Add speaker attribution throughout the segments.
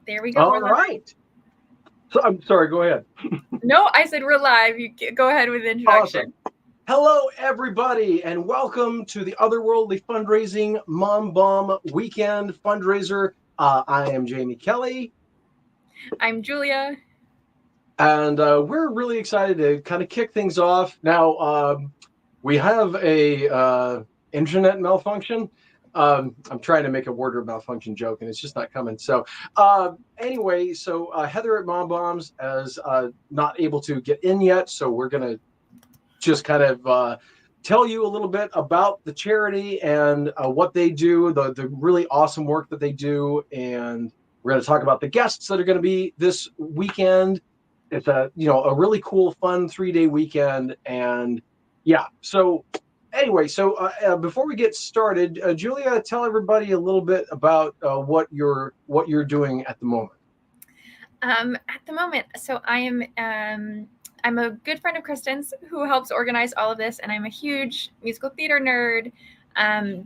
Speaker 1: There we go.
Speaker 2: All right. So I'm sorry, go ahead.
Speaker 1: No, I said we're live. You go ahead with the introduction.
Speaker 2: Awesome. Hello, everybody, and welcome to the Otherworldly Fundraising Mom Bomb Weekend Fundraiser. I am Jamie Kelly.
Speaker 1: I'm Julia.
Speaker 2: And we're really excited to kind of kick things off. Now, we have a internet malfunction. I'm trying to make a wardrobe malfunction joke, and it's just not coming. So anyway, Heather at Mom Bombs is not able to get in yet, so we're going to just kind of tell you a little bit about the charity and what they do, the really awesome work that they do, and we're going to talk about the guests that are going to be this weekend. It's a really cool, fun 3-day weekend, and yeah. So anyway, before we get started, Julia, tell everybody a little bit about what you're doing at the moment.
Speaker 1: At the moment, so I'm a good friend of Kristen's who helps organize all of this, and I'm a huge musical theater nerd,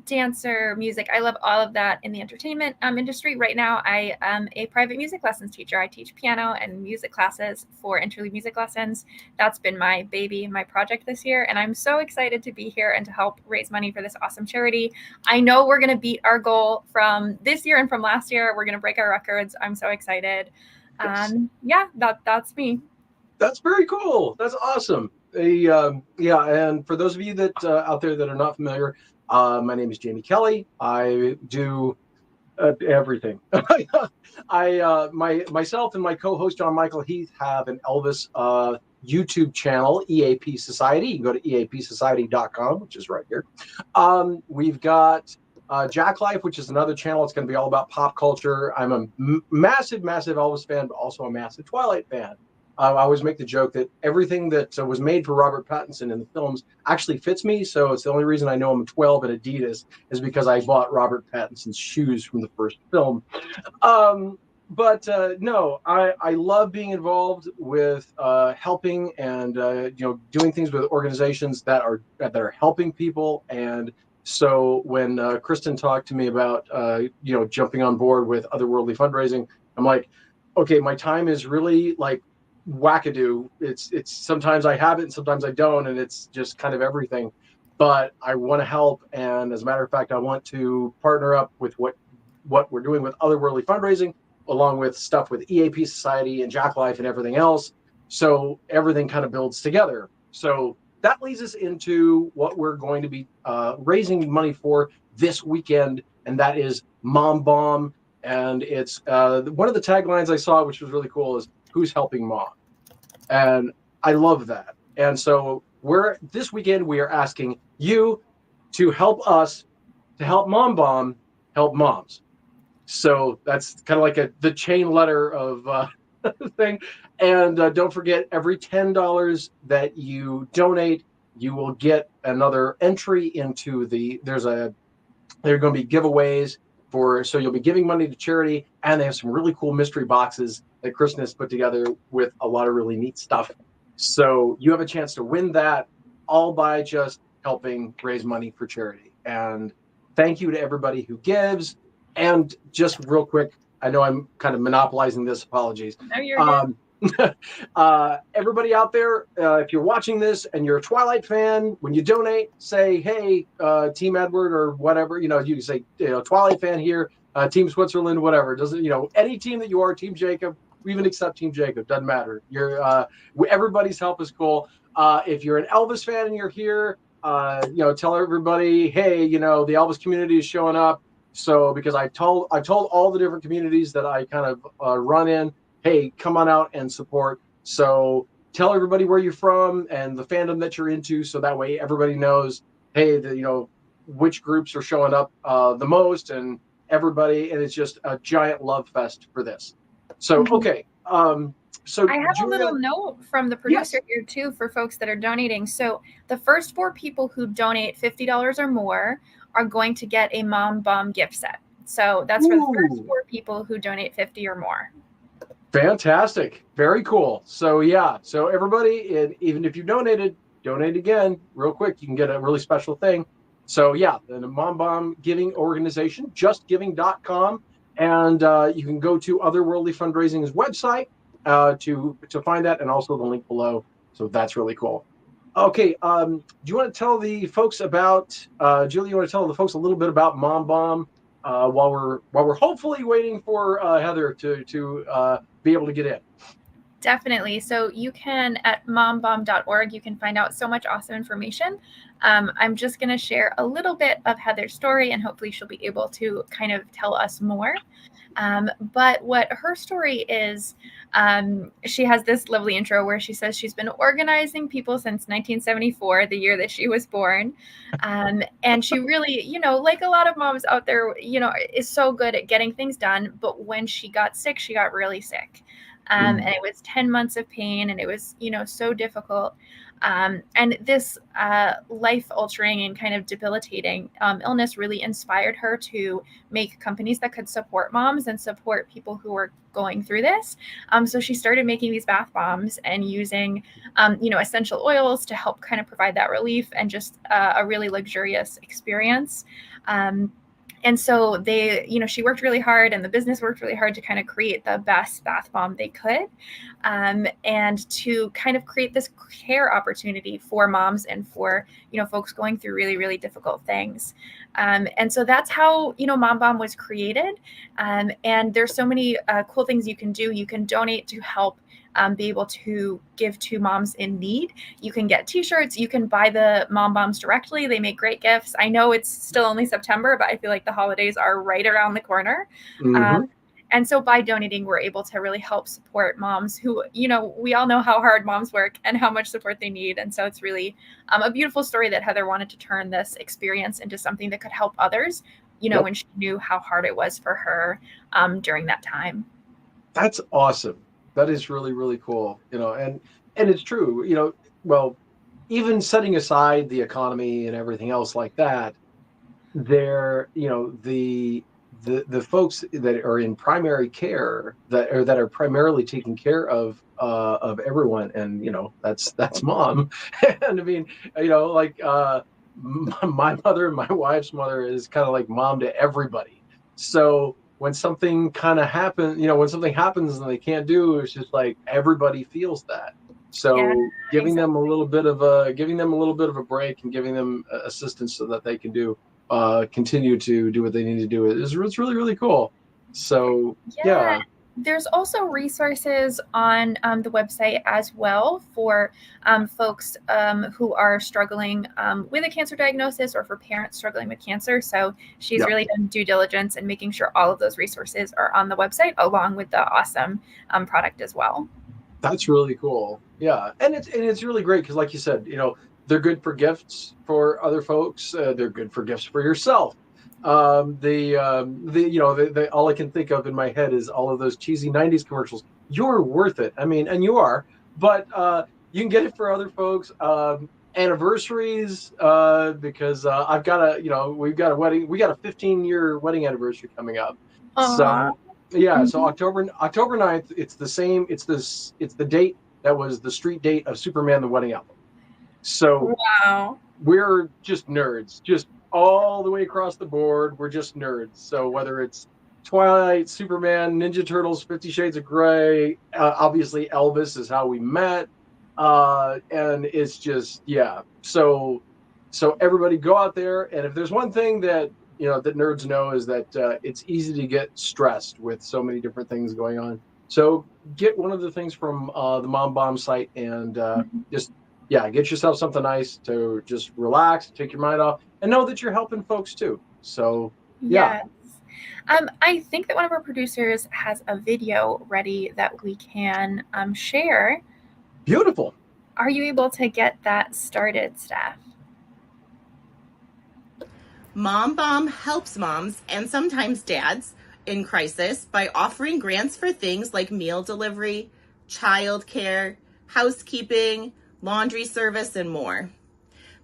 Speaker 1: dancer, music. I love all of that in the entertainment industry. Right now, I am a private music lessons teacher. I teach piano and music classes for interlude music lessons. That's been my baby, my project this year, and I'm so excited to be here and to help raise money for this awesome charity. I know we're going to beat our goal from this year and from last year. We're going to break our records. I'm so excited.
Speaker 2: Yes.
Speaker 1: That's me.
Speaker 2: That's very cool. That's awesome. And for those of you that out there that are not familiar, my name is Jamie Kelly. I do everything. Myself and my co-host John Michael Heath have an Elvis YouTube channel, EAP Society. You can go to eapsociety.com, which is right here. We've got Jack Life, which is another channel. It's going to be all about pop culture. I'm a massive Elvis fan, but also a massive Twilight fan. I always make the joke that everything that was made for Robert Pattinson in the films actually fits me. So it's the only reason I know I'm 12 at Adidas is because I bought Robert Pattinson's shoes from the first film. No, I love being involved with helping and doing things with organizations that are helping people. And so when Kristen talked to me about jumping on board with Otherworldly Fundraising, I'm like, okay, my time is really like wackadoo. It's sometimes I have it and sometimes I don't, and it's just kind of everything. But I want to help, and as a matter of fact, I want to partner up with what we're doing with Otherworldly Fundraising, along with stuff with EAP Society and Jack Life and everything else. So everything kind of builds together. So that leads us into what we're going to be raising money for this weekend, and that is Mom Bomb. And it's one of the taglines I saw, which was really cool, is "Who's helping mom?" And I love that. And so this weekend we are asking you to help us to help Mom Bomb help moms. So that's kind of like the chain letter of thing. And don't forget, every $10 that you donate, you will get another entry into there are going to be giveaways so you'll be giving money to charity, and they have some really cool mystery boxes that Kristen has put together with a lot of really neat stuff. So you have a chance to win that all by just helping raise money for charity. And thank you to everybody who gives. And just real quick, I know I'm kind of monopolizing this. Apologies.
Speaker 1: No, you're good.
Speaker 2: Everybody out there, if you're watching this and you're a Twilight fan, when you donate, say, hey, Team Edward or whatever, you can say, Twilight fan here, Team Switzerland, whatever. Doesn't, any team that you are, Team Jacob, we even accept Team Jacob, doesn't matter. Everybody's help is cool. If you're an Elvis fan and you're here, tell everybody, hey, the Elvis community is showing up. So because I told all the different communities that I kind of run in, hey, come on out and support. So tell everybody where you're from and the fandom that you're into, so that way everybody knows, hey, which groups are showing up the most, and everybody, and it's just a giant love fest for this. So okay, so
Speaker 1: I have
Speaker 2: Julia,
Speaker 1: a little note from the producer here too for folks that are donating. So the first 4 people who donate $50 or more are going to get a Mom Bomb gift set. So that's for the first 4 people who donate 50 or more.
Speaker 2: Fantastic. Very cool. So yeah, so everybody, and even if you donate again real quick, you can get a really special thing. So yeah, the Mom Bomb giving organization, justgiving.com. And you can go to Otherworldly Fundraising's website to find that, and also the link below. So that's really cool. Okay, do you want to tell the folks about Julie? You want to tell the folks a little bit about Mom Bomb while we're hopefully waiting for Heather to be able to get in.
Speaker 1: Definitely. So you can, at mombomb.org, you can find out so much awesome information. I'm just going to share a little bit of Heather's story, and hopefully she'll be able to kind of tell us more. But what her story is, she has this lovely intro where she says she's been organizing people since 1974, the year that she was born. And she really, like a lot of moms out there, is so good at getting things done. But when she got sick, she got really sick. And it was 10 months of pain, and it was, so difficult. And this life-altering and kind of debilitating illness really inspired her to make companies that could support moms and support people who were going through this. So she started making these bath bombs and using, essential oils to help kind of provide that relief and just a really luxurious experience. And so she worked really hard, and the business worked really hard to kind of create the best bath bomb they could, and to kind of create this care opportunity for moms and for, folks going through really, really difficult things. And so that's how, Mom Bomb was created. And there's so many cool things you can do. You can donate to help be able to give to moms in need. You can get t-shirts. You can buy the Mom Bombs directly. They make great gifts. I know it's still only September, but I feel like the holidays are right around the corner.
Speaker 2: Mm-hmm.
Speaker 1: And so by donating, we're able to really help support moms who, we all know how hard moms work and how much support they need. And so it's really a beautiful story that Heather wanted to turn this experience into something that could help others,
Speaker 2: Yep.
Speaker 1: when she knew how hard it was for her during that time.
Speaker 2: That's awesome. That is really, really cool. And it's true. Well, even setting aside the economy and everything else like that, the folks that are in primary care that are primarily taking care of everyone, and that's mom. And I mean, like my mother and my wife's mother is kind of like mom to everybody. So when something kind of happens, when something happens and they can't do, it's just like everybody feels that. So
Speaker 1: Yeah,
Speaker 2: giving them a
Speaker 1: exactly.
Speaker 2: little bit of a break and giving them assistance so that they can continue to do what they need to do is it's really, really cool. So
Speaker 1: Yeah.
Speaker 2: yeah.
Speaker 1: There's also resources on the website as well for folks who are struggling with a cancer diagnosis, or for parents struggling with cancer. So she's
Speaker 2: Yeah,
Speaker 1: really done due diligence and making sure all of those resources are on the website, along with the awesome product as well.
Speaker 2: that's really cool. Yeah, and it's really great because, like you said, they're good for gifts for other folks. They're good for gifts for yourself. The all I can think of in my head is all of those cheesy '90s commercials. You're worth it. I mean, and you are, but you can get it for other folks. Anniversaries, because we've got a wedding. We got a 15-year wedding anniversary coming up.
Speaker 1: Aw.
Speaker 2: So yeah, so
Speaker 1: Mhm.
Speaker 2: October 9th, it's the same, it's the date that was the street date of Superman the Wedding Album. So
Speaker 1: Wow.
Speaker 2: we're just nerds, just all the way across the board. We're just nerds. So whether it's Twilight, Superman, Ninja Turtles, 50 Shades of Grey, obviously Elvis is how we met. And it's just, yeah. So everybody go out there. And if there's one thing that nerds know, is that it's easy to get stressed with so many different things going on. So get one of the things from the Mom Bomb site, and just, yeah, get yourself something nice to just relax, take your mind off, and know that you're helping folks too. So yeah,
Speaker 1: Yes. I think that one of our producers has a video ready that we can share.
Speaker 2: beautiful.
Speaker 1: Are you able to get that started, Steph?
Speaker 3: Mom Bomb helps moms and sometimes dads in crisis by offering grants for things like meal delivery, childcare, housekeeping, laundry service, and more.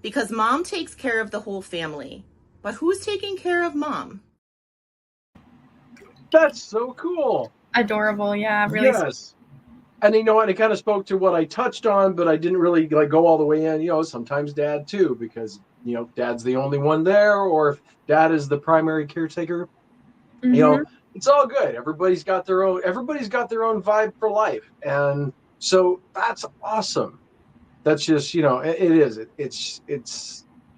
Speaker 3: Because mom takes care of the whole family. But who's taking care of mom?
Speaker 2: That's so cool.
Speaker 1: Adorable. Yeah, really sweet.
Speaker 2: Yes. And what, it kind of spoke to what I touched on, but I didn't really like go all the way in. Sometimes dad too, because dad's the only one there, or if dad is the primary caretaker, you
Speaker 1: Mm-hmm.
Speaker 2: know it's all good. Everybody's got their own vibe for life, and so that's awesome. That's just, it is.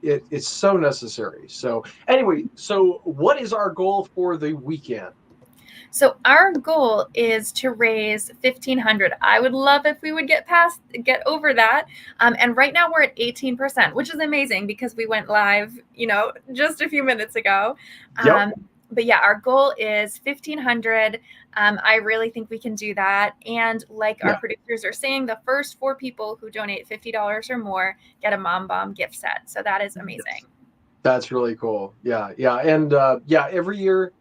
Speaker 2: It's so necessary. So anyway, so what is our goal for the weekend?
Speaker 1: So our goal is to raise 1,500. I would love if we would get over that. And right now we're at 18%, which is amazing because we went live, just a few minutes ago.
Speaker 2: Yep.
Speaker 1: But yeah, our goal is 1,500. I really think we can do that. And like our producers are saying, the first 4 people who donate $50 or more get a Mom Bomb gift set. So that is amazing.
Speaker 2: Yes. That's really cool. Yeah. And every year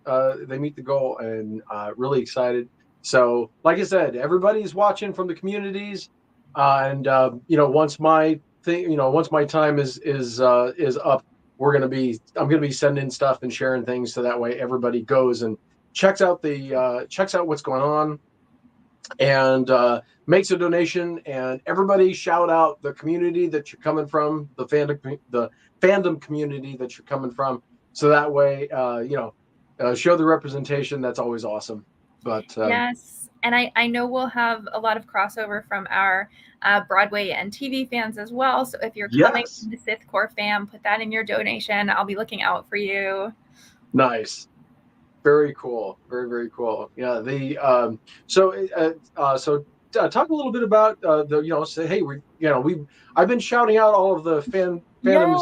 Speaker 2: they meet the goal, and really excited. So like I said, everybody's watching from the communities. And once my time is up, I'm going to be sending stuff and sharing things, so that way everybody goes and checks out what's going on, and makes a donation. And everybody shout out the community that you're coming from, the fandom community that you're coming from, so that way show the representation. That's always awesome. But
Speaker 1: yes, and I know we'll have a lot of crossover from our Broadway and TV fans as well. So if you're coming from the Sith Core fam, put that in your donation. I'll be looking out for you.
Speaker 2: Nice. Very cool. Very, very cool. Yeah. Talk a little bit about say, hey, I've been shouting out all of the fandom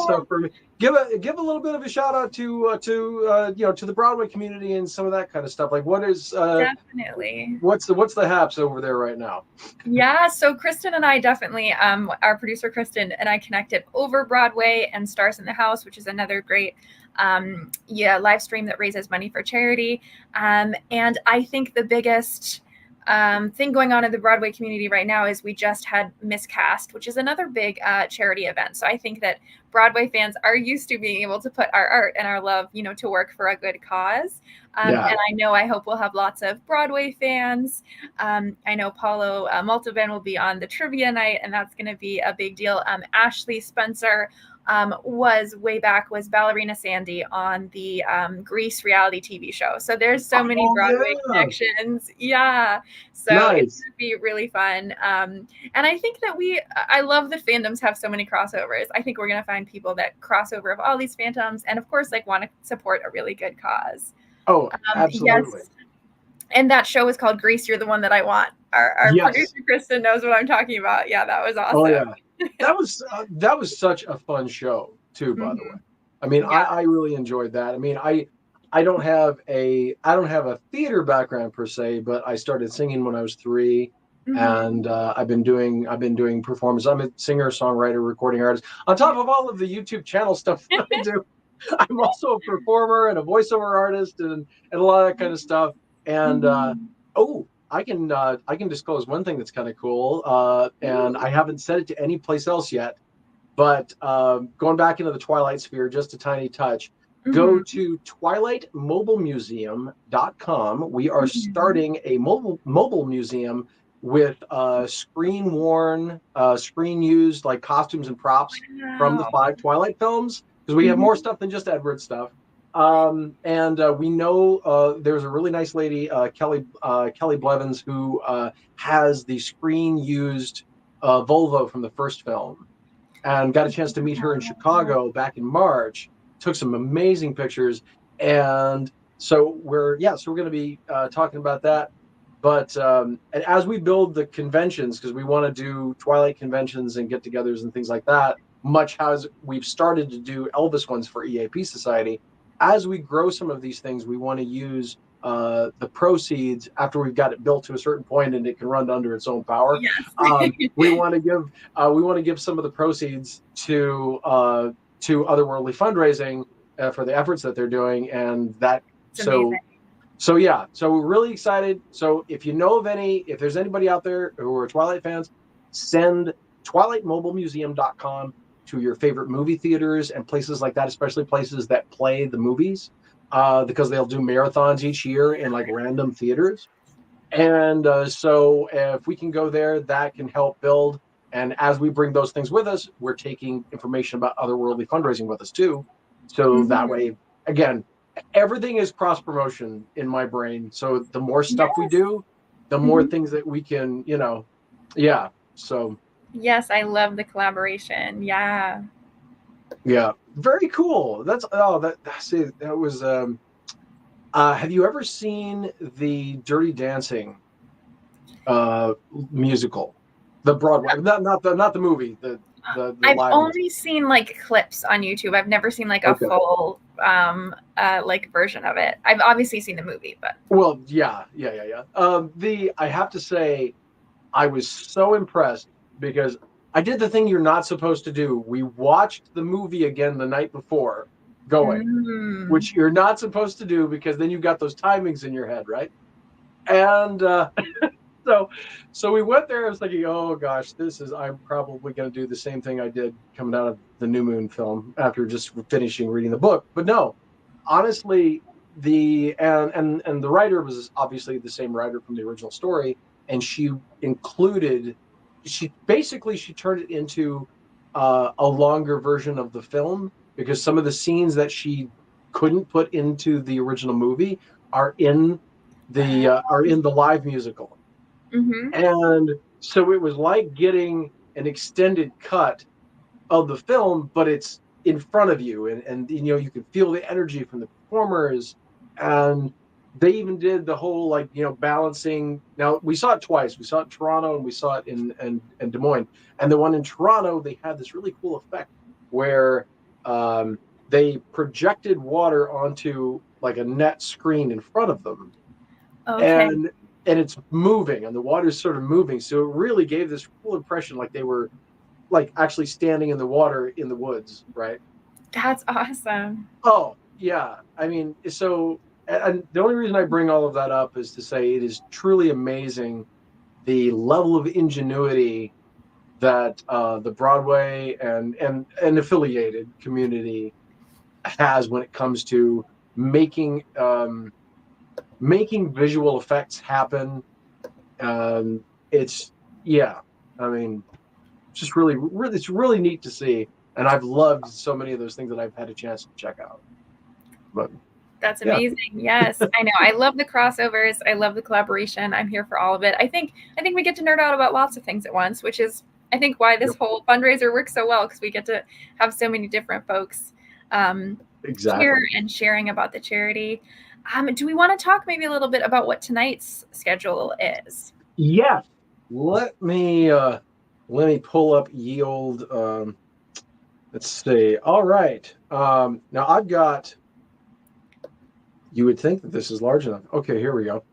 Speaker 2: stuff for me. Give a little bit of a shout out to the Broadway community and some of that kind of stuff. Like, what is
Speaker 1: definitely
Speaker 2: what's the haps over there right now?
Speaker 1: Yeah, so Kristen and I definitely, our producer Kristen and I connected over Broadway and Stars in the House, which is another great live stream that raises money for charity. And I think the biggest thing going on in the Broadway community right now is we just had Miscast, which is another big charity event. So I think that Broadway fans are used to being able to put our art and our love, to work for a good cause. And I hope we'll have lots of Broadway fans. I know Paulo Maltovan will be on the trivia night, and that's going to be a big deal. Ashley Spencer was Ballerina Sandy on the Grease reality TV show. So there's so many Broadway connections. Yeah. So
Speaker 2: nice.
Speaker 1: It's going to be really fun. And I think that I love the fandoms have so many crossovers. I think we're going to find people that cross over of all these fandoms and of course, want to support a really good cause.
Speaker 2: Oh, absolutely.
Speaker 1: Yes. And that show is called Grease. You're the one that I want. Our producer Kristen knows what I'm talking about. Yeah, that was awesome.
Speaker 2: Oh yeah, that was such a fun show too. By the way, I mean, I really enjoyed that. I mean, I don't have a theater background per se, but I started singing when I was 3, and I've been doing performance. I'm a singer, songwriter, recording artist. On top of all of the YouTube channel stuff that I do, I'm also a performer and a voiceover artist and a lot of that kind of stuff. And I can disclose one thing that's kind of cool, and I haven't said it to any place else yet, but going back into the Twilight sphere just a tiny touch, go to twilightmobilemuseum.com. We are starting a mobile museum with screen worn, screen used like costumes and props from the 5 Twilight films, because we have more stuff than just Edward stuff. And we know there's a really nice lady, Kelly Blevins, who has the screen used Volvo from the first film, and got a chance to meet her in Chicago back in March. Took some amazing pictures, and so we're going to be talking about that. But and as we build the conventions, because we want to do Twilight conventions and get-togethers and things like that, much as we've started to do Elvis ones for EAP Society. As we grow some of these things, we want to use the proceeds after we've got it built to a certain point and it can run under its own power.
Speaker 1: Yes.
Speaker 2: We want to give some of the proceeds to Otherworldly Fundraising for the efforts that they're doing, and that so we're really excited. So if there's anybody out there who are Twilight fans, send twilightmobilemuseum.com to your favorite movie theaters and places like that, especially places that play the movies, because they'll do marathons each year in like random theaters. And so if we can go there, that can help build. And as we bring those things with us, we're taking information about Otherworldly Fundraising with us too. So that way, again, everything is cross promotion in my brain. So the more stuff we
Speaker 1: Yes.
Speaker 2: do, the more
Speaker 1: Mhm.
Speaker 2: things that we can, yeah. So
Speaker 1: Yes, I love the collaboration. Yeah.
Speaker 2: yeah, very cool. See, that was. Have you ever seen the Dirty Dancing musical, the Broadway? Not the movie. The
Speaker 1: I've
Speaker 2: live musical.
Speaker 1: only seen like clips on YouTube. I've never seen like a
Speaker 2: Okay.
Speaker 1: full like version of it. I've obviously seen the movie, but
Speaker 2: Well, yeah. I have to say, I was so impressed because I did the thing you're not supposed to do. We watched the movie again the night before going,
Speaker 1: mm.
Speaker 2: which you're not supposed to do because then you got those timings in your head, right? And so so we went there. I was thinking, oh gosh, I'm probably going to do the same thing I did coming out of the New Moon film after just finishing reading the book. But no, honestly, and the writer was obviously the same writer from the original story, and she turned it into a longer version of the film because some of the scenes that she couldn't put into the original movie are in the live musical.
Speaker 1: Mm-hmm.
Speaker 2: And so it was like getting an extended cut of the film, but it's in front of you, and you can feel the energy from the performers, and they even did the whole balancing. Now we saw it twice. We saw it in Toronto and we saw it in Des Moines. And the one in Toronto, they had this really cool effect where they projected water onto like a net screen in front of them,
Speaker 1: Okay.
Speaker 2: and it's moving and the water's sort of moving, so it really gave this cool impression like they were like actually standing in the water in the woods, right?
Speaker 1: That's awesome.
Speaker 2: Oh yeah, I mean, so and the only reason I bring all of that up is to say it is truly amazing the level of ingenuity that the Broadway and affiliated community has when it comes to making making visual effects happen. It's yeah, I mean, it's just it's really neat to see, and I've loved so many of those things that I've had a chance to check out. But
Speaker 1: That's
Speaker 2: yeah,
Speaker 1: amazing. Yes, I know. I love the crossovers. I love the collaboration. I'm here for all of it. I think we get to nerd out about lots of things at once, which is I think why this
Speaker 2: yep,
Speaker 1: whole fundraiser works so well because we get to have so many different folks here
Speaker 2: exactly.
Speaker 1: and sharing about the charity. Do we want to talk maybe a little bit about what tonight's schedule is?
Speaker 2: Yeah, let me pull up yield. Let's see. All right. Now I've got. You would think that this is large enough. Okay, here we go.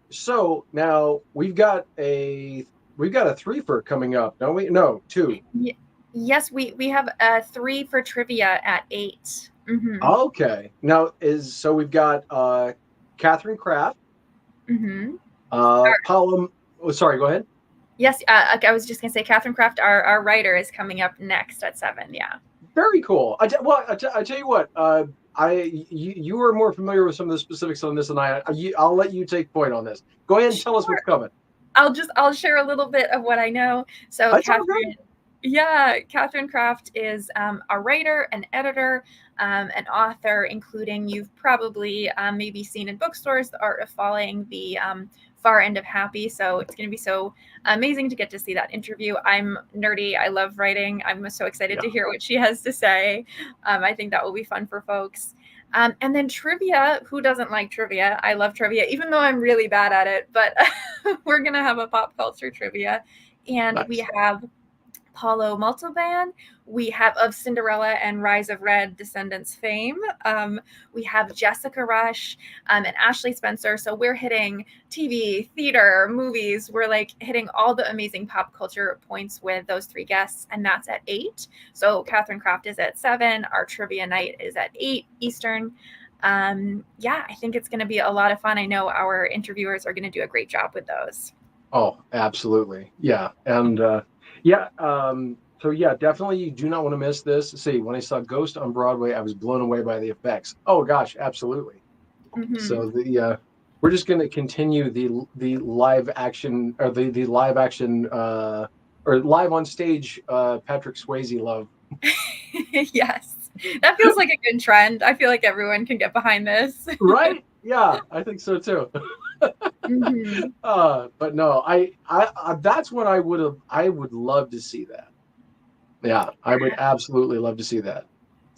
Speaker 2: So now we've got a threefer coming up, don't we? No, two.
Speaker 1: Yes, we have 3 for trivia at 8. Mm-hmm.
Speaker 2: Okay. Now we've got Kathryn Kraft,
Speaker 1: Mm-hmm.
Speaker 2: Paula. Oh, sorry. Go ahead.
Speaker 1: Yes, I was just gonna say Kathryn Kraft, our writer, is coming up next at 7. Yeah.
Speaker 2: Very cool. I tell you what. You are more familiar with some of the specifics on this than I. I'll let you take point on this. Go ahead and tell us
Speaker 1: Sure.
Speaker 2: what's coming.
Speaker 1: I'll share a little bit of what I know. So
Speaker 2: That's all right.
Speaker 1: Kathryn Kraft is a writer, an editor, an author, including you've probably maybe seen in bookstores the art of falling, the far end of happy. So it's going to be so amazing to get to see that interview. I'm nerdy. I love writing. I'm so excited
Speaker 2: Yeah.
Speaker 1: to hear what she has to say. I think that will be fun for folks. And then trivia. Who doesn't like trivia? I love trivia, even though I'm really bad at it. But we're going to have a pop culture trivia. And we
Speaker 2: Nice.
Speaker 1: have Paulo Montalban. We have of Cinderella and Rise of Red Descendants fame. We have Jessica Rush and Ashley Spencer. So we're hitting TV, theater, movies. We're like hitting all the amazing pop culture points with those 3 guests, and that's at 8. So Kathryn Kraft is at 7. Our trivia night is at 8 Eastern. I think it's going to be a lot of fun. I know our interviewers are going to do a great job with those.
Speaker 2: Oh, absolutely. Yeah. And so yeah, definitely you do not want to miss this. See, when I saw Ghost on Broadway, I was blown away by the effects. Oh gosh, absolutely.
Speaker 1: Mm-hmm.
Speaker 2: So we're just going to continue the live action or the live action or live on stage Patrick Swayze love.
Speaker 1: Yes. That feels like a good trend. I feel like everyone can get behind this.
Speaker 2: Right? Yeah, I think so too.
Speaker 1: Mm-hmm.
Speaker 2: But no, I that's what I would love to see that. Yeah, I would absolutely love to see that.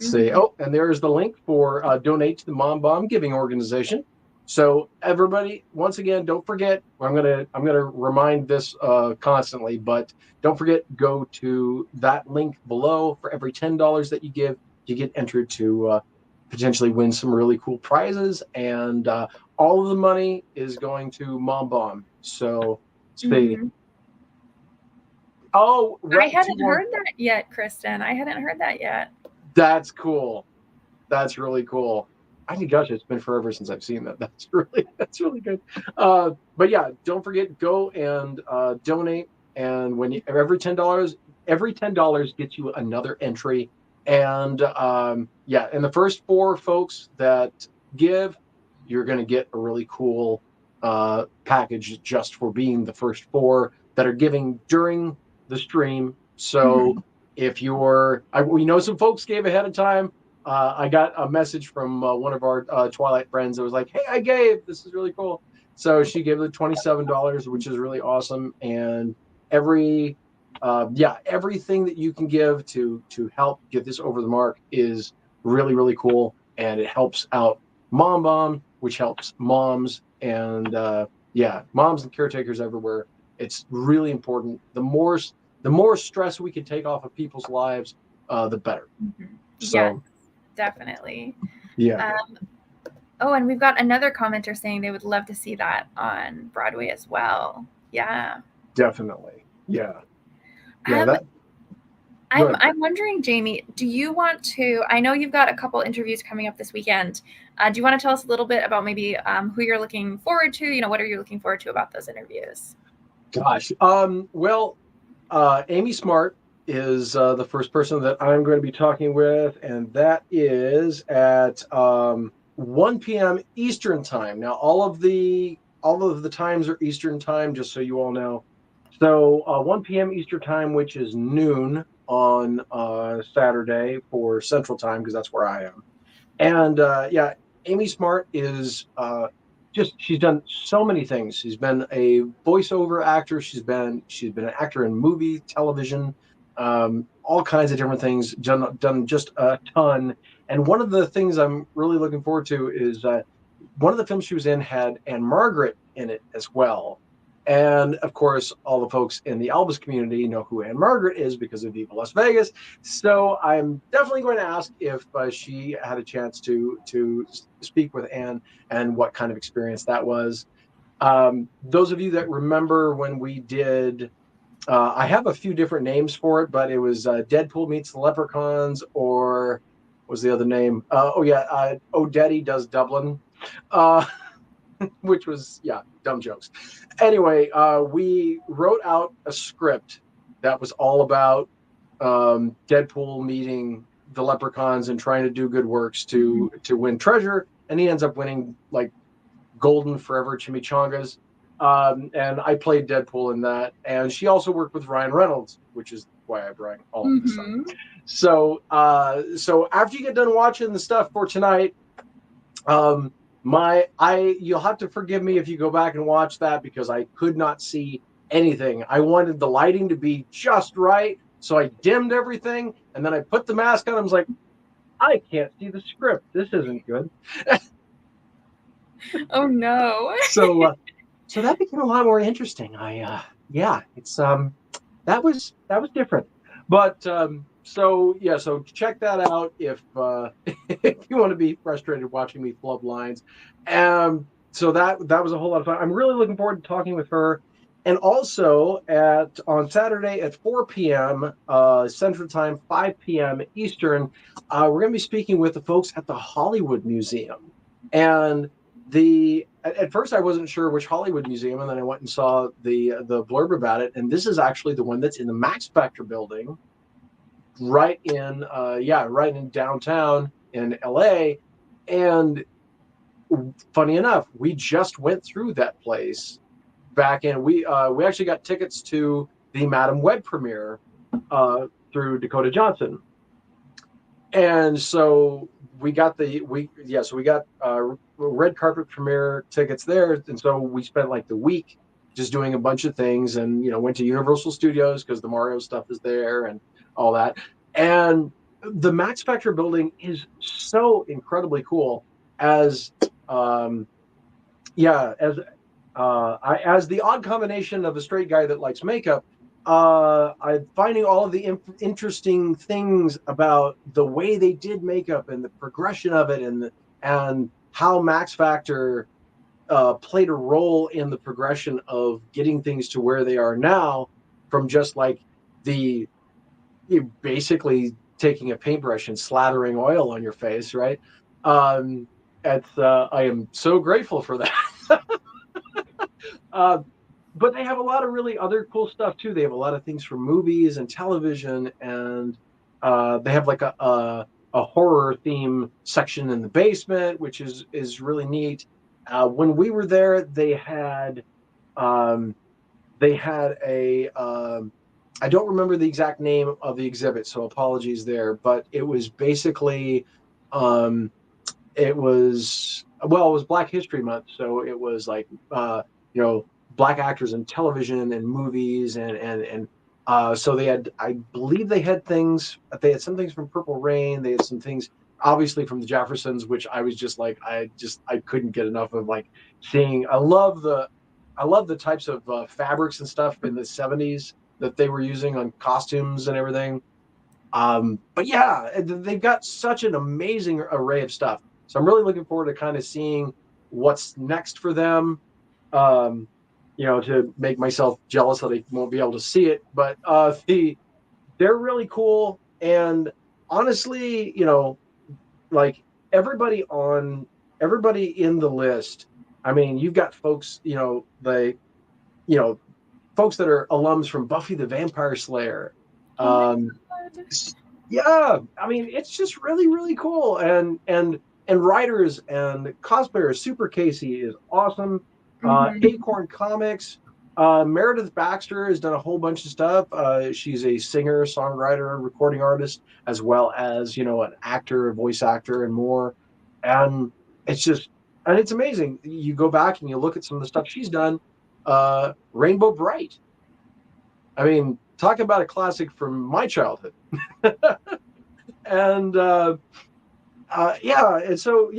Speaker 2: See,
Speaker 1: Mm-hmm.
Speaker 2: oh, and there's the link for donate to the Mom Bomb Giving Organization. So everybody, once again, don't forget. I'm gonna remind this constantly, but don't forget, go to that link below. For every $10 that you give, you get entered to potentially win some really cool prizes, and all of the money is going to Mom Bomb. So see,
Speaker 1: Mm-hmm.
Speaker 2: oh,
Speaker 1: I
Speaker 2: right, two
Speaker 1: hadn't
Speaker 2: more.
Speaker 1: heard that yet, Kristen. I hadn't heard that yet.
Speaker 2: That's cool. That's really cool. I think, gosh, it's been forever since I've seen that. That's really good. But yeah, don't forget, go and donate. And when you, every $10 gets you another entry. And yeah, and the first 4 folks that give, you're going to get a really cool package just for being the first 4 that are giving during the stream. So
Speaker 1: Mm-hmm.
Speaker 2: if we know some folks gave ahead of time. I got a message from one of our Twilight friends that was like, "Hey, I gave. This is really cool." So she gave it $27, which is really awesome. And everything that you can give to help get this over the mark is really, really cool, and it helps out Mom Bomb, which helps moms and moms and caretakers everywhere. It's really important. The more stress we can take off of people's lives, the better.
Speaker 1: Mm-hmm. Yes,
Speaker 2: So
Speaker 1: definitely.
Speaker 2: yeah,
Speaker 1: Um, oh, and we've got another commenter saying they would love to see that on Broadway as well. Yeah.
Speaker 2: definitely. Yeah. Yeah,
Speaker 1: Um,
Speaker 2: that good.
Speaker 1: I'm wondering, Jamie, do you want to? I know you've got a couple interviews coming up this weekend. Do you want to tell us a little bit about maybe who you're looking forward to? What are you looking forward to about those interviews?
Speaker 2: Gosh. Amy Smart is the first person that I'm going to be talking with, and that is at 1 p.m. Eastern time. Now, all of the times are Eastern time, just so you all know. So 1 p.m. Eastern time, which is noon on Saturday for Central time, because that's where I am. And yeah, Amy Smart is she's done so many things. She's been a voiceover actor. She's been an actor in movie, television, all kinds of different things. Done just a ton. And one of the things I'm really looking forward to is one of the films she was in had Anne Margaret in it as well. And of course, all the folks in the Elvis community know who Anne Margaret is because of Viva Las Vegas. So I'm definitely going to ask if she had a chance to speak with Anne and what kind of experience that was. Those of you that remember when we did, I have a few different names for it, but it was Deadpool meets the Leprechauns, or what was the other name? Odette Does Dublin. Uh, which was dumb jokes. Anyway, we wrote out a script that was all about Deadpool meeting the leprechauns and trying to do good works to win treasure, and he ends up winning like golden forever chimichangas. And I played Deadpool in that, and she also worked with Ryan Reynolds, which is why I bring all of this stuff.
Speaker 1: Mm-hmm.
Speaker 2: So after you get done watching the stuff for tonight, um, you'll have to forgive me if you go back and watch that because I could not see anything. I wanted the lighting to be just right, so I dimmed everything, and then I put the mask on. I was like, I can't see the script. This isn't good.
Speaker 1: Oh no.
Speaker 2: So that became a lot more interesting. It's that was different. But so check that out if if you want to be frustrated watching me flub lines. So that was a whole lot of fun. I'm really looking forward to talking with her. And also on Saturday at 4 p.m. Central Time, 5 p.m. Eastern, we're going to be speaking with the folks at the Hollywood Museum. And at first I wasn't sure which Hollywood museum, and then I went and saw the blurb about it, and this is actually the one that's in the Max Factor building, right in downtown in LA. And funny enough, we just went through that place back in we actually got tickets to the Madam Web premiere through Dakota Johnson. And so we got red carpet premiere tickets there, and so we spent like the week just doing a bunch of things, and went to Universal Studios because the Mario stuff is there and all that. And the Max Factor building is so incredibly cool. As yeah, as the odd combination of a straight guy that likes makeup, I'm finding all of the interesting things about the way they did makeup and the progression of it, and how Max Factor played a role in the progression of getting things to where they are now, from just like the basically taking a paintbrush and slathering oil on your face, right? I am so grateful for that. Uh, but they have a lot of really other cool stuff too. They have a lot of things from movies and television, and they have like a horror theme section in the basement, which is really neat. When we were there, um, they had a I don't remember the exact name of the exhibit, so apologies there. But it was basically um, it was well, it was Black History Month, so it was like you know black actors in television and movies, and so they had, I believe they had some things from Purple Rain, they had some things obviously from the Jeffersons, which I was just like, I couldn't get enough of, like, seeing. I love the types of fabrics and stuff in the 70s that they were using on costumes and everything. But yeah, they've got such an amazing array of stuff. So I'm really looking forward to kind of seeing what's next for them. Um, to make myself jealous that I won't be able to see it, but they're really cool. And honestly, like everybody everybody in the list. I mean, you've got folks, you know, folks that are alums from Buffy the Vampire Slayer.
Speaker 1: Oh my
Speaker 2: Um,
Speaker 1: God.
Speaker 2: yeah, I mean, it's just really, really cool. And writers and cosplayers. Super Casey is awesome.
Speaker 1: Mm-hmm.
Speaker 2: Acorn Comics. Meredith Baxter has done a whole bunch of stuff. She's a singer, songwriter, recording artist, as well as an actor, a voice actor, and more. And it's just, and it's amazing. You go back and you look at some of the stuff she's done. Rainbow Bright. I mean, talk about a classic from my childhood. And yeah, and so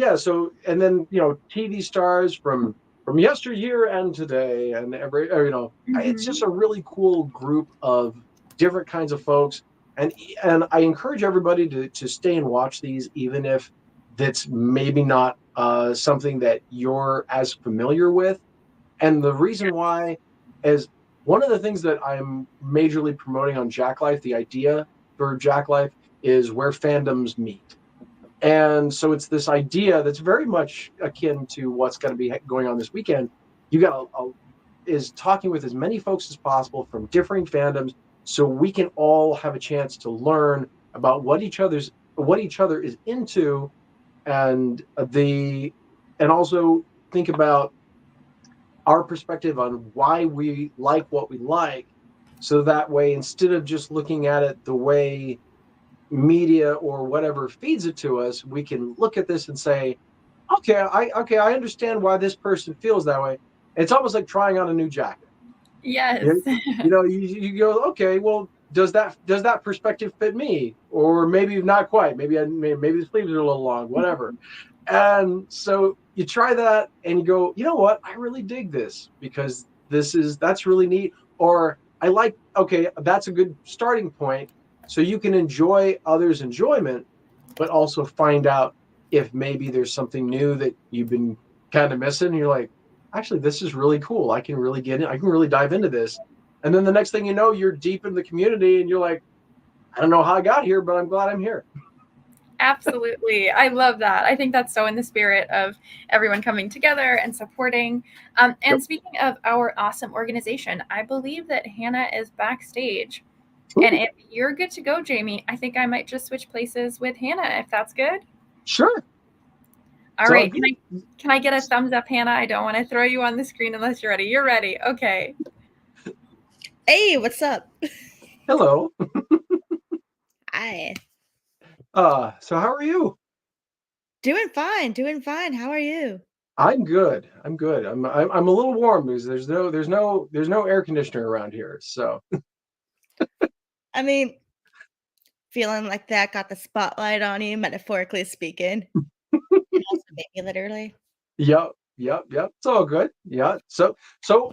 Speaker 2: and then TV stars from yesteryear and today, and it's just
Speaker 1: Mm-hmm.
Speaker 2: a really cool group of different kinds of folks. And I encourage everybody to stay and watch these, even if that's maybe not something that you're as familiar with. And the reason why is, one of the things that I'm majorly promoting on Jacklife, the idea for Jacklife, is where fandoms meet. And so it's this idea that's very much akin to what's going to be going on this weekend. You got is talking with as many folks as possible from differing fandoms, so we can all have a chance to learn about what each other is into, and and also think about our perspective on why we like what we like, so that way, instead of just looking at it the way media or whatever feeds it to us, we can look at this and say, okay, I understand why this person feels that way. It's almost like trying on a new jacket.
Speaker 1: Yes.
Speaker 2: You go, okay, well, does that perspective fit me? Or maybe not quite. Maybe the sleeves are a little long, whatever. And so you try that and you go, you know what? I really dig this, because that's really neat. Or okay, that's a good starting point. So you can enjoy others' enjoyment, but also find out if maybe there's something new that you've been kind of missing. And you're like, actually, this is really cool. I can really get in. I can really dive into this. And then the next thing you know, you're deep in the community and you're like, I don't know how I got here, but I'm glad I'm here.
Speaker 1: Absolutely. I love that. I think that's so in the spirit of everyone coming together and supporting.
Speaker 2: Yep.
Speaker 1: And speaking of our awesome organization, I believe that Hannah is backstage. And
Speaker 2: Ooh,
Speaker 1: if you're good to go, Jamie, I think I might just switch places with Hannah, if that's good.
Speaker 2: sure.
Speaker 1: All
Speaker 2: It's all
Speaker 1: right.
Speaker 2: good.
Speaker 1: Can I get a thumbs up, Hannah? I don't want to throw you on the screen unless you're ready. You're ready. Okay.
Speaker 3: Hey, what's up?
Speaker 2: Hello.
Speaker 3: Hi.
Speaker 2: So how are you?
Speaker 4: Doing fine, doing fine. How are you?
Speaker 2: I'm good. I'm good. I'm a little warm because there's no air conditioner around here. So
Speaker 4: I mean, feeling like that got the spotlight on you, metaphorically speaking, and also maybe literally.
Speaker 2: yep. It's all good. Yeah. So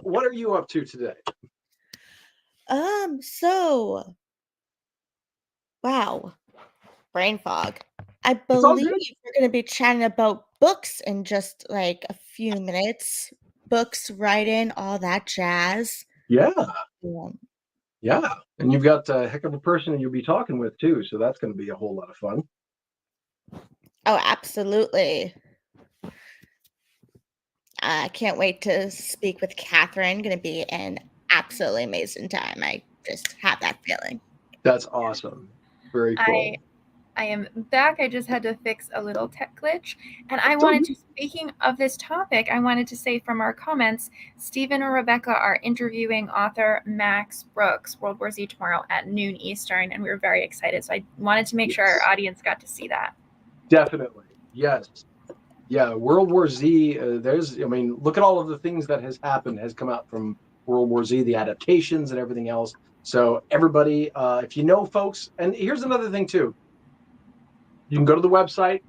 Speaker 2: what are you up to today?
Speaker 4: So wow, brain fog. I
Speaker 2: It's all
Speaker 4: believe
Speaker 2: good.
Speaker 4: we're gonna be chatting about books in just like a few minutes. Books, writing, all that jazz.
Speaker 2: Yeah.
Speaker 4: Um,
Speaker 2: Yeah. And you've got a heck of a person you'll be talking with too. So that's going to be a whole lot of fun.
Speaker 4: oh, absolutely. I can't wait to speak with Kathryn. Gonna be an absolutely amazing time. I just have that feeling.
Speaker 2: That's awesome. Very cool.
Speaker 1: I am back. I just had to fix a little tech glitch. And I
Speaker 2: It's all
Speaker 1: wanted
Speaker 2: good.
Speaker 1: to, speaking of this topic, I wanted to say from our comments, Stephen and Rebecca are interviewing author Max Brooks, World War Z, tomorrow at noon Eastern. And we were very excited. So I wanted to make sure our
Speaker 2: Yes.
Speaker 1: audience got to see that.
Speaker 2: Definitely. Yes. Yeah. World War Z. I mean, look at all of the things that has come out from World War Z, the adaptations and everything else. So everybody, if you know folks, and here's another thing too, you can go to the website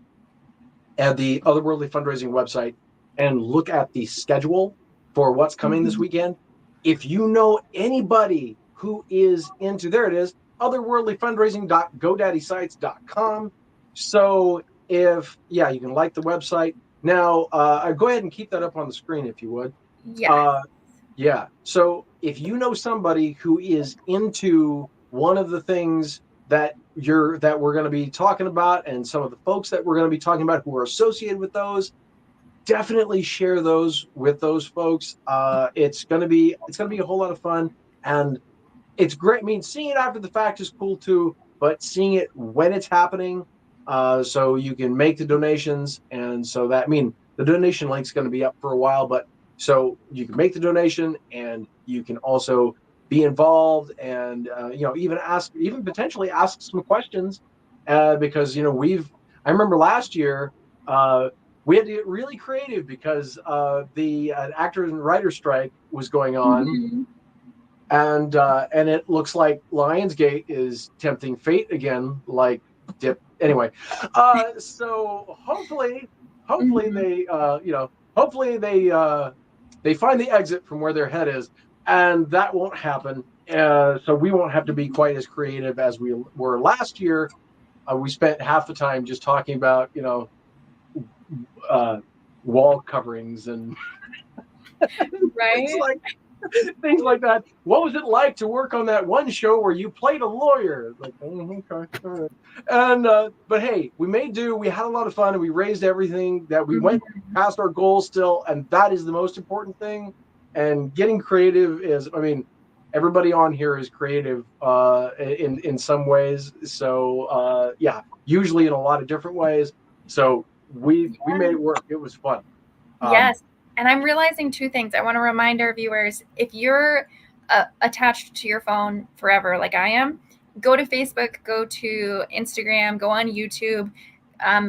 Speaker 2: at the Otherworldly fundraising website and look at the schedule for what's coming this weekend. If you know anybody who is into, there it is, otherworldlyfundraising.godaddyscites.com. So you can like the website. Now, go ahead and keep that up on the screen if you would.
Speaker 1: Yes.
Speaker 2: Yeah. So if you know somebody who is into one of the things that we're going to be talking about, and some of the folks that we're going to be talking about who are associated with those, definitely share those with those folks. It's gonna be a whole lot of fun, and it's great. I mean, seeing it after the fact is cool too, but seeing it when it's happening, so you can make the donations, and so that, I mean, the donation link's going to be up for a while, but so you can make the donation, and you can also be involved, and even potentially ask some questions, because I remember last year. We had to get really creative because the actors and writer strike was going on,
Speaker 1: Mhm.
Speaker 2: and it looks like Lionsgate is tempting fate again, like dip. Anyway, so hopefully
Speaker 1: Mhm.
Speaker 2: they find the exit from where their head is, and that won't happen. So we won't have to be quite as creative as we were last year. We spent half the time just talking about uh, wall coverings and things
Speaker 1: Right?
Speaker 2: like things like that. What was it like to work on that one show where you played a lawyer? Like, oh, okay, all right. And but hey, we made do. We had a lot of fun, and we raised everything that we went
Speaker 1: Mhm.
Speaker 2: past our goals still, and that is the most important thing. And getting creative is, I mean, everybody on here is creative in some ways. So usually in a lot of different ways. So we made it work. It was fun. Um,
Speaker 1: Yes. And I'm realizing two things. I want to remind our viewers, if you're attached to your phone forever, like I am, go to Facebook, go to Instagram, go on YouTube.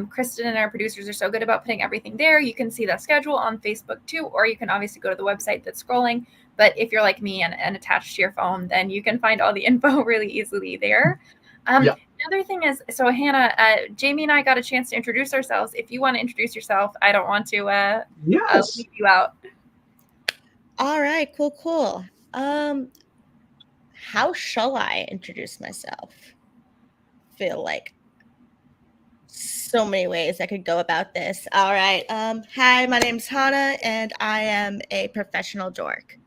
Speaker 1: Kristen and our producers are so good about putting everything there. You can see the schedule on Facebook too, or you can obviously go to the website that's scrolling. But if you're like me and attached to your phone, then you can find all the info really easily there.
Speaker 2: yeah.
Speaker 1: Another thing is, so Hannah, Jamie and I got a chance to introduce ourselves. If you want to introduce yourself, I don't want to
Speaker 2: Yes.
Speaker 1: leave you out.
Speaker 4: All right, cool. How shall I introduce myself? Feel like so many ways I could go about this. All right. Hi, my name's Hannah, and I am a professional dork.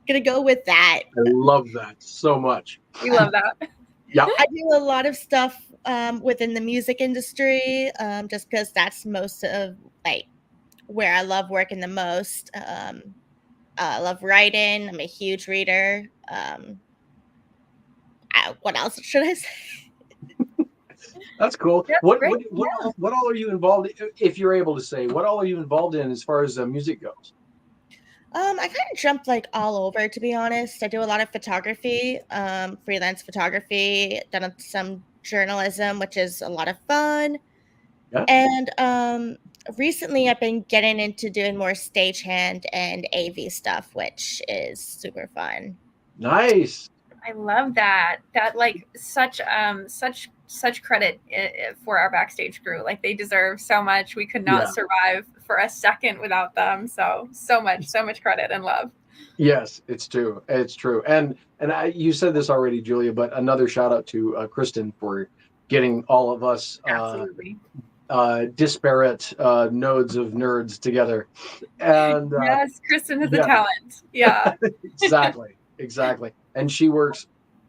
Speaker 4: Gonna go with that.
Speaker 2: I love that so much.
Speaker 1: We love that.
Speaker 2: Yeah.
Speaker 4: I do a lot of stuff within the music industry, just because that's most of like where I love working the most. I love writing. I'm a huge reader. What else should I say?
Speaker 2: That's cool.
Speaker 1: That's
Speaker 2: What
Speaker 1: great.
Speaker 2: what what all, what all are you involved in, if you're able to say? What all are you involved in as far as music goes?
Speaker 4: I kind of jump like all over, to be honest. I do a lot of photography, freelance photography, done some journalism, which is a lot of fun.
Speaker 2: Yeah.
Speaker 4: And recently I've been getting into doing more stagehand and AV stuff, which is super fun.
Speaker 2: Nice.
Speaker 1: I love that. That like such credit for our backstage crew. Like they deserve so much. We could not
Speaker 2: Yeah.
Speaker 1: survive for a second without them. So much credit and love.
Speaker 2: Yes, it's true. It's true. And you said this already, Julia, but another shout out to Kristen for getting all of us
Speaker 1: Absolutely.
Speaker 2: disparate nodes of nerds together. And
Speaker 1: Yes, Kristen has a
Speaker 2: yeah,
Speaker 1: talent. Yeah.
Speaker 2: exactly. And she works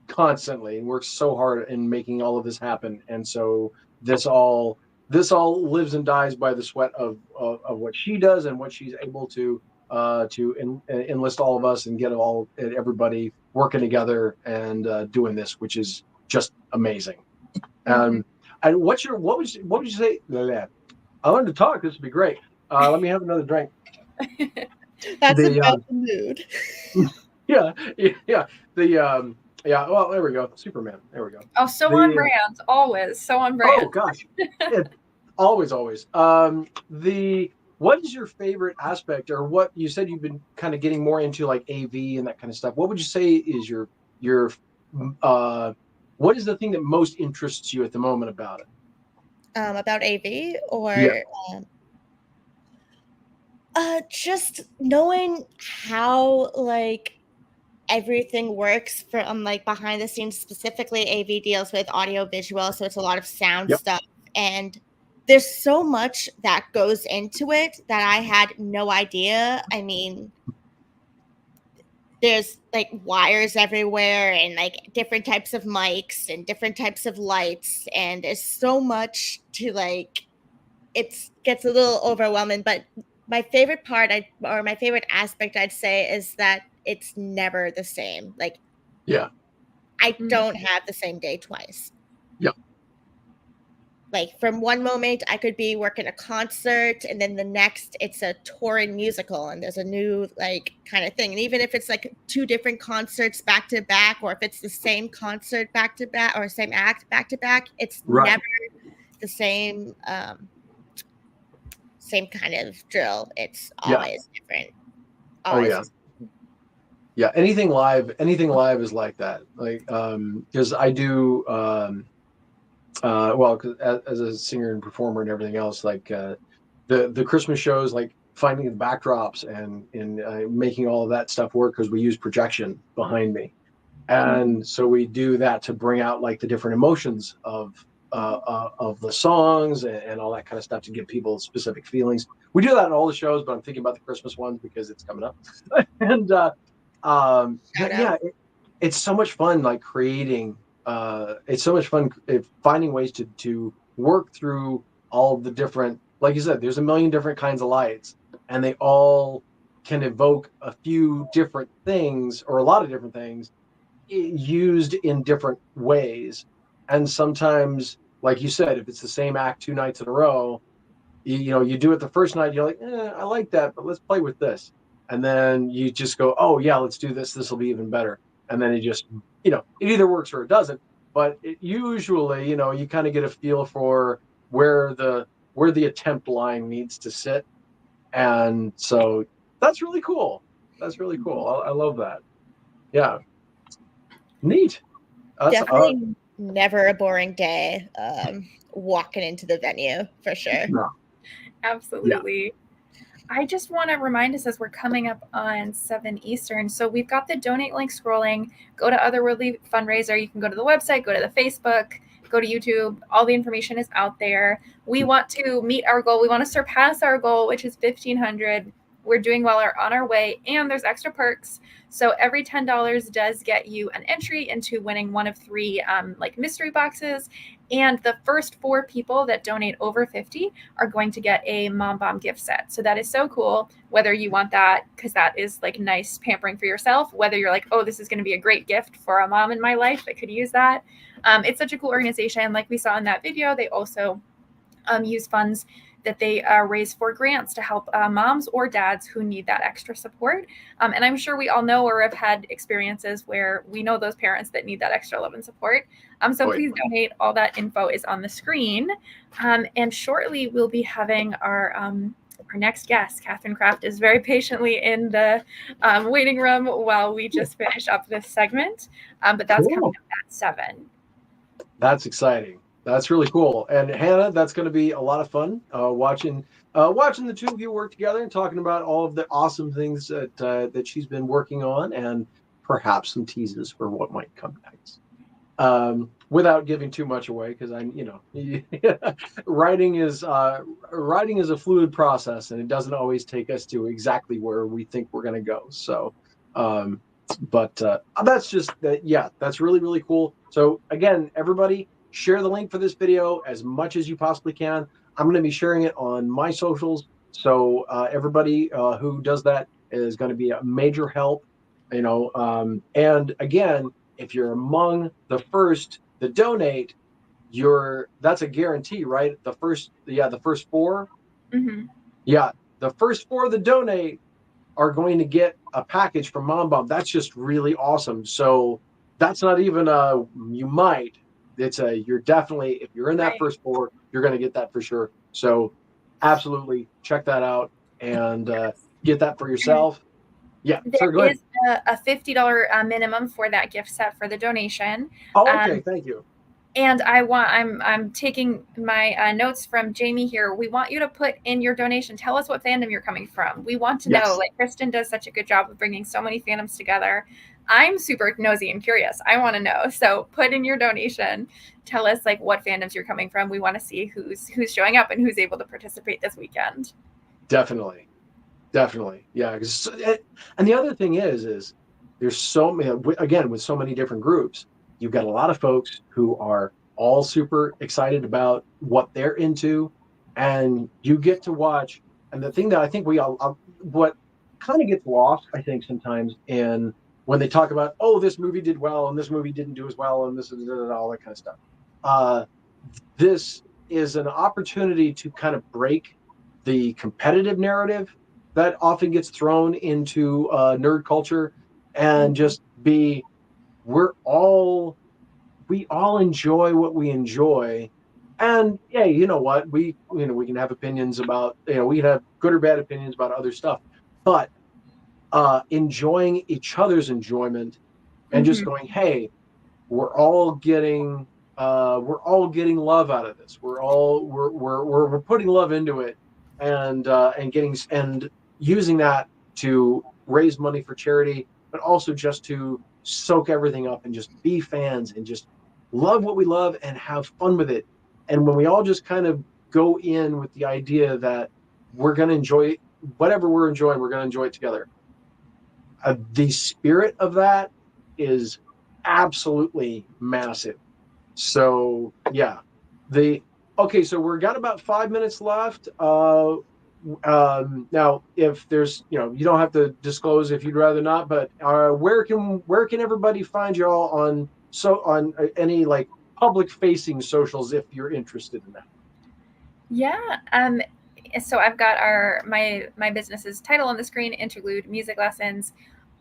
Speaker 2: constantly and works so hard in making all of this happen. And so this all lives and dies by the sweat of what she does and what she's able to enlist all of us and get everybody working together and doing this, which is just amazing. And what would you say? I learned to talk. This would be great. Let me have another drink.
Speaker 4: That's
Speaker 2: The
Speaker 4: about the mood.
Speaker 2: yeah. Yeah. Well, there we go. Superman. There we go.
Speaker 1: Oh, so
Speaker 2: The
Speaker 1: on brand. Always so on brand.
Speaker 2: oh gosh, always. What is your favorite aspect, or what you said you've been kind of getting more into, like AV and that kind of stuff? What would you say is your what is the thing that most interests you at the moment about it?
Speaker 4: About AV
Speaker 2: Yeah.
Speaker 4: or just knowing how like everything works from like behind the scenes. Specifically, AV deals with audio visual, so it's a lot of sound
Speaker 2: Yep.
Speaker 4: stuff, and there's so much that goes into it that I had no idea. I mean, there's like wires everywhere and like different types of mics and different types of lights, and there's so much to like it gets a little overwhelming. But my favorite part or my favorite aspect I'd say is that it's never the same. Like
Speaker 2: Yeah.
Speaker 4: I don't have the same day twice.
Speaker 2: Yep.
Speaker 4: Like from one moment I could be working a concert and then the next it's a touring musical and there's a new like kind of thing. And even if it's like two different concerts back to back, or if it's the same concert back to back or same act back to back, it's never the same same kind of drill. It's always different. Always.
Speaker 2: Oh yeah. Yeah, anything live is like that. Like, because I do, well, as a singer and performer and everything else, like the Christmas shows, like finding the backdrops and making all of that stuff work because we use projection behind me, and so we do that to bring out like the different emotions of the songs and all that kind of stuff to give people specific feelings. We do that in all the shows, but I'm thinking about the Christmas ones because it's coming up, and. Yeah, it's so much fun, like creating. It's so much fun finding ways to work through all the different, like you said, there's a million different kinds of lights, and they all can evoke a few different things or a lot of different things used in different ways. And sometimes, like you said, if it's the same act two nights in a row, you do it the first night, you're like, I like that, but let's play with this. And then you just go, oh yeah, let's do this. This will be even better. And then it just, it either works or it doesn't. But usually, you kind of get a feel for where the attempt line needs to sit. And so that's really cool. That's really cool. I love that. Yeah. Neat. That's
Speaker 4: definitely never a boring day walking into the venue for sure.
Speaker 2: No.
Speaker 1: Absolutely. Yeah. I just want to remind us as we're coming up on 7 Eastern. So we've got the donate link scrolling. Go to Otherworldly Fundraiser. You can go to the website, go to the Facebook, go to YouTube. All the information is out there. We want to meet our goal. We want to surpass our goal, which is 1,500. We're doing well, are on our way, and there's extra perks. So every $10 does get you an entry into winning one of 3 like mystery boxes. And the first 4 people that donate over 50 are going to get a Mom Bomb gift set. So that is so cool, whether you want that, because that is like nice pampering for yourself, whether you're like, oh, this is going to be a great gift for a mom in my life that could use that. It's such a cool organization. Like we saw in that video, they also use funds that they raise for grants to help moms or dads who need that extra support. And I'm sure we all know or have had experiences where we know those parents that need that extra love and support. So please donate. All that info is on the screen. And shortly we'll be having our next guest. Kathryn Kraft is very patiently in the waiting room while we just finish up this segment. But that's coming up at 7.
Speaker 2: That's exciting. That's really cool. And Hannah, that's going to be a lot of fun watching the two of you work together and talking about all of the awesome things that she's been working on, and perhaps some teases for what might come next. Without giving too much away, because writing is a fluid process, and it doesn't always take us to exactly where we think we're going to go. So, but that's just that. Yeah, that's really, really cool. So again, everybody, share the link for this video as much as you possibly can. I'm going to be sharing it on my socials. So everybody who does that is going to be a major help. And again, if you're among the first to donate, that's a guarantee, right? The first 4.
Speaker 1: Mm-hmm.
Speaker 2: Yeah, the first 4 that donate are going to get a package from Mom Bomb. That's just really awesome. So that's not even you might. It's you're definitely, if you're in that first 4, you're going to get that for sure. So absolutely check that out and get that for yourself. Yeah,
Speaker 1: there
Speaker 2: go ahead.
Speaker 1: is a $50 minimum for that gift set for the donation.
Speaker 2: Oh, okay, thank you.
Speaker 1: And I'm taking my notes from Jamie here. We want you to put in your donation. Tell us what fandom you're coming from. We want to know. Like Kristen does such a good job of bringing so many fandoms together. I'm super nosy and curious. I want to know. So put in your donation. Tell us like what fandoms you're coming from. We want to see who's showing up and who's able to participate this weekend.
Speaker 2: Definitely, yeah. And the other thing is there's so many, again, with so many different groups. You've got a lot of folks who are all super excited about what they're into, and you get to watch. And the thing that I think what kind of gets lost, I think, sometimes in when they talk about, oh, this movie did well and this movie didn't do as well and this and all that kind of stuff. This is an opportunity to kind of break the competitive narrative that often gets thrown into nerd culture, and just be, we all enjoy what we enjoy. And yeah, you know what, we can have opinions about, we can have good or bad opinions about other stuff, but enjoying each other's enjoyment and just going, hey, we're all getting love out of this. We're putting love into it, and using that to raise money for charity, but also just to soak everything up and just be fans and just love what we love and have fun with it. And when we all just kind of go in with the idea that we're going to enjoy whatever we're enjoying, we're going to enjoy it together. The spirit of that is absolutely massive. So yeah, so we've got about 5 minutes left. Now, if there's, you don't have to disclose if you'd rather not, but where can everybody find y'all on any like public facing socials if you're interested in that?
Speaker 1: Yeah. So I've got my business's title on the screen: Interlude Music Lessons.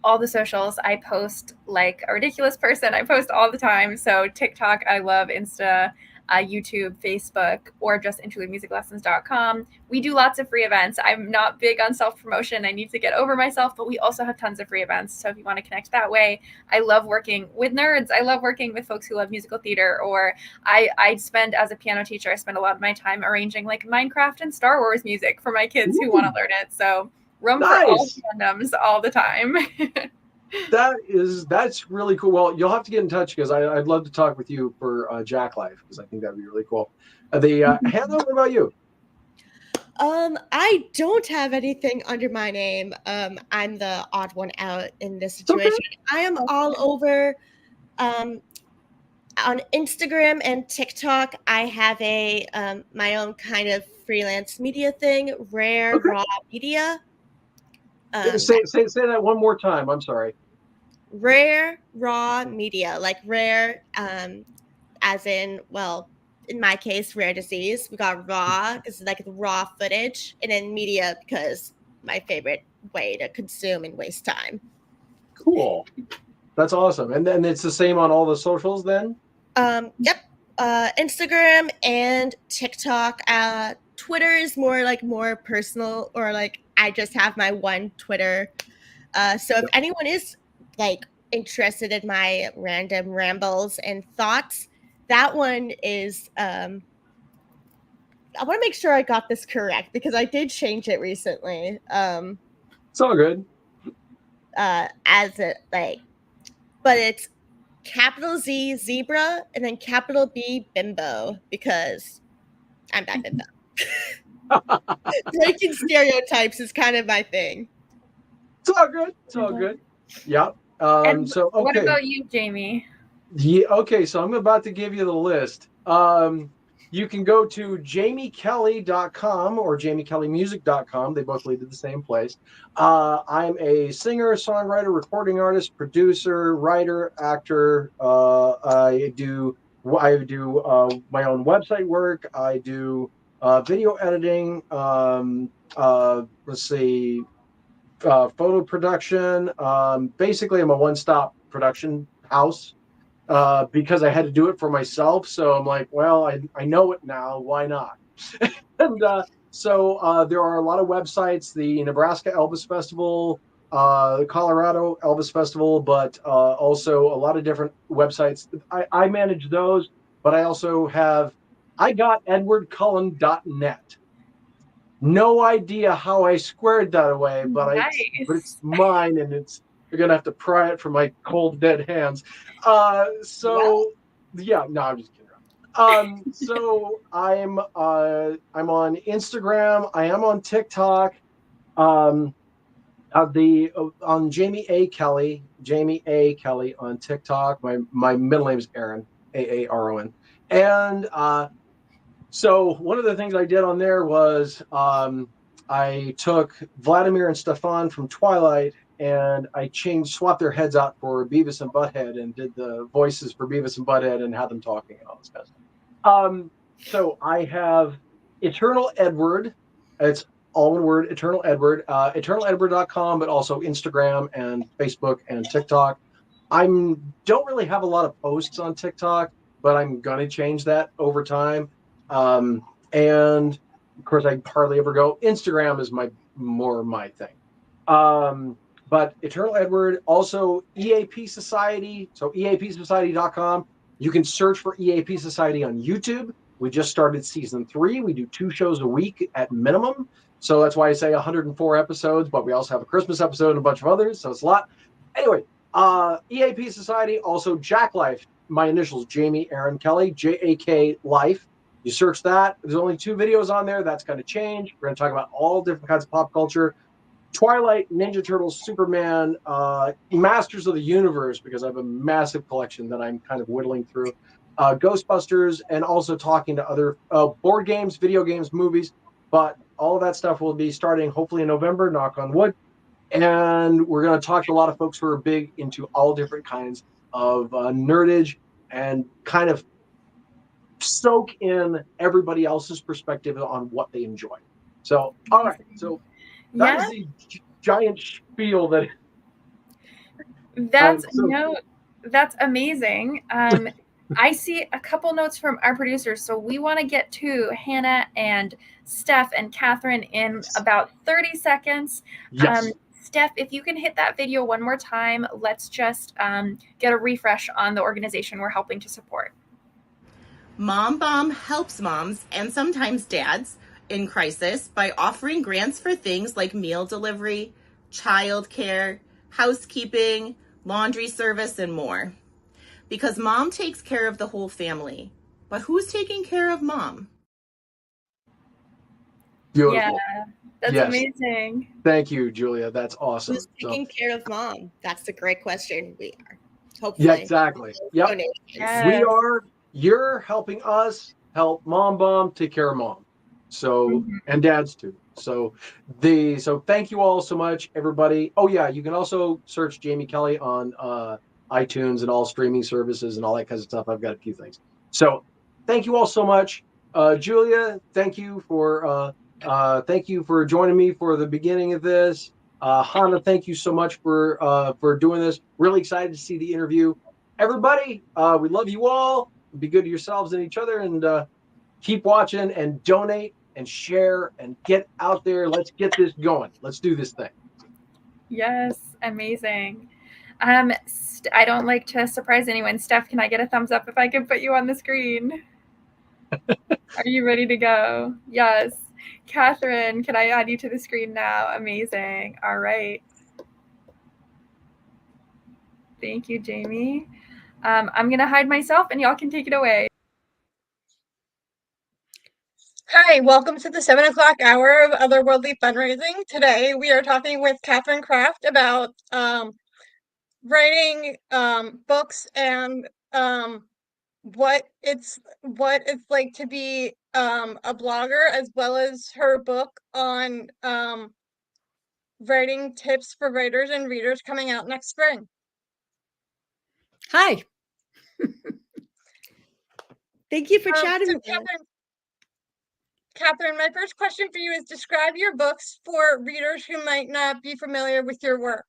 Speaker 1: All the socials, I post like a ridiculous person. I post all the time. So TikTok, I love, Insta, YouTube, Facebook, or just interludemusiclessons.com. We do lots of free events. I'm not big on self-promotion. I need to get over myself, but we also have tons of free events. So if you want to connect that way, I love working with nerds. I love working with folks who love musical theater, or I spend, as a piano teacher, I spend a lot of my time arranging like Minecraft and Star Wars music for my kids who want to learn it. So room for all fandoms all the time.
Speaker 2: That's really cool. Well, you'll have to get in touch, because I'd love to talk with you for Jack Life, because I think that'd be really cool. Hannah, what about you?
Speaker 4: I don't have anything under my name. I'm the odd one out in this situation. Okay. I am all over on Instagram and TikTok. I have my own kind of freelance media thing, Rare Raw Media.
Speaker 2: Say that one more time. I'm sorry.
Speaker 4: Rare Raw Media, like rare, as in, well, in my case, rare disease. We got raw because it's like the raw footage, and then media because my favorite way to consume and waste time.
Speaker 2: Cool. That's awesome. And then it's the same on all the socials then?
Speaker 4: Yep. Instagram and TikTok. Twitter is more personal, or like I just have my one Twitter. So if anyone is like interested in my random rambles and thoughts, that one is I want to make sure I got this correct because I did change it recently.
Speaker 2: It's all good.
Speaker 4: As it but it's capital Z zebra and then capital B bimbo because I'm that bimbo. Breaking stereotypes is kind of my thing.
Speaker 2: It's all good. It's all good. Yep.
Speaker 1: And
Speaker 2: So okay.
Speaker 1: what about you, Jamie?
Speaker 2: Yeah, okay, so I'm about to give you the list. You can go to jamiekelly.com or jamiekellymusic.com. They both lead to the same place. I'm a singer, songwriter, recording artist, producer, writer, actor. I do my own website work. I do video editing. Let's see, photo production. Basically, I'm a one-stop production house. Because I had to do it for myself. So I'm like, well, I know it now. Why not? And so there are a lot of websites, the Nebraska Elvis Festival, the Colorado Elvis Festival, but also a lot of different websites. I manage those, but I also have, I got edwardcullen.net. No idea how I squared that away, but but it's mine, and you're gonna have to pry it from my cold dead hands. Yeah, no, I'm just kidding. So I'm on Instagram. I am on TikTok. On Jamie A. Kelly on TikTok. My middle name is Aaron, Aaron, and so one of the things I did on there was I took Vladimir and Stefan from Twilight and I swapped their heads out for Beavis and Butthead and did the voices for Beavis and Butthead and had them talking and all this kind of stuff. So I have Eternal Edward. It's all one word, Eternal Edward. EternalEdward.com, but also Instagram and Facebook and TikTok. I don't really have a lot of posts on TikTok, but I'm gonna change that over time. And of course, I hardly ever go. Instagram is more my thing. But Eternal Edward, also EAP Society. So EAPsociety.com. You can search for EAP Society on YouTube. We just started season 3. We do 2 shows a week at minimum. So that's why I say 104 episodes, but we also have a Christmas episode and a bunch of others. So it's a lot. Anyway, EAP Society, also Jack Life. My initials, Jamie Aaron Kelly, JAK Life. You search that. There's only 2 videos on there. That's going to change. We're going to talk about all different kinds of pop culture. Twilight, Ninja Turtles, Superman, Masters of the Universe, because I have a massive collection that I'm kind of whittling through. Ghostbusters, and also talking to other board games, video games, movies. But all of that stuff will be starting hopefully in November, knock on wood. And we're going to talk to a lot of folks who are big into all different kinds of nerdage and kind of soak in everybody else's perspective on what they enjoy. So, all right. So that is the giant spiel that.
Speaker 1: That's amazing. I see a couple notes from our producers, so we want to get to Hannah and Steph and Kathryn in about 30 seconds.
Speaker 2: Yes.
Speaker 1: Steph, if you can hit that video one more time, let's just get a refresh on the organization we're helping to support.
Speaker 3: Mom Bomb helps moms and sometimes dads in crisis by offering grants for things like meal delivery, childcare, housekeeping, laundry service, and more. Because mom takes care of the whole family. But who's taking care of mom?
Speaker 2: Beautiful.
Speaker 1: Yeah, that's amazing.
Speaker 2: Thank you, Julia. That's awesome.
Speaker 4: Who's taking care of mom? That's a great question. We are. Hopefully.
Speaker 2: Yeah, exactly. Yep.
Speaker 1: Yes.
Speaker 2: We are. You're helping us help Mom Bomb take care of mom. So, and dads too. So thank you all so much, everybody. Oh yeah, you can also search Jamie Kelly on iTunes and all streaming services and all that kind of stuff. I've got a few things. So thank you all so much. Julia, thank you for joining me for the beginning of this. Hannah, thank you so much for doing this. Really excited to see the interview. Everybody, we love you all. Be good to yourselves and each other, and keep watching and donate and share and get out there. Let's get this going. Let's do this thing.
Speaker 1: Yes, amazing. I don't like to surprise anyone. Steph, can I get a thumbs up if I can put you on the screen? Are you ready to go? Yes. Kathryn, can I add you to the screen now? Amazing. All right. Thank you, Jamie. I'm going to hide myself and y'all can take it away.
Speaker 5: Hi, welcome to the 7 o'clock hour of Otherworldly Fundraising. Today we are talking with Kathryn Kraft about writing books and what it's like to be a blogger, as well as her book on writing tips for writers and readers coming out next spring.
Speaker 4: Hi. Thank you for chatting
Speaker 5: so
Speaker 4: with me.
Speaker 5: Kathryn, my first question for you is, describe your books for readers who might not be familiar with your work.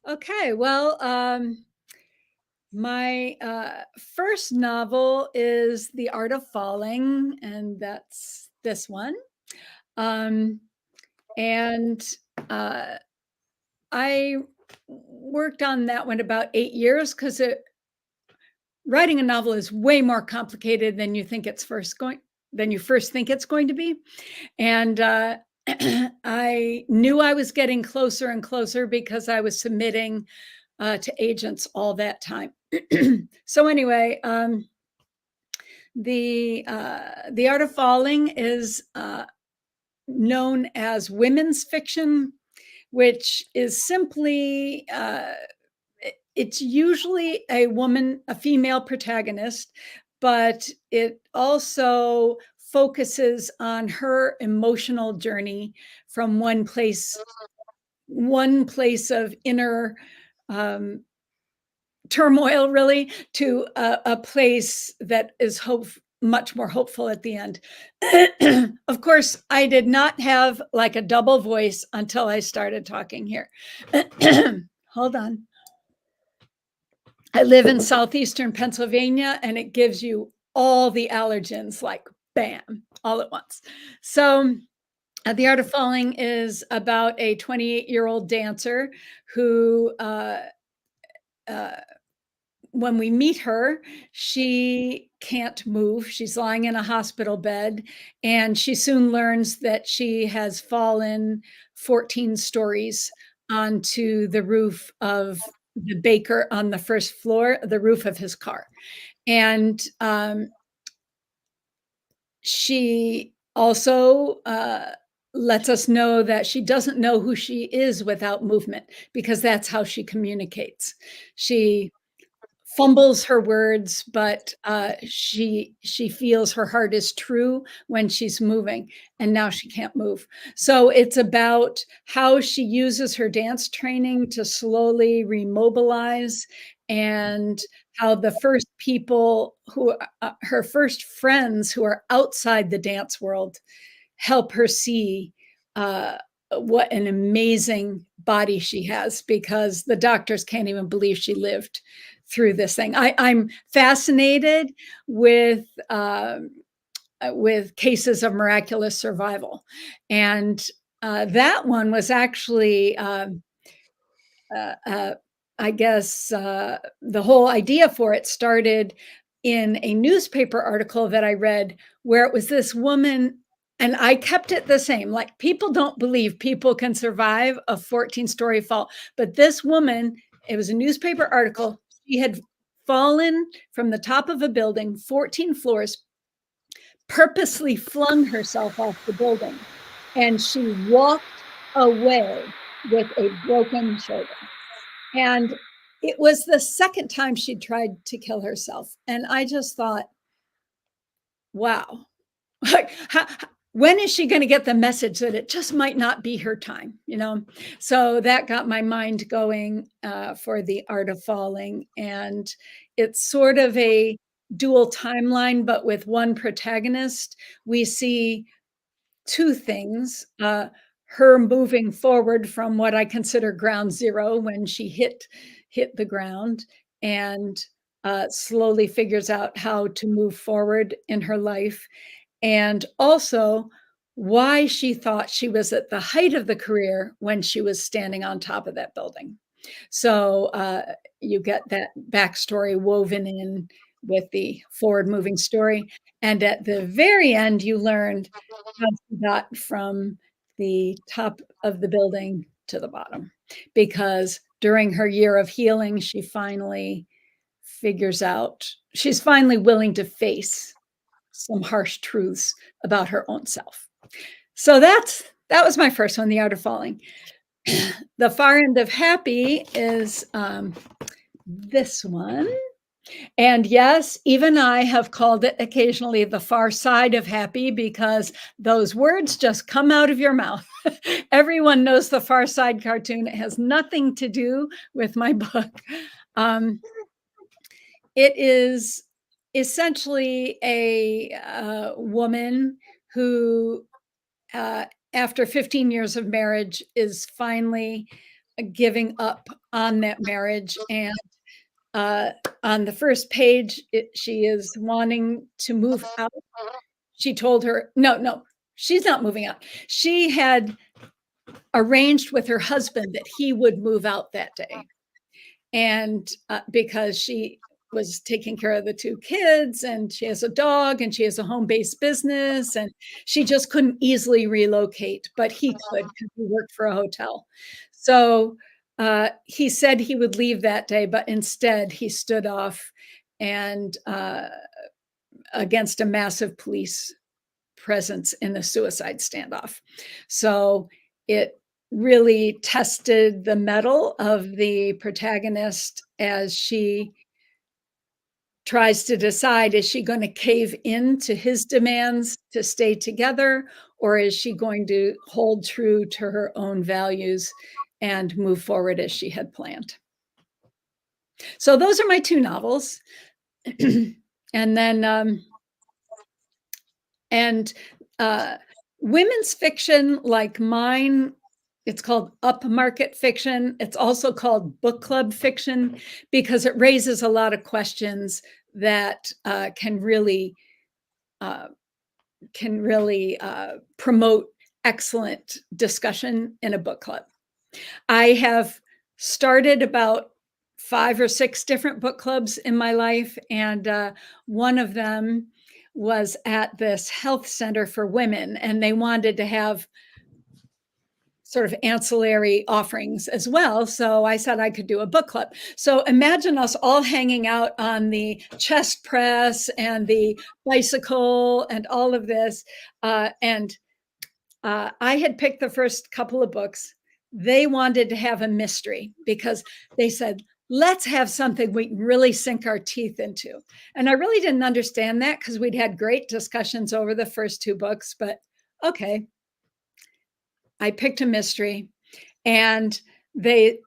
Speaker 6: Okay, well, my first novel is The Art of Falling, and that's this one. And I worked on that one about 8 years because writing a novel is way more complicated than you think it's first think it's going to be. And I knew I was getting closer and closer because I was submitting to agents all that time. So anyway, the Art of Falling is known as women's fiction, which is simply it's usually a female protagonist, but it also focuses on her emotional journey from one place of inner turmoil, really, to a place that is much more hopeful at the end. Of course, I did not have like a double voice until I started talking here. Hold on. I live in southeastern Pennsylvania, and it gives you all the allergens, like bam, all at once. So The Art of Falling is about a 28-year-old dancer who, when we meet her, she can't move. She's lying in a hospital bed, and she soon learns that she has fallen 14 stories onto the roof of the baker on the first floor, the roof of his car. And she also lets us know that she doesn't know who she is without movement, because that's how she communicates. She fumbles her words, but she feels her heart is true when she's moving, and now she can't move. So it's about how she uses her dance training to slowly remobilize, and how the first people who her first friends who are outside the dance world help her see what an amazing body she has, because the doctors can't even believe she lived through this thing. I'm fascinated with cases of miraculous survival, and that one was actually, I guess, the whole idea for it started in a newspaper article that I read, where it was this woman. And I kept it the same. Like, people don't believe people can survive a 14-story fall. But this woman, it was a newspaper article. She had fallen from the top of a building, 14 floors, purposely flung herself off the building. And she walked away with a broken shoulder. And it was the second time she'd tried to kill herself. And I just thought, wow. Like, when is she going to get the message that it just might not be her time, So that got my mind going for The Art of Falling. And it's sort of a dual timeline, but with one protagonist. We see two things. Her moving forward from what I consider ground zero when she hit the ground, and slowly figures out how to move forward in her life, and also why she thought she was at the height of the career when she was standing on top of that building. So you get that backstory woven in with the forward moving story. And at the very end, you learned how she got from the top of the building to the bottom. Because during her year of healing, she finally figures out, she's finally willing to face some harsh truths about her own self. So that was my first one, The Art of Falling. The far end of happy is this one. And yes, even I have called it occasionally the far side of happy, because those words just come out of your mouth. Everyone knows the Far Side cartoon. It has nothing to do with my book. It is essentially a woman who, after 15 years of marriage, is finally giving up on that marriage. And on the first page, she is wanting to move out. She told her, no, she's not moving out. She had arranged with her husband that he would move out that day. And because she was taking care of the two kids, and she has a dog, and she has a home-based business, and she just couldn't easily relocate, but he could because he worked for a hotel. So he said he would leave that day, but instead he stood off and against a massive police presence in a suicide standoff. So it really tested the mettle of the protagonist as she tries to decide, is she going to cave in to his demands to stay together, or is she going to hold true to her own values and move forward as she had planned? So those are my two novels. And then women's fiction like mine, it's called upmarket fiction. It's also called book club fiction because it raises a lot of questions that can really promote excellent discussion in a book club. I have started about 5 or 6 different book clubs in my life, and one of them was at this health center for women, and they wanted to have sort of ancillary offerings as well. So I said I could do a book club. So imagine us all hanging out on the chest press and the bicycle and all of this. And I had picked the first couple of books. They wanted to have a mystery because they said, let's have something we can really sink our teeth into. And I really didn't understand that because we'd had great discussions over the first 2 books, but okay. I picked a mystery, and they,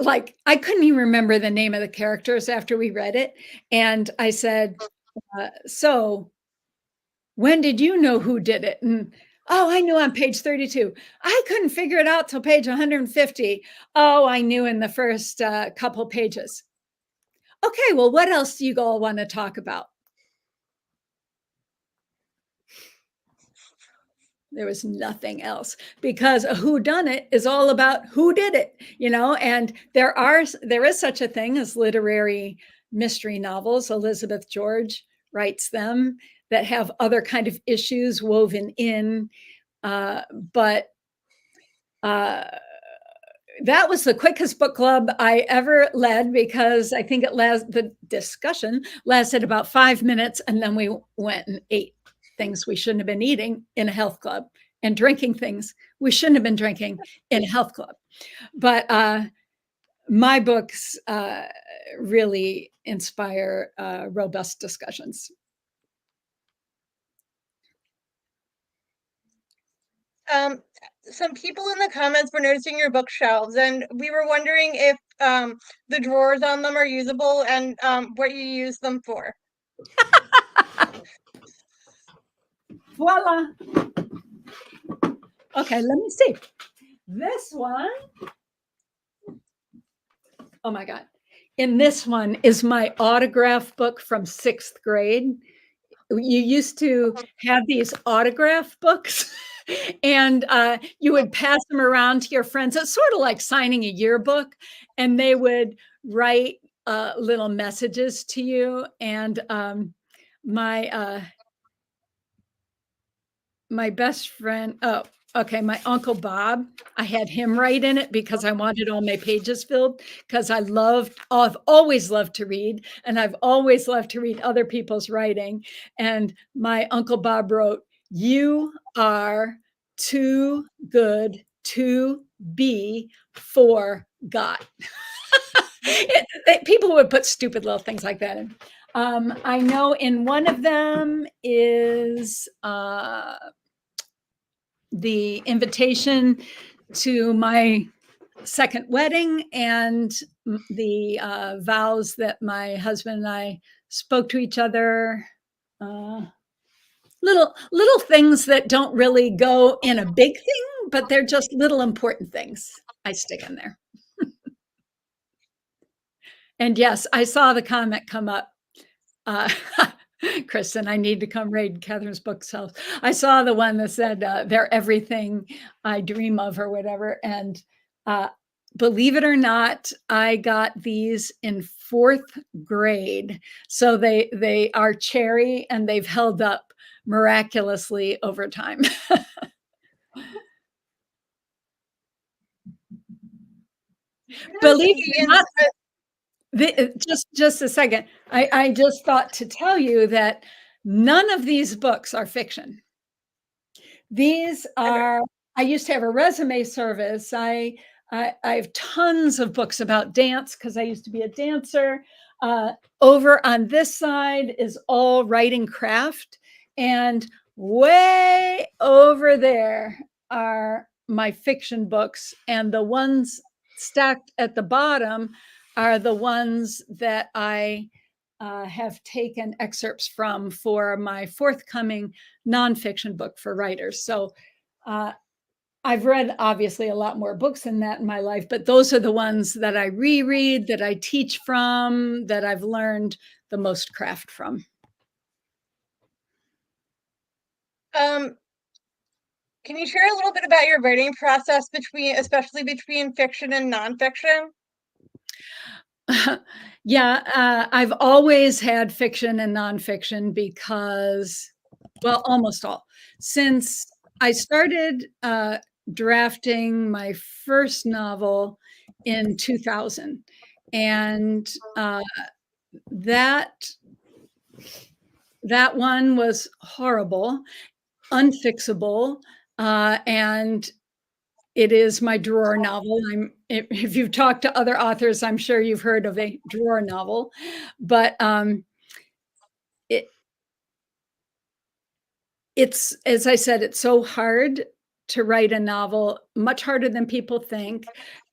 Speaker 6: like, I couldn't even remember the name of the characters after we read it. And I said, so when did you know who did it? And oh, I knew on page 32. I couldn't figure it out till page 150. Oh, I knew in the first couple pages. Okay, well, what else do you all want to talk about? There was nothing else, because a whodunit is all about who did it, and there is such a thing as literary mystery novels. Elizabeth George writes them that have other kind of issues woven in. But that was the quickest book club I ever led, because I think the discussion lasted about 5 minutes, and then we went and ate things we shouldn't have been eating in a health club, and drinking things we shouldn't have been drinking in a health club. But my books really inspire robust discussions.
Speaker 5: Some people in the comments were noticing your bookshelves, and we were wondering if the drawers on them are usable and what you use them for.
Speaker 6: Voila. Okay, let me see. This one, oh my God. In this one is my autograph book from 6th grade. You used to have these autograph books and you would pass them around to your friends. It's sort of like signing a yearbook, and they would write little messages to you. And my my best friend, oh, okay, my Uncle Bob, I had him write in it because I wanted all my pages filled, because I've always loved to read, and I've always loved to read other people's writing. And my Uncle Bob wrote, "You are too good to be forgot." People would put stupid little things like that in. I know in one of them is the invitation to my second wedding and the vows that my husband and I spoke to each other. Little things that don't really go in a big thing, but they're just little important things I stick in there. And yes, I saw the comment come up. Kristen, I need to come read Kathryn's bookshelf. I saw the one that said, "They're everything I dream of," or whatever. And believe it or not, I got these in 4th grade. So they are cherry, and they've held up miraculously over time. Believe it or not, just a second. I just thought to tell you that none of these books are fiction. These are, I used to have a resume service. I have tons of books about dance because I used to be a dancer. Over on this side is all writing craft. And way over there are my fiction books. And the ones stacked at the bottom are the ones that I have taken excerpts from for my forthcoming nonfiction book for writers. So I've read obviously a lot more books than that in my life, but those are the ones that I reread, that I teach from, that I've learned the most craft from.
Speaker 5: Can you share a little bit about your writing process especially between fiction and nonfiction?
Speaker 6: Yeah, I've always had fiction and nonfiction because, well, almost all. Since I started drafting my first novel in 2000, and that one was horrible, unfixable, and it is my drawer novel. If you've talked to other authors, I'm sure you've heard of a drawer novel, but it's, as I said, it's so hard to write a novel, much harder than people think.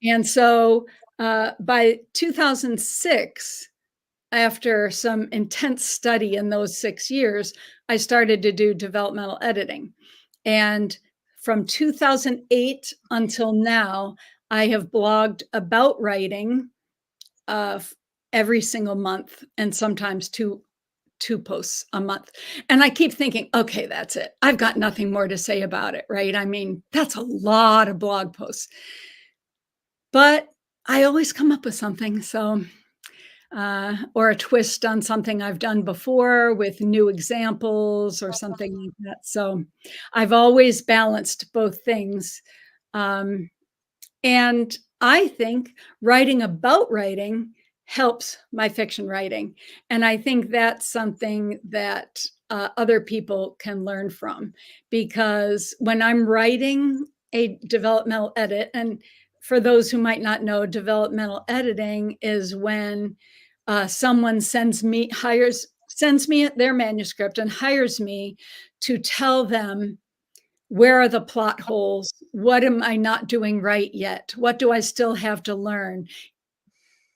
Speaker 6: And so by 2006, after some intense study in those 6 years, I started to do developmental editing. And from 2008 until now, I have blogged about writing every single month, and sometimes two posts a month. And I keep thinking, okay, that's it. I've got nothing more to say about it, right? I mean, that's a lot of blog posts. But I always come up with something. So or a twist on something I've done before with new examples or something like that. So I've always balanced both things. And I think writing about writing helps my fiction writing. And I think that's something that other people can learn from, because when I'm writing a developmental edit, and for those who might not know, developmental editing is when someone sends me their manuscript and hires me to tell them, where are the plot holes? What am I not doing right yet? What do I still have to learn?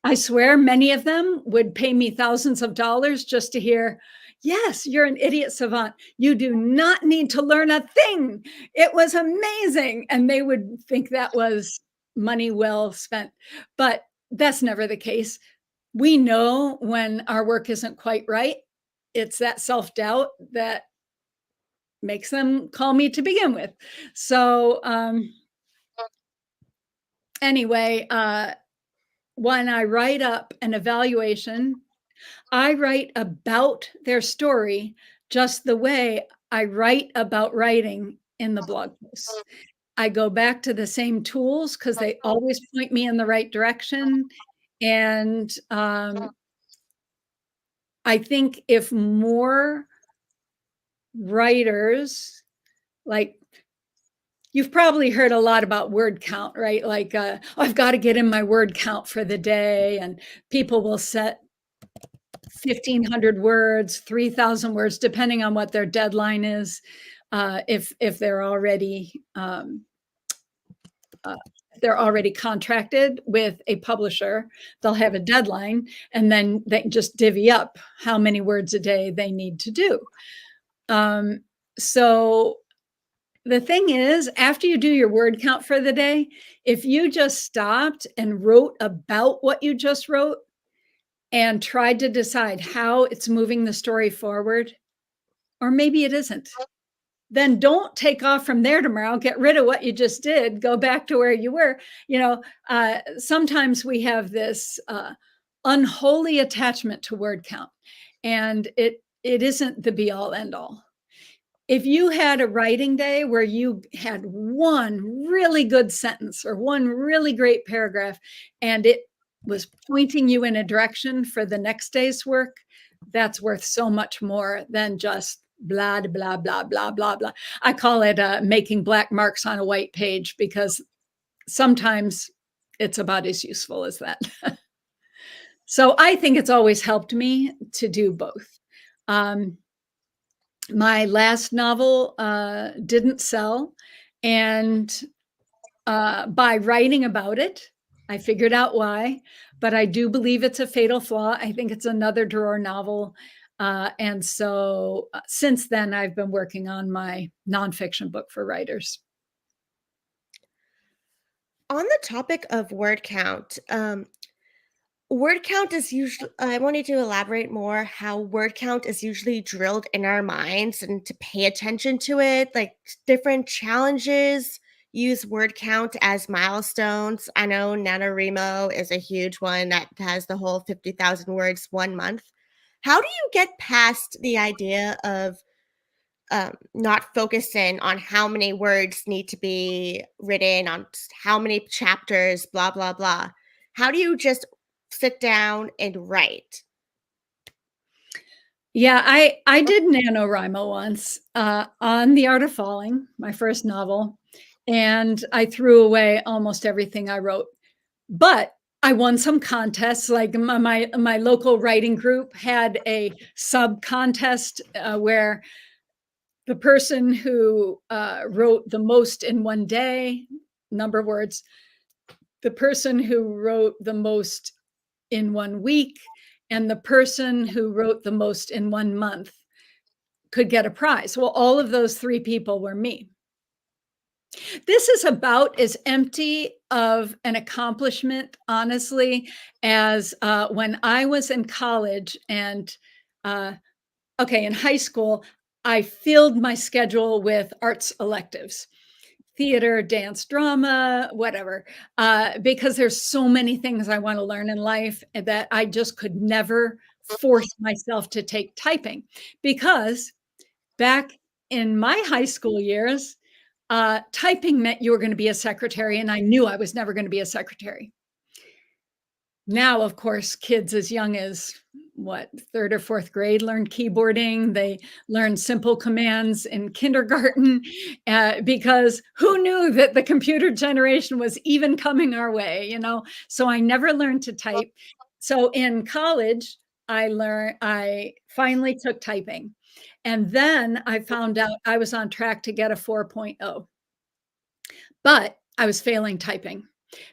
Speaker 6: I swear many of them would pay me thousands of dollars just to hear, yes, you're an idiot savant. You do not need to learn a thing. It was amazing. And they would think that was money well spent. But that's never the case. We know when our work isn't quite right. It's that self-doubt that makes them call me to begin with. So anyway, when I write up an evaluation, I write about their story just the way I write about writing in the blog posts. I go back to the same tools because they always point me in the right direction. And I think if more writers, like, you've probably heard a lot about word count, right? Like, oh, I've got to get in my word count for the day. And people will set 1,500 words, 3,000 words, depending on what their deadline is. If they're already contracted with a publisher, they'll have a deadline, and then they just divvy up how many words a day they need to do. So the thing is, after you do your word count for the day, if you just stopped and wrote about what you just wrote and tried to decide how it's moving the story forward, or maybe it isn't, then don't take off from there tomorrow. Get rid of what you just did. Go back to where you were. Sometimes we have this unholy attachment to word count, and it isn't the be all end all. If you had a writing day where you had one really good sentence or one really great paragraph, and it was pointing you in a direction for the next day's work, that's worth so much more than just blah, blah, blah, blah, blah, blah. I call it making black marks on a white page, because sometimes it's about as useful as that. So I think it's always helped me to do both. My last novel didn't sell, and by writing about it, I figured out why, but I do believe it's a fatal flaw. I think it's another drawer novel. And so since then, I've been working on my nonfiction book for writers.
Speaker 4: On the topic of word count is usually, I wanted to elaborate more how word count is usually drilled in our minds and to pay attention to it. Like, different challenges use word count as milestones. I know NaNoWriMo is a huge one that has the whole 50,000 words 1 month. How do you get past the idea of not focusing on how many words need to be written, on how many chapters, blah, blah, blah? How do you just sit down and write?
Speaker 6: Yeah, I did NaNoWriMo once on The Art of Falling, my first novel, and I threw away almost everything I wrote. But I won some contests. Like my local writing group had a sub contest where the person who wrote the most in one day, number of words, the person who wrote the most in 1 week, and the person who wrote the most in 1 month could get a prize. Well, all of those 3 people were me. This is about as empty of an accomplishment, honestly, as when I was in college and, in high school, I filled my schedule with arts electives, theater, dance, drama, whatever, because there's so many things I want to learn in life that I just could never force myself to take typing, because back in my high school years, typing meant you were going to be a secretary, and I knew I was never going to be a secretary. Now, of course, kids as young as third or fourth grade learn keyboarding. They learn simple commands in kindergarten, because who knew that the computer generation was even coming our way, So I never learned to type. So in college, I finally took typing. And then I found out I was on track to get a 4.0, but I was failing typing.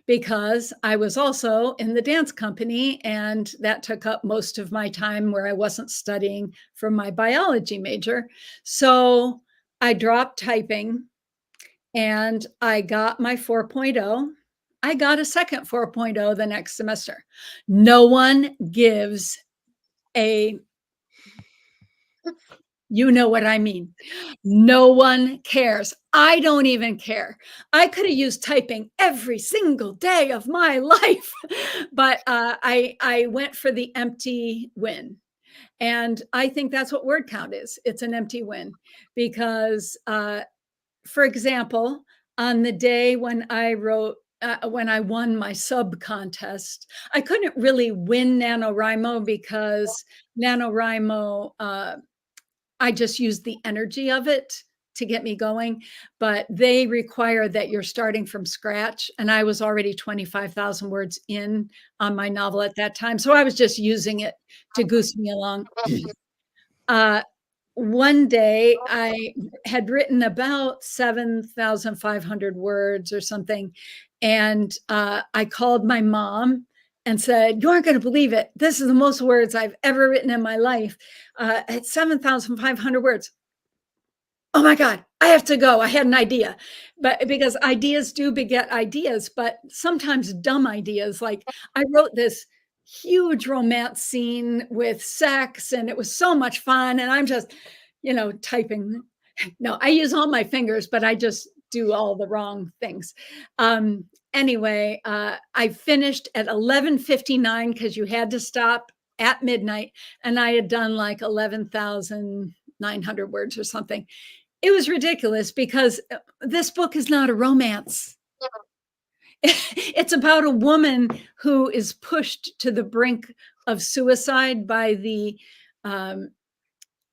Speaker 6: because I was also in the dance company, and that took up most of my time where I wasn't studying for my biology major. So I dropped typing and I got my 4.0. I got a second 4.0 the next semester. No one gives a, you know what I mean. No one cares. I don't even care. I could have used typing every single day of my life, but I went for the empty win. And I think that's what word count is. It's an empty win because, for example, on the day when I wrote, when I won my sub contest, I couldn't really win NaNoWriMo because NaNoWriMo, I just used the energy of it to get me going, but they require that you're starting from scratch. And I was already 25,000 words in on my novel at that time. So I was just using it to goose me along. One day I had written about 7,500 words or something. And I called my mom and said, "You aren't going to believe it. This is the most words I've ever written in my life. At 7,500 words. Oh my God, I have to go. I had an idea." But because ideas do beget ideas, but sometimes dumb ideas. Like I wrote this huge romance scene with sex and it was so much fun. And I'm just, typing. No, I use all my fingers, but I just do all the wrong things. Anyway, I finished at 11:59 because you had to stop at midnight. And I had done like 11,900 words or something. It was ridiculous because this book is not a romance. It's about a woman who is pushed to the brink of suicide um,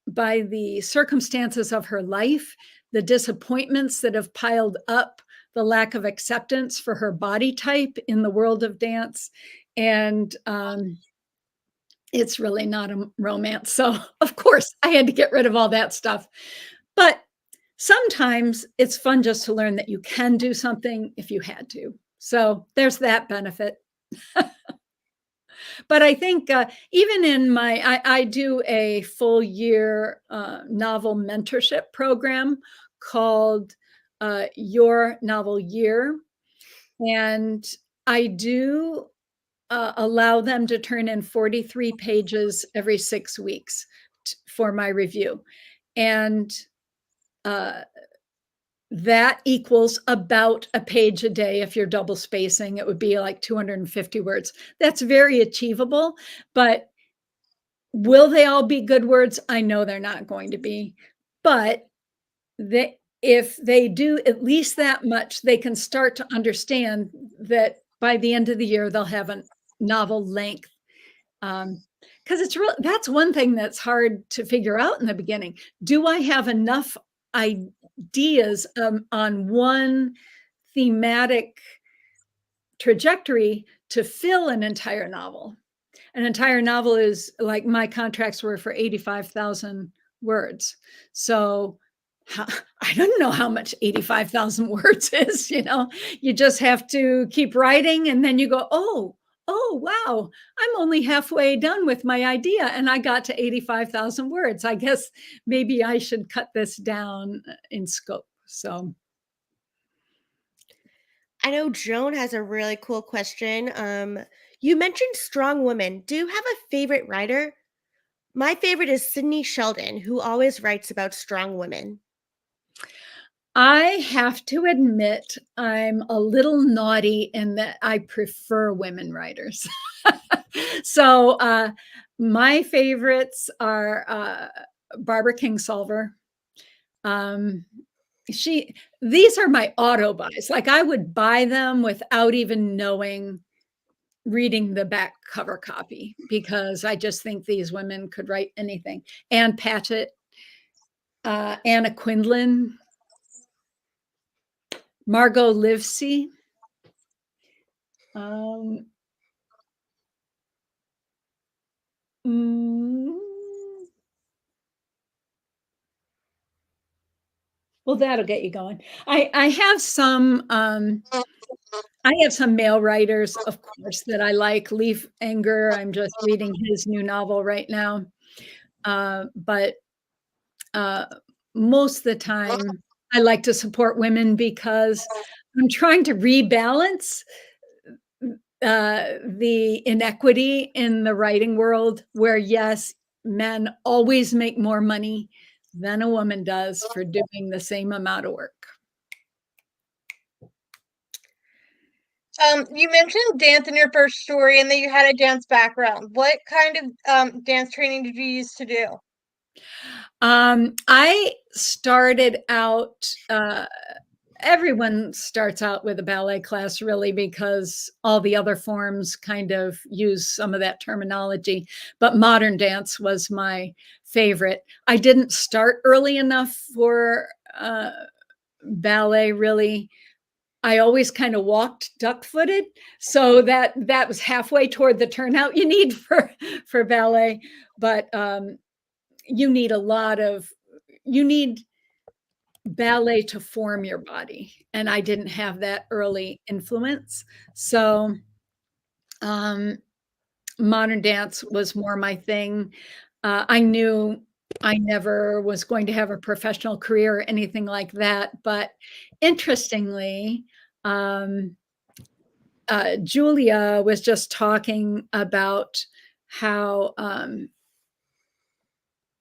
Speaker 6: by the circumstances of her life, the disappointments that have piled up, the lack of acceptance for her body type in the world of dance, and it's really not a romance. So, of course, I had to get rid of all that stuff. But sometimes it's fun just to learn that you can do something if you had to. So there's that benefit. But I think even in I do a full year novel mentorship program called Your Novel Year. And I do allow them to turn in 43 pages every 6 weeks for my review. And that equals about a page a day. If you're double spacing, it would be like 250 words. That's very achievable, but will they all be good words? I know they're not going to be, but if they do at least that much, they can start to understand that by the end of the year, they'll have a novel length. Because that's one thing that's hard to figure out in the beginning. Do I have enough ideas on one thematic trajectory to fill an entire novel? An entire novel is like my contracts were for 85,000 words. So I don't know how much 85,000 words is, you just have to keep writing and then you go, oh, wow, I'm only halfway done with my idea and I got to 85,000 words. I guess maybe I should cut this down in scope. So
Speaker 4: I know Joan has a really cool question. You mentioned strong women. Do you have a favorite writer? My favorite is Sydney Sheldon, who always writes about strong women.
Speaker 6: I have to admit, I'm a little naughty in that I prefer women writers. So my favorites are Barbara Kingsolver. These are my auto buys. Like I would buy them without even reading the back cover copy because I just think these women could write anything. Ann Patchett, Anna Quindlen, Margot Livesey. Well, that'll get you going. I have some I have some male writers, of course, that I like. Leaf Anger, I'm just reading his new novel right now. But uh, most of the time, I like to support women because I'm trying to rebalance the inequity in the writing world, where yes, men always make more money than a woman does for doing the same amount of work.
Speaker 5: You mentioned dance in your first story and that you had a dance background. What kind of dance training did you use to do?
Speaker 6: I started out, everyone starts out with a ballet class really because all the other forms kind of use some of that terminology, but modern dance was my favorite. I didn't start early enough for ballet really. I always kind of walked duck-footed, so that was halfway toward the turnout you need for ballet. But you need a lot of you need ballet to form your body, and I didn't have that early influence. So modern dance was more my thing. I knew I never was going to have a professional career or anything like that, but interestingly, Julia was just talking about how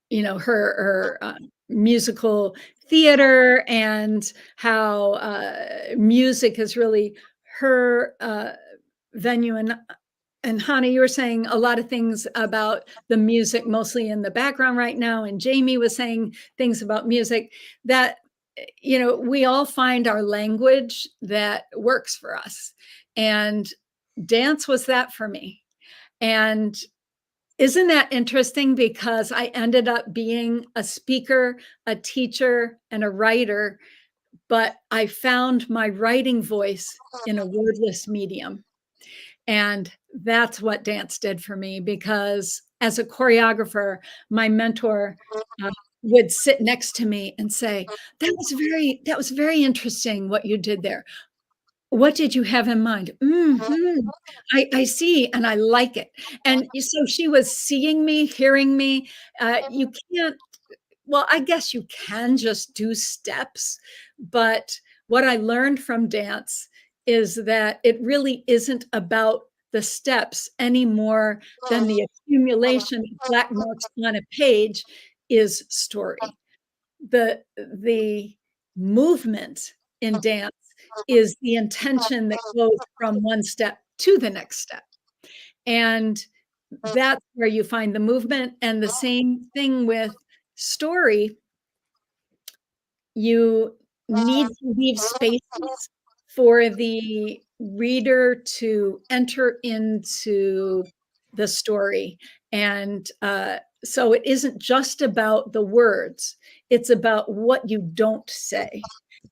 Speaker 6: her musical theater, and how music is really her venue. And Hannah, you were saying a lot of things about the music, mostly in the background right now. And Jamie was saying things about music that, we all find our language that works for us. And dance was that for me. And isn't that interesting? Because I ended up being a speaker, a teacher, and a writer, but I found my writing voice in a wordless medium. And that's what dance did for me, because as a choreographer, my mentor would sit next to me and say, that was very interesting what you did there. What did you have in mind? I see, and I like it. And so she was seeing me, hearing me. You can't, well, I guess you can just do steps, but what I learned from dance is that it really isn't about the steps any more than the accumulation of black marks on a page is story. The movement in dance is the intention that goes from one step to the next step. And that's where you find the movement. And the same thing with story. You need to leave spaces for the reader to enter into the story. And so it isn't just about the words, it's about what you don't say.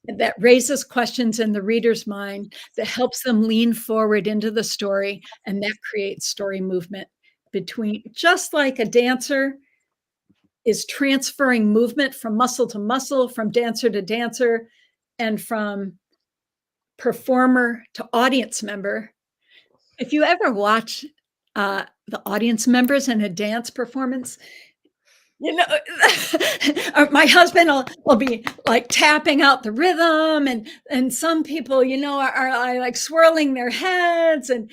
Speaker 6: That raises questions in the reader's mind, that helps them lean forward into the story, and that creates story movement between, just like a dancer is transferring movement from muscle to muscle, from dancer to dancer, and from performer to audience member. If you ever watch the audience members in a dance performance, my husband will be like tapping out the rhythm, and some people, are like swirling their heads and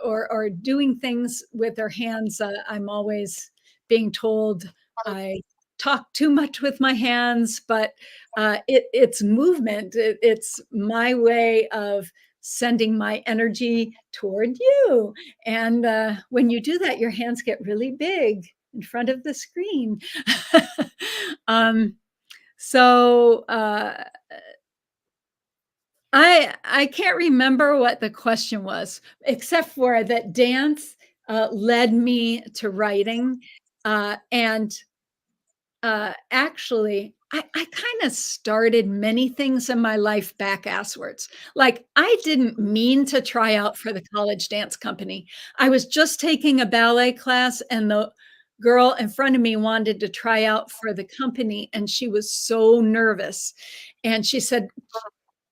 Speaker 6: or doing things with their hands. I'm always being told I talk too much with my hands, but it's movement. It's my way of sending my energy toward you. And when you do that, your hands get really big in front of the screen. So I can't remember what the question was, except for that dance led me to writing. And actually, I kind of started many things in my life back asswards. Like, I didn't mean to try out for the college dance company. I was just taking a ballet class, and girl in front of me wanted to try out for the company, and she was so nervous. And she said,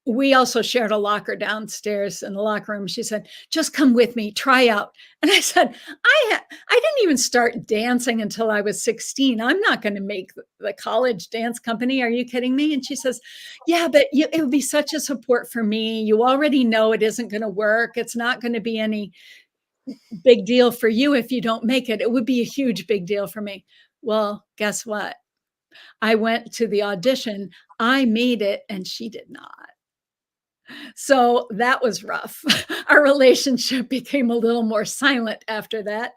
Speaker 6: we also shared a locker downstairs in the locker room. She said, just come with me, try out. And I said, I didn't even start dancing until I was 16. I'm not going to make the college dance company. Are you kidding me? And she says, yeah, but it would be such a support for me. You already know it isn't going to work. It's not going to be any big deal for you if you don't make it. It would be a huge big deal for me. Well, guess what? I went to the audition. I made it and she did not. So that was rough. Our relationship became a little more silent after that.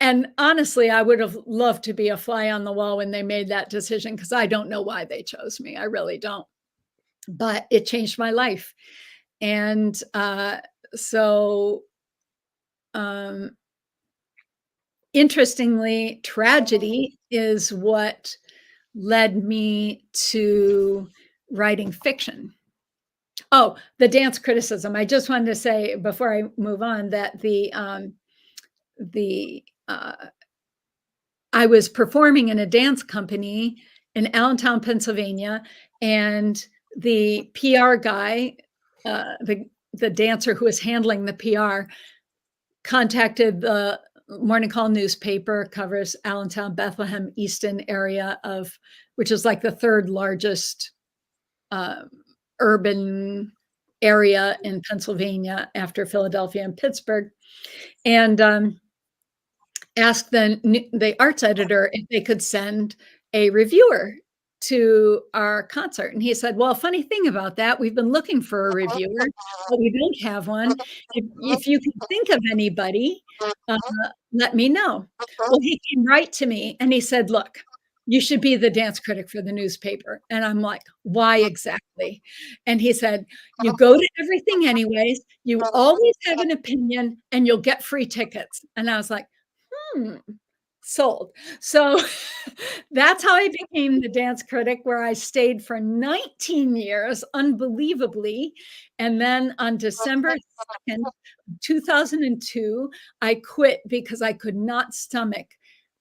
Speaker 6: And honestly, I would have loved to be a fly on the wall when they made that decision, because I don't know why they chose me. I really don't. But it changed my life. And so interestingly, tragedy is what led me to writing fiction. Oh, the dance criticism. I just wanted to say before I move on that I was performing in a dance company in Allentown, Pennsylvania, and the PR guy, the dancer who was handling the PR, contacted the Morning Call newspaper, covers Allentown, Bethlehem, Easton area of, which is like the third largest urban area in Pennsylvania after Philadelphia and Pittsburgh, and asked the arts editor if they could send a reviewer to our concert. And he said, well, funny thing about that, we've been looking for a reviewer, but we don't have one. If you can think of anybody, let me know. Well, he came right to me and he said, look, you should be the dance critic for the newspaper. And I'm like, why exactly? And he said, you go to everything anyways, you always have an opinion, and you'll get free tickets. And I was like, sold. So that's how I became the dance critic, where I stayed for 19 years, unbelievably. And then on December 2nd, 2002, I quit because I could not stomach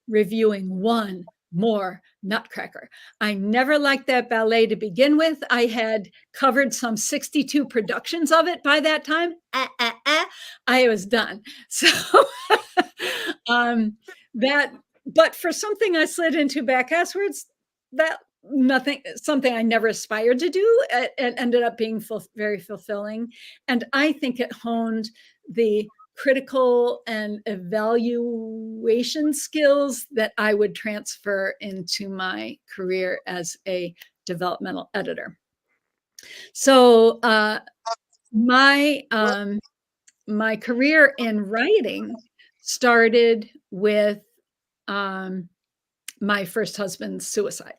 Speaker 6: reviewing one more Nutcracker. I never liked that ballet to begin with. I had covered some 62 productions of it by that time. I was done. So but for something I slid into back asswards, something I never aspired to do, it ended up being very fulfilling. And I think it honed the critical and evaluation skills that I would transfer into my career as a developmental editor. So my career in writing started with my first husband's suicide.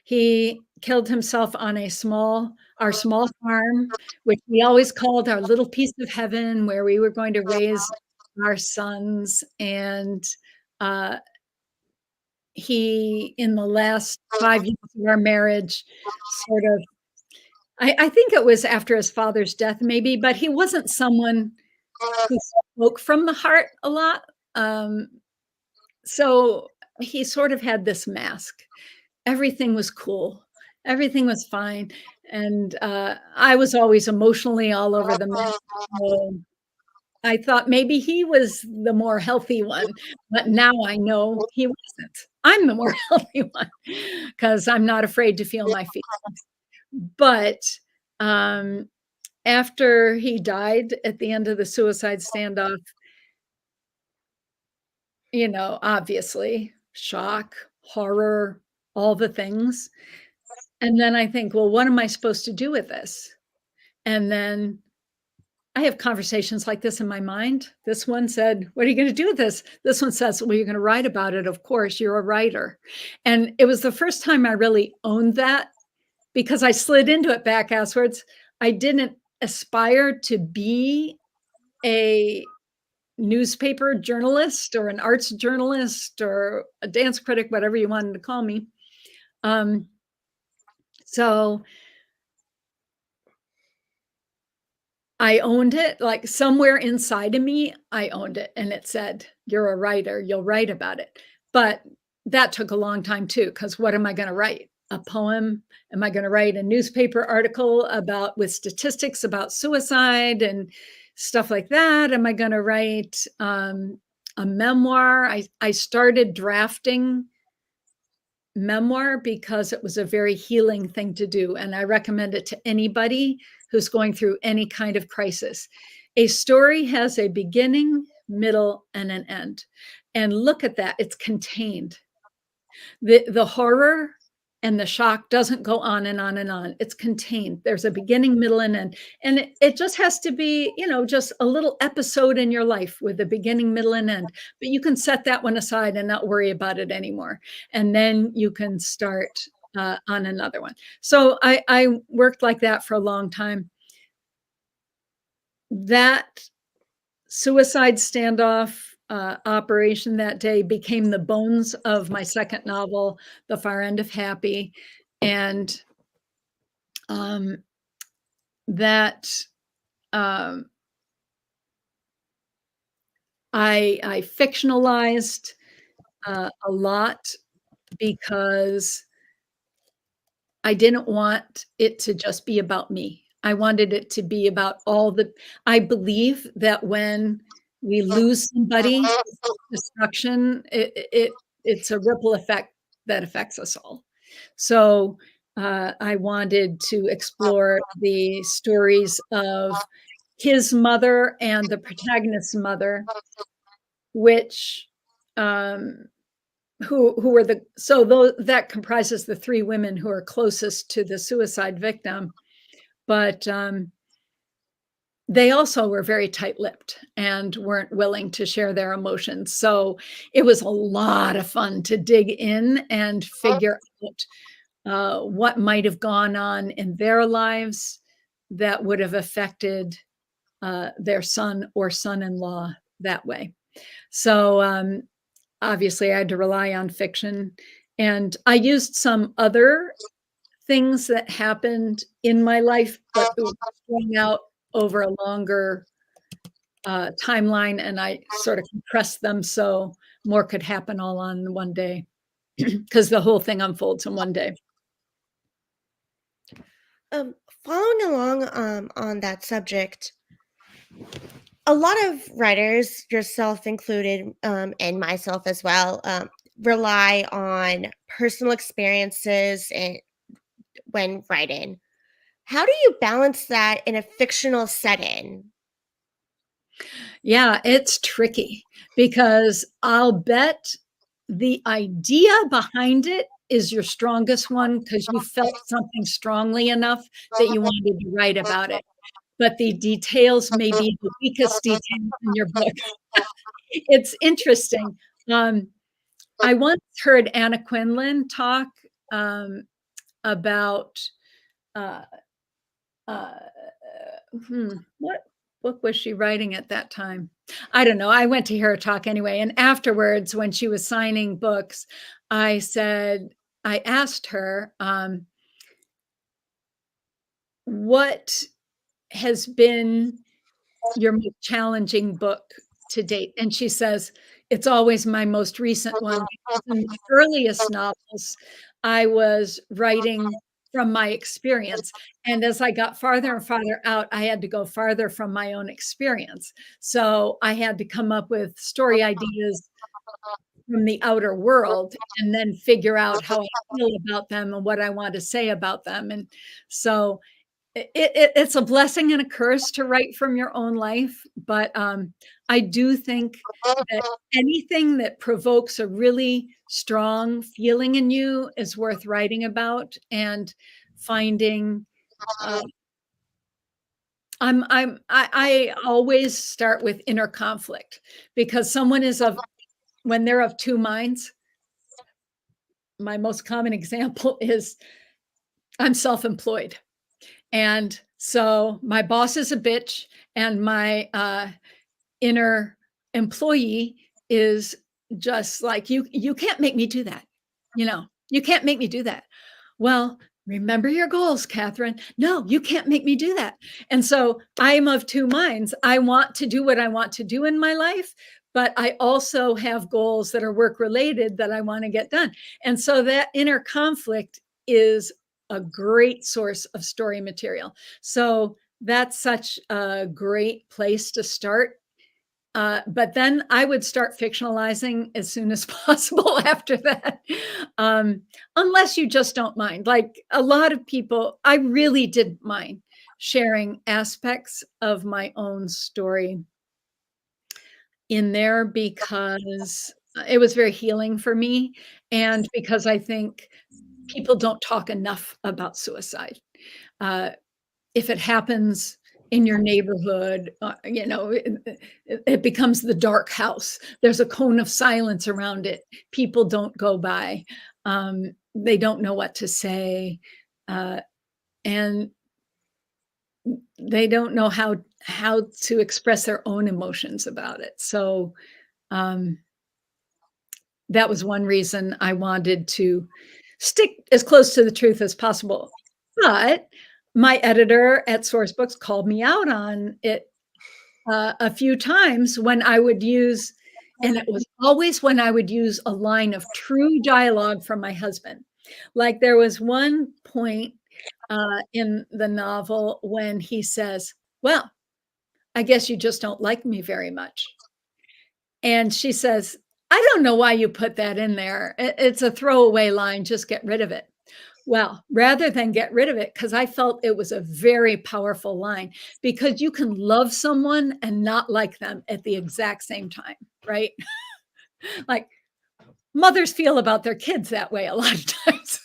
Speaker 6: He killed himself on our small farm, which we always called our little piece of heaven, where we were going to raise our sons. And he, in the last 5 years of our marriage, sort of, I think it was after his father's death, maybe, but he wasn't someone who spoke from the heart a lot. So he sort of had this mask. Everything was cool. Everything was fine. And I was always emotionally all over the map. So I thought maybe he was the more healthy one, but now I know he wasn't. I'm the more healthy one because I'm not afraid to feel my feelings. But after he died at the end of the suicide standoff, obviously, shock, horror, all the things. And then I think, well, what am I supposed to do with this? And then I have conversations like this in my mind. This one said, what are you going to do with this? This one says, well, you're going to write about it. Of course, you're a writer. And it was the first time I really owned that, because I slid into it back asswards. I didn't aspire to be a newspaper journalist or an arts journalist or a dance critic, whatever you wanted to call me. So I owned it, like somewhere inside of me, I owned it. And it said, you're a writer, you'll write about it. But that took a long time too, because what am I going to write? A poem? Am I going to write a newspaper article about with statistics about suicide and stuff like that? Am I going to write a memoir? I started drafting memoir because it was a very healing thing to do. And I recommend it to anybody who's going through any kind of crisis. A story has a beginning, middle, and an end. And look at that, it's contained. The horror and the shock doesn't go on and on and on. It's contained. There's a beginning, middle, and end. And it just has to be, just a little episode in your life with a beginning, middle, and end. But you can set that one aside and not worry about it anymore. And then you can start on another one. So I worked like that for a long time. That suicide standoff operation that day became the bones of my second novel, The Far End of Happy. And that I fictionalized a lot because I didn't want it to just be about me. I wanted it to be about I believe that when we lose somebody, destruction, it's a ripple effect that affects us all. So I wanted to explore the stories of his mother and the protagonist's mother, which who were that comprises the three women who are closest to the suicide victim, but they also were very tight-lipped and weren't willing to share their emotions. So it was a lot of fun to dig in and figure out what might have gone on in their lives that would have affected their son or son-in-law that way. So obviously I had to rely on fiction, and I used some other things that happened in my life, but it was strung out over a longer timeline, and I sort of compressed them so more could happen all on one day, because the whole thing unfolds in one day.
Speaker 4: Following along on that subject, a lot of writers, yourself included, and myself as well, rely on personal experiences when writing. How do you balance that in a fictional setting?
Speaker 6: Yeah, it's tricky because I'll bet the idea behind it is your strongest one because you felt something strongly enough that you wanted to write about it. But the details may be the weakest details in your book. It's interesting. I once heard Anna Quindlen talk about what book was she writing at that time? I don't know. I went to hear her talk anyway. And afterwards, when she was signing books, I asked her, what has been your most challenging book to date? And she says, it's always my most recent one. In the earliest novels, I was writing from my experience. And as I got farther and farther out, I had to go farther from my own experience. So I had to come up with story ideas from the outer world and then figure out how I feel about them and what I want to say about them. And so it's a blessing and a curse to write from your own life, but I do think that anything that provokes a really strong feeling in you is worth writing about and finding. I always start with inner conflict because when they're of two minds. My most common example is I'm self-employed. And so my boss is a bitch, and my inner employee is just like, you can't make me do that. You can't make me do that. Well, remember your goals, Kathryn. No, you can't make me do that. And so I'm of two minds. I want to do what I want to do in my life, but I also have goals that are work related that I want to get done. And so that inner conflict is a great source of story material. So that's such a great place to start. But then I would start fictionalizing as soon as possible after that, unless you just don't mind. Like a lot of people, I really didn't mind sharing aspects of my own story in there because it was very healing for me, and because I think people don't talk enough about suicide. Uh, if it happens in your neighborhood, it becomes the dark house. There's a cone of silence around it. People don't go by. They don't know what to say. And they don't know how to express their own emotions about it. So that was one reason I wanted to stick as close to the truth as possible. But my editor at Sourcebooks called me out on it a few times when I would use, and it was always when I would use a line of true dialogue from my husband. Like there was one point in the novel when he says, "Well, I guess you just don't like me very much." And she says, "I don't know why you put that in there. It's a throwaway line. Just get rid of it." Well, rather than get rid of it, because I felt it was a very powerful line, because you can love someone and not like them at the exact same time, right? Like mothers feel about their kids that way a lot of times,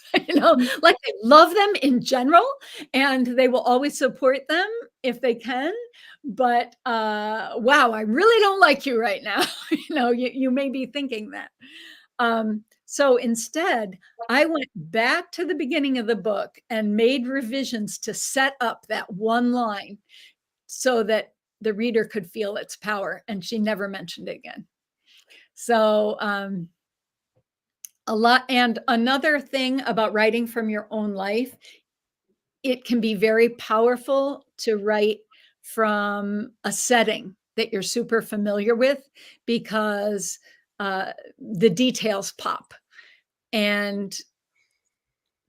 Speaker 6: like they love them in general and they will always support them if they can. But wow, I really don't like you right now. You may be thinking that. So instead, I went back to the beginning of the book and made revisions to set up that one line so that the reader could feel its power. And she never mentioned it again. So a lot. And another thing about writing from your own life, it can be very powerful to write from a setting that you're super familiar with, because the details pop. And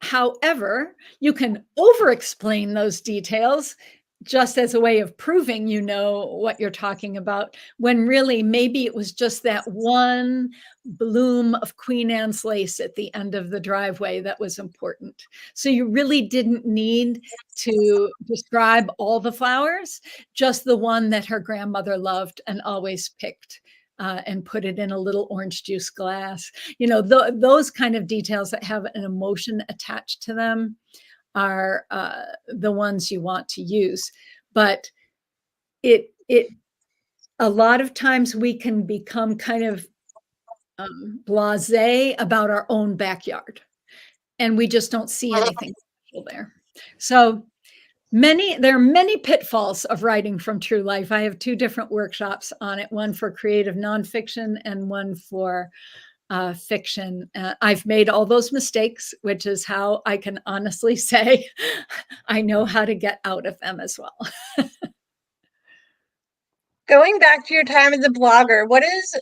Speaker 6: however, you can over-explain those details just as a way of proving you know what you're talking about, when really maybe it was just that one bloom of Queen Anne's lace at the end of the driveway that was important. So you really didn't need to describe all the flowers, just the one that her grandmother loved and always picked. And put it in a little orange juice glass. Those kind of details that have an emotion attached to them are the ones you want to use. But it a lot of times we can become kind of blasé about our own backyard, and we just don't see anything special there. So there are many pitfalls of writing from true life. I have two different workshops on it, one for creative nonfiction and one for fiction. I've made all those mistakes, which is how I can honestly say I know how to get out of them as well.
Speaker 5: Going back to your time as a blogger, what has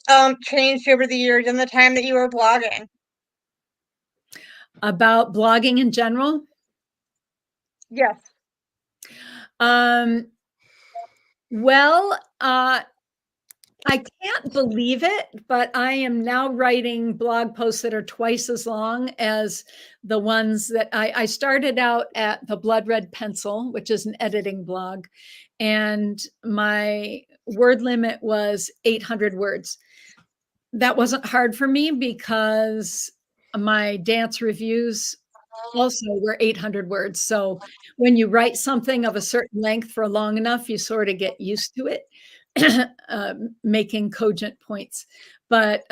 Speaker 5: changed over the years in the time that you were blogging?
Speaker 6: About blogging in general?
Speaker 5: Yes.
Speaker 6: Well, I can't believe it, but I am now writing blog posts that are twice as long as the ones that I started out at the Blood Red Pencil, which is an editing blog, and my word limit was 800 words. That wasn't hard for me because my dance reviews also were 800 words. So when you write something of a certain length for long enough, you sort of get used to it. Making cogent points. But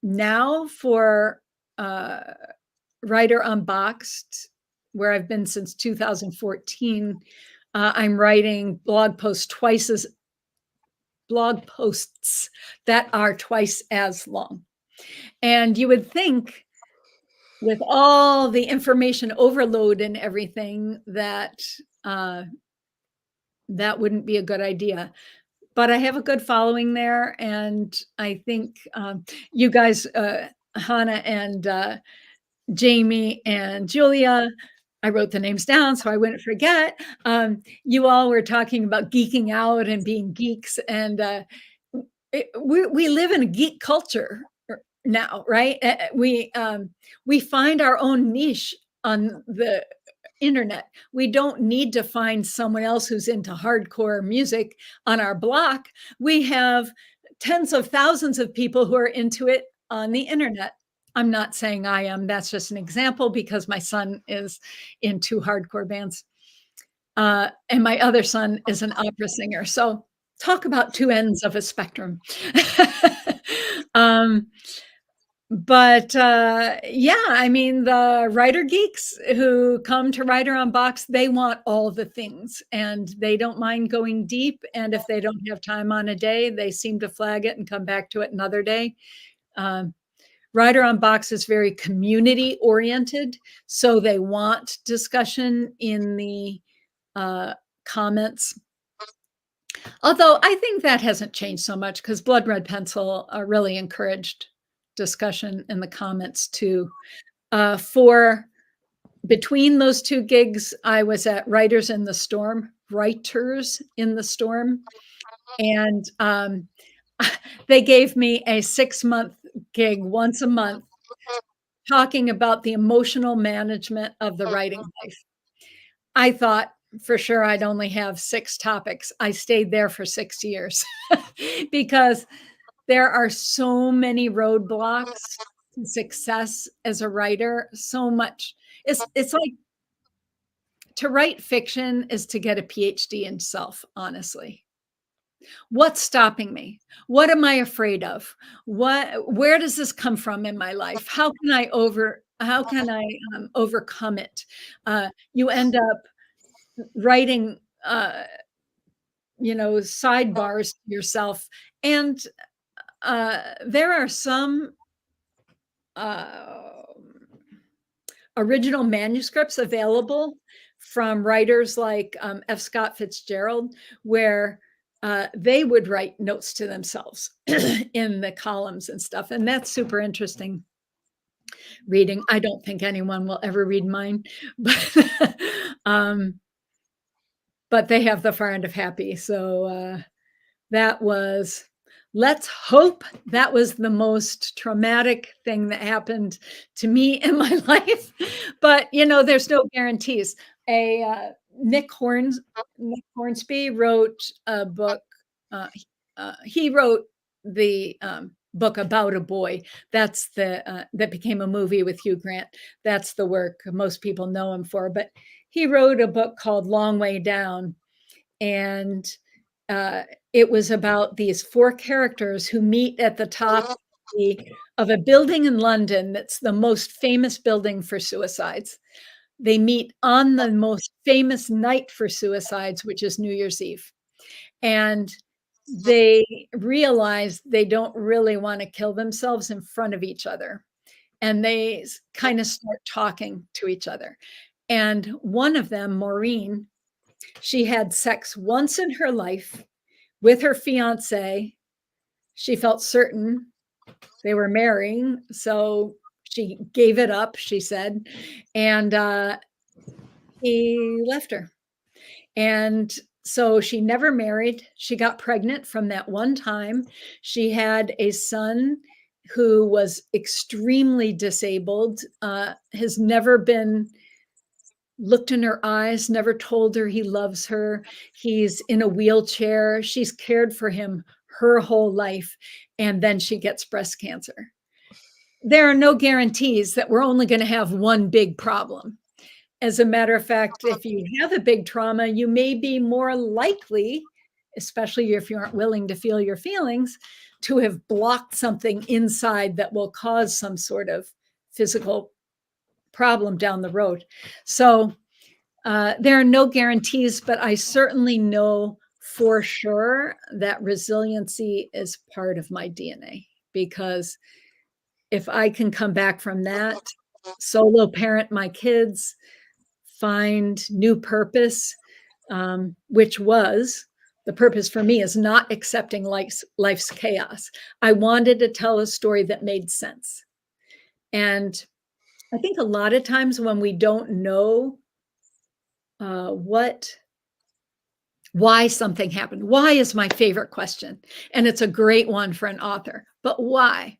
Speaker 6: now for Writer Unboxed, where I've been since 2014, I'm writing blog posts that are twice as long. And you would think with all the information overload and everything, that that wouldn't be a good idea. But I have a good following there, and I think you guys, Hannah and Jamie and Julia, I wrote the names down so I wouldn't forget. You all were talking about geeking out and being geeks, and we live in a geek culture now, right? We find our own niche on the internet. We don't need to find someone else who's into hardcore music on our block. We have tens of thousands of people who are into it on the internet. I'm not saying I am. That's just an example because my son is in two hardcore bands. And my other son is an opera singer. So talk about two ends of a spectrum. um, but yeah, I mean, the writer geeks who come to Writer on Box, they want all the things and they don't mind going deep. And if they don't have time on a day, they seem to flag it and come back to it another day. Writer on Box is very community oriented. So they want discussion in the comments. Although I think that hasn't changed so much because Blood Red Pencil really encouraged discussion in the comments too. For between those two gigs, I was at Writers in the Storm, and they gave me a 6-month gig once a month talking about the emotional management of the writing life. I thought for sure I'd only have 6 topics. I stayed there for 6 years because there are so many roadblocks to success as a writer, so much. It's like to write fiction is to get a PhD in self, honestly. What's stopping me? What am I afraid of? Where does this come from in my life? How can I overcome it? You end up writing sidebars to yourself, and there are some original manuscripts available from writers like F. Scott Fitzgerald, where they would write notes to themselves in the columns and stuff. And that's super interesting reading. I don't think anyone will ever read mine, but they have the far end of happy. So that was, let's hope that was the most traumatic thing that happened to me in my life. But, there's no guarantees. Nick Hornsby wrote a book. He wrote the book About a Boy. That's that became a movie with Hugh Grant. That's the work most people know him for. But he wrote a book called Long Way Down, and it was about these 4 characters who meet at the top of a building in London that's the most famous building for suicides. They meet on the most famous night for suicides, which is New Year's Eve. And they realize they don't really want to kill themselves in front of each other. And they kind of start talking to each other. And one of them, Maureen, she had sex once in her life with her fiance. She felt certain they were marrying, so she gave it up, she said, and he left her. And so she never married. She got pregnant from that one time. She had a son who was extremely disabled, has never been looked in her eyes, never told her he loves her. He's in a wheelchair. She's cared for him her whole life. And then she gets breast cancer. There are no guarantees that we're only going to have one big problem. As a matter of fact, if you have a big trauma, you may be more likely, especially if you aren't willing to feel your feelings, to have blocked something inside that will cause some sort of physical problem down the road. So there are no guarantees, but I certainly know for sure that resiliency is part of my DNA, because if I can come back from that, solo parent my kids, find new purpose, which was the purpose for me is not accepting life's chaos. I wanted to tell a story that made sense. And I think a lot of times when we don't know why something happened, why is my favorite question. And it's a great one for an author, but why?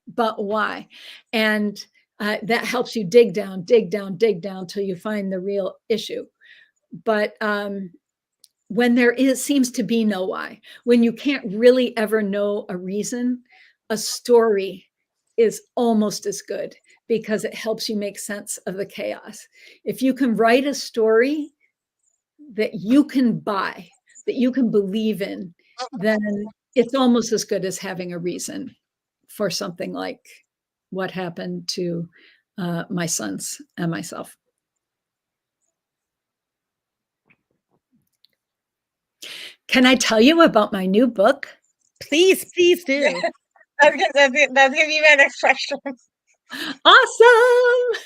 Speaker 6: And that helps you dig down till you find the real issue. But when there seems to be no why, when you can't really ever know a reason, a story is almost as good because it helps you make sense of the chaos. If you can write a story that you can buy, that you can believe in, then it's almost as good as having a reason for something like what happened to my sons and myself. Can I tell you about my new book?
Speaker 4: Please do.
Speaker 5: That's gonna be my next question.
Speaker 6: Awesome.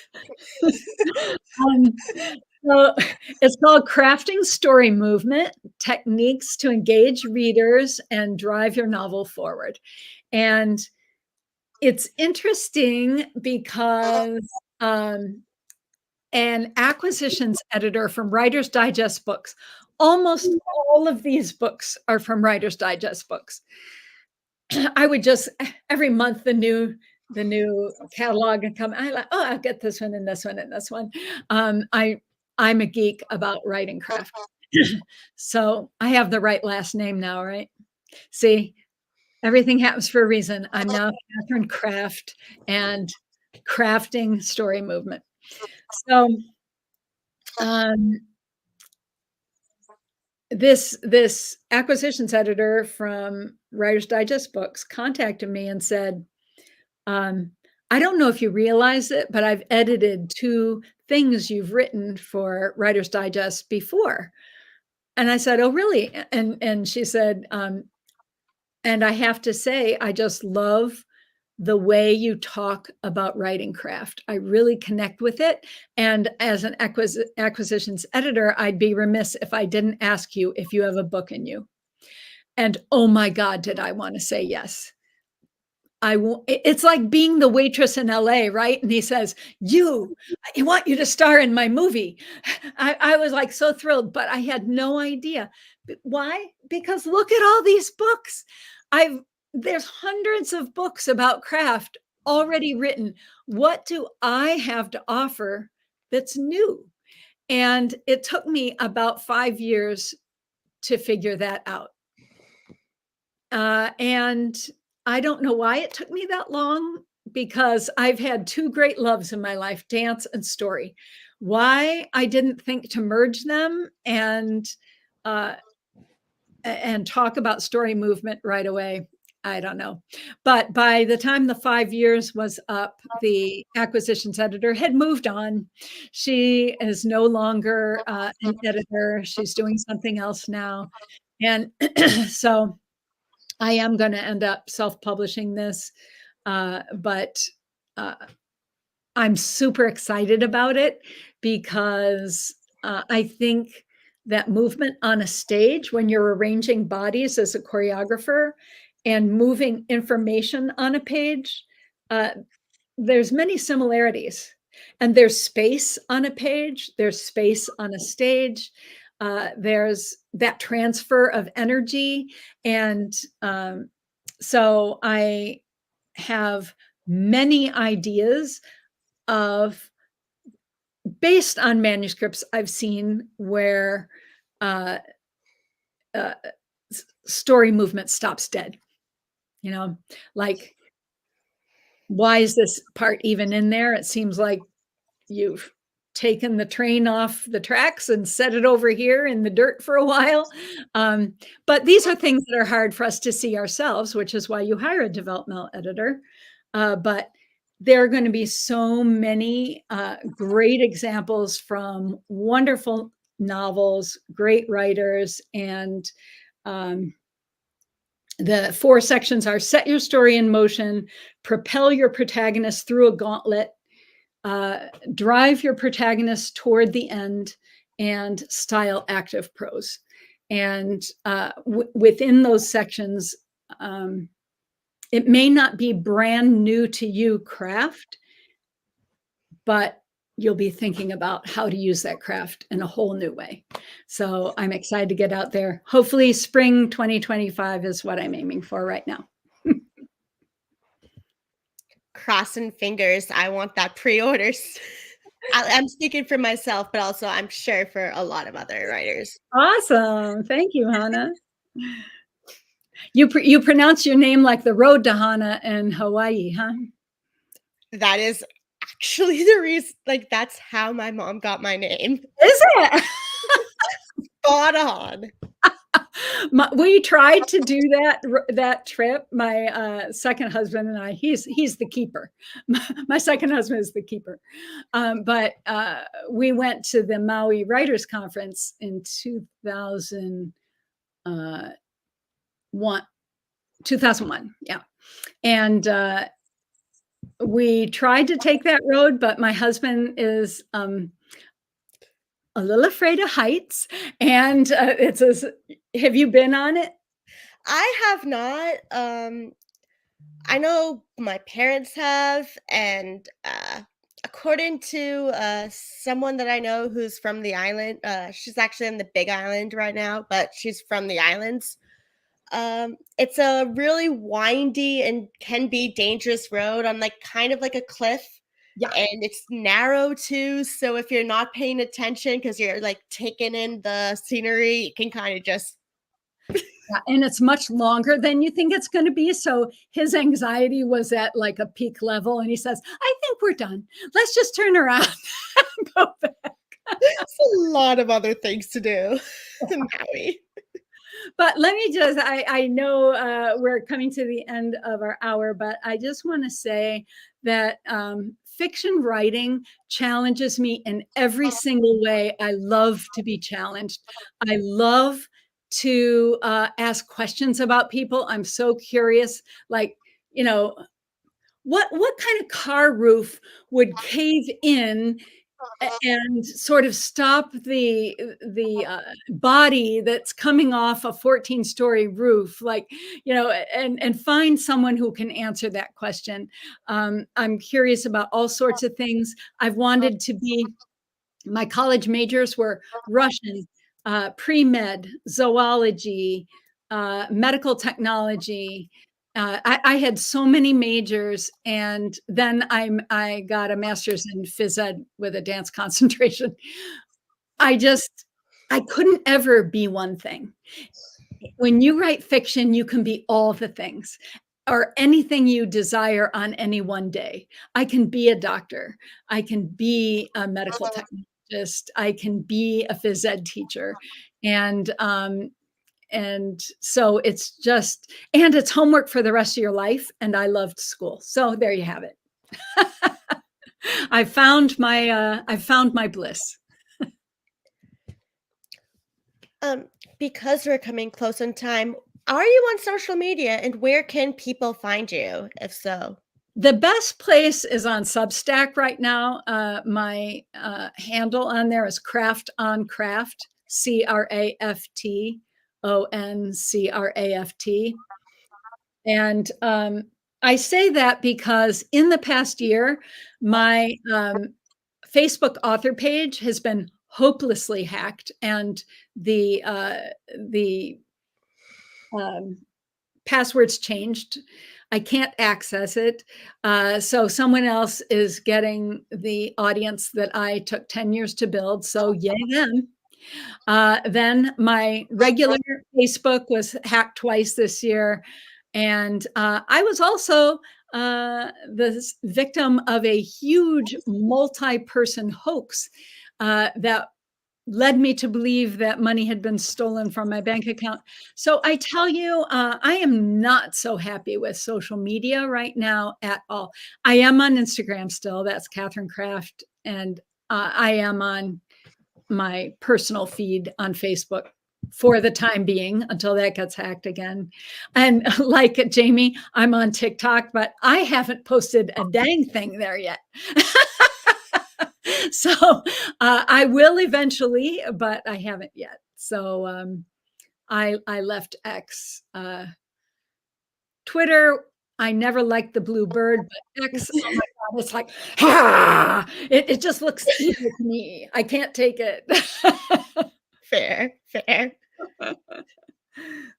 Speaker 6: So it's called Crafting Story Movement, Techniques to Engage Readers and Drive Your Novel Forward. And it's interesting because an acquisitions editor from Writer's Digest books, almost all of these books are from Writer's Digest books. I would just every month the new catalog and come. I like, oh, I'll get this one and this one and this one. I'm a geek about writing craft, so I have the right last name now, right? See, everything happens for a reason. I'm now Kathryn Craft and Crafting Story Movement. So, this acquisitions editor from Writer's Digest books contacted me and said, I don't know if you realize it, but I've edited 2 things you've written for Writer's Digest before. And I said, oh, really? And she said, and I have to say, I just love the way you talk about writing craft. I really connect with it. And as an acquisitions editor, I'd be remiss if I didn't ask you if you have a book in you. And oh my God, did I want to say yes. It's like being the waitress in LA, right? And he says, I want you to star in my movie. I was like so thrilled, but I had no idea. Why? Because look at all these books. There's hundreds of books about craft already written. What do I have to offer that's new? And it took me about 5 years to figure that out. And I don't know why it took me that long, because I've had 2 great loves in my life, dance and story. Why I didn't think to merge them and talk about story movement right away, I don't know. But by the time the 5 years was up, the acquisitions editor had moved on. She is no longer an editor. She's doing something else now. And so I am going to end up self-publishing this, but I'm super excited about it because I think that movement on a stage, when you're arranging bodies as a choreographer and moving information on a page, there's many similarities. And there's space on a page, there's space on a stage, there's that transfer of energy. And so I have many ideas based on manuscripts I've seen where story movement stops dead. Like, why is this part even in there? It seems like you've taken the train off the tracks and set it over here in the dirt for a while. But these are things that are hard for us to see ourselves, which is why you hire a developmental editor. But there are going to be so many great examples from wonderful novels, great writers, and the 4 sections are: set your story in motion, propel your protagonist through a gauntlet, drive your protagonist toward the end, and style active prose. And within those sections, it may not be brand new to you craft, but you'll be thinking about how to use that craft in a whole new way. So I'm excited to get out there. Hopefully spring 2025 is what I'm aiming for right now.
Speaker 4: Crossing fingers. I want that pre-orders. I'm speaking for myself, but also I'm sure for a lot of other writers.
Speaker 6: Awesome. Thank you, Hannah. You pronounce your name like the road to Hana in Hawaii, huh?
Speaker 4: That is actually the reason, like, that's how my mom got my name.
Speaker 6: Is it?
Speaker 4: Spot on.
Speaker 6: We tried to do that trip. My second husband and I. He's the keeper. My second husband is the keeper. But we went to the Maui Writers Conference in 2001. Yeah, and we tried to take that road, but my husband is a little afraid of heights, and have you been on it?
Speaker 4: I have not. I know my parents have, and according to someone that I know who's from the island, she's actually in the Big Island right now, but she's from the islands. It's a really windy and can be dangerous road on like kind of like a cliff.
Speaker 6: Yeah.
Speaker 4: And it's narrow too. So if you're not paying attention because you're like taking in the scenery, you can kind of just.
Speaker 6: Yeah, and it's much longer than you think it's going to be. So his anxiety was at like a peak level. And he says, I think we're done. Let's just turn around and go back.
Speaker 4: There's a lot of other things to do in Maui.
Speaker 6: But let me just, I know we're coming to the end of our hour, but I just want to say that fiction writing challenges me in every single way. I love to be challenged. I love to ask questions about people. I'm so curious, like, what kind of car roof would cave in and sort of stop the body that's coming off a 14-story roof, like, and find someone who can answer that question. I'm curious about all sorts of things. I've wanted to be, my college majors were Russian, pre-med, zoology, medical technology. I had so many majors, and then I got a master's in phys ed with a dance concentration. I couldn't ever be one thing. When you write fiction, you can be all the things or anything you desire on any one day. I can be a doctor. I can be a medical technologist. I can be a phys ed teacher. And so it's just, and it's homework for the rest of your life. And I loved school. So there you have it. I found my bliss.
Speaker 4: Because we're coming close in time, are you on social media, and where can people find you, if so?
Speaker 6: The best place is on Substack right now. My handle on there is Craft on Craft, CRAFT. ONCRAFT. And I say that because in the past year, my Facebook author page has been hopelessly hacked, and the passwords changed. I can't access it. So someone else is getting the audience that I took 10 years to build. So yay them. Then my regular Facebook was hacked twice this year. And I was also the victim of a huge multi-person hoax that led me to believe that money had been stolen from my bank account. So I tell you, I am not so happy with social media right now at all. I am on Instagram still. That's Kathryn Craft. And I am on my personal feed on Facebook for the time being until that gets hacked again. And like Jamie, I'm on TikTok, but I haven't posted a dang thing there yet. So I will eventually, but I haven't yet. So I left X. Twitter, I never liked the blue bird, but X, oh my God, it's like, ah, it just looks evil to me. I can't take it.
Speaker 4: Fair, fair.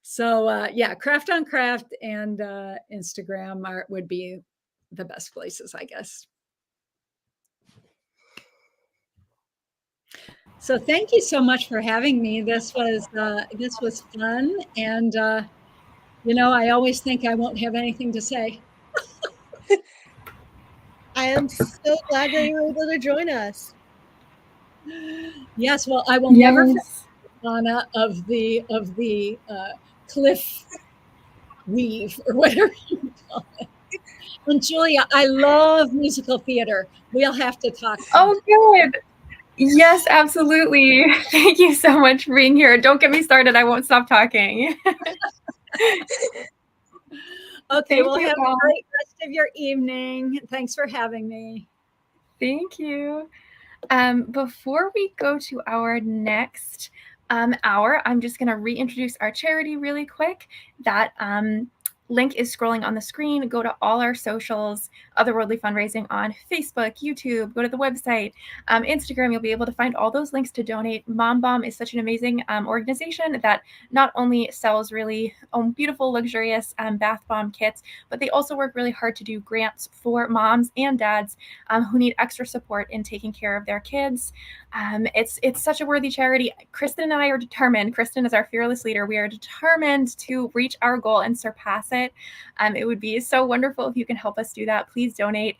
Speaker 6: So yeah, Craft on Craft and Instagram would be the best places, I guess. So thank you so much for having me. This was fun, and I always think I won't have anything to say.
Speaker 4: I am so glad that you were able to join us.
Speaker 6: Yes, well, I will never forget Anna of the cliff weave or whatever you call it. And Julia, I love musical theater. We'll have to talk.
Speaker 1: Oh, good. Yes, absolutely. Thank you so much for being here. Don't get me started. I won't stop talking.
Speaker 6: Okay, well, have a great rest of your evening. Thanks for having me.
Speaker 1: Thank you. Before we go to our next hour, I'm just going to reintroduce our charity really quick. That link is scrolling on the screen. Go to all our socials, Otherworldly Fundraising on Facebook, YouTube, go to the website, Instagram. You'll be able to find all those links to donate. Mom Bomb is such an amazing organization that not only sells really beautiful, luxurious bath bomb kits, but they also work really hard to do grants for moms and dads who need extra support in taking care of their kids. It's such a worthy charity. Kristen and I are determined. Kristen is our fearless leader. We are determined to reach our goal and surpass it. It would be so wonderful if you can help us do that. Please donate.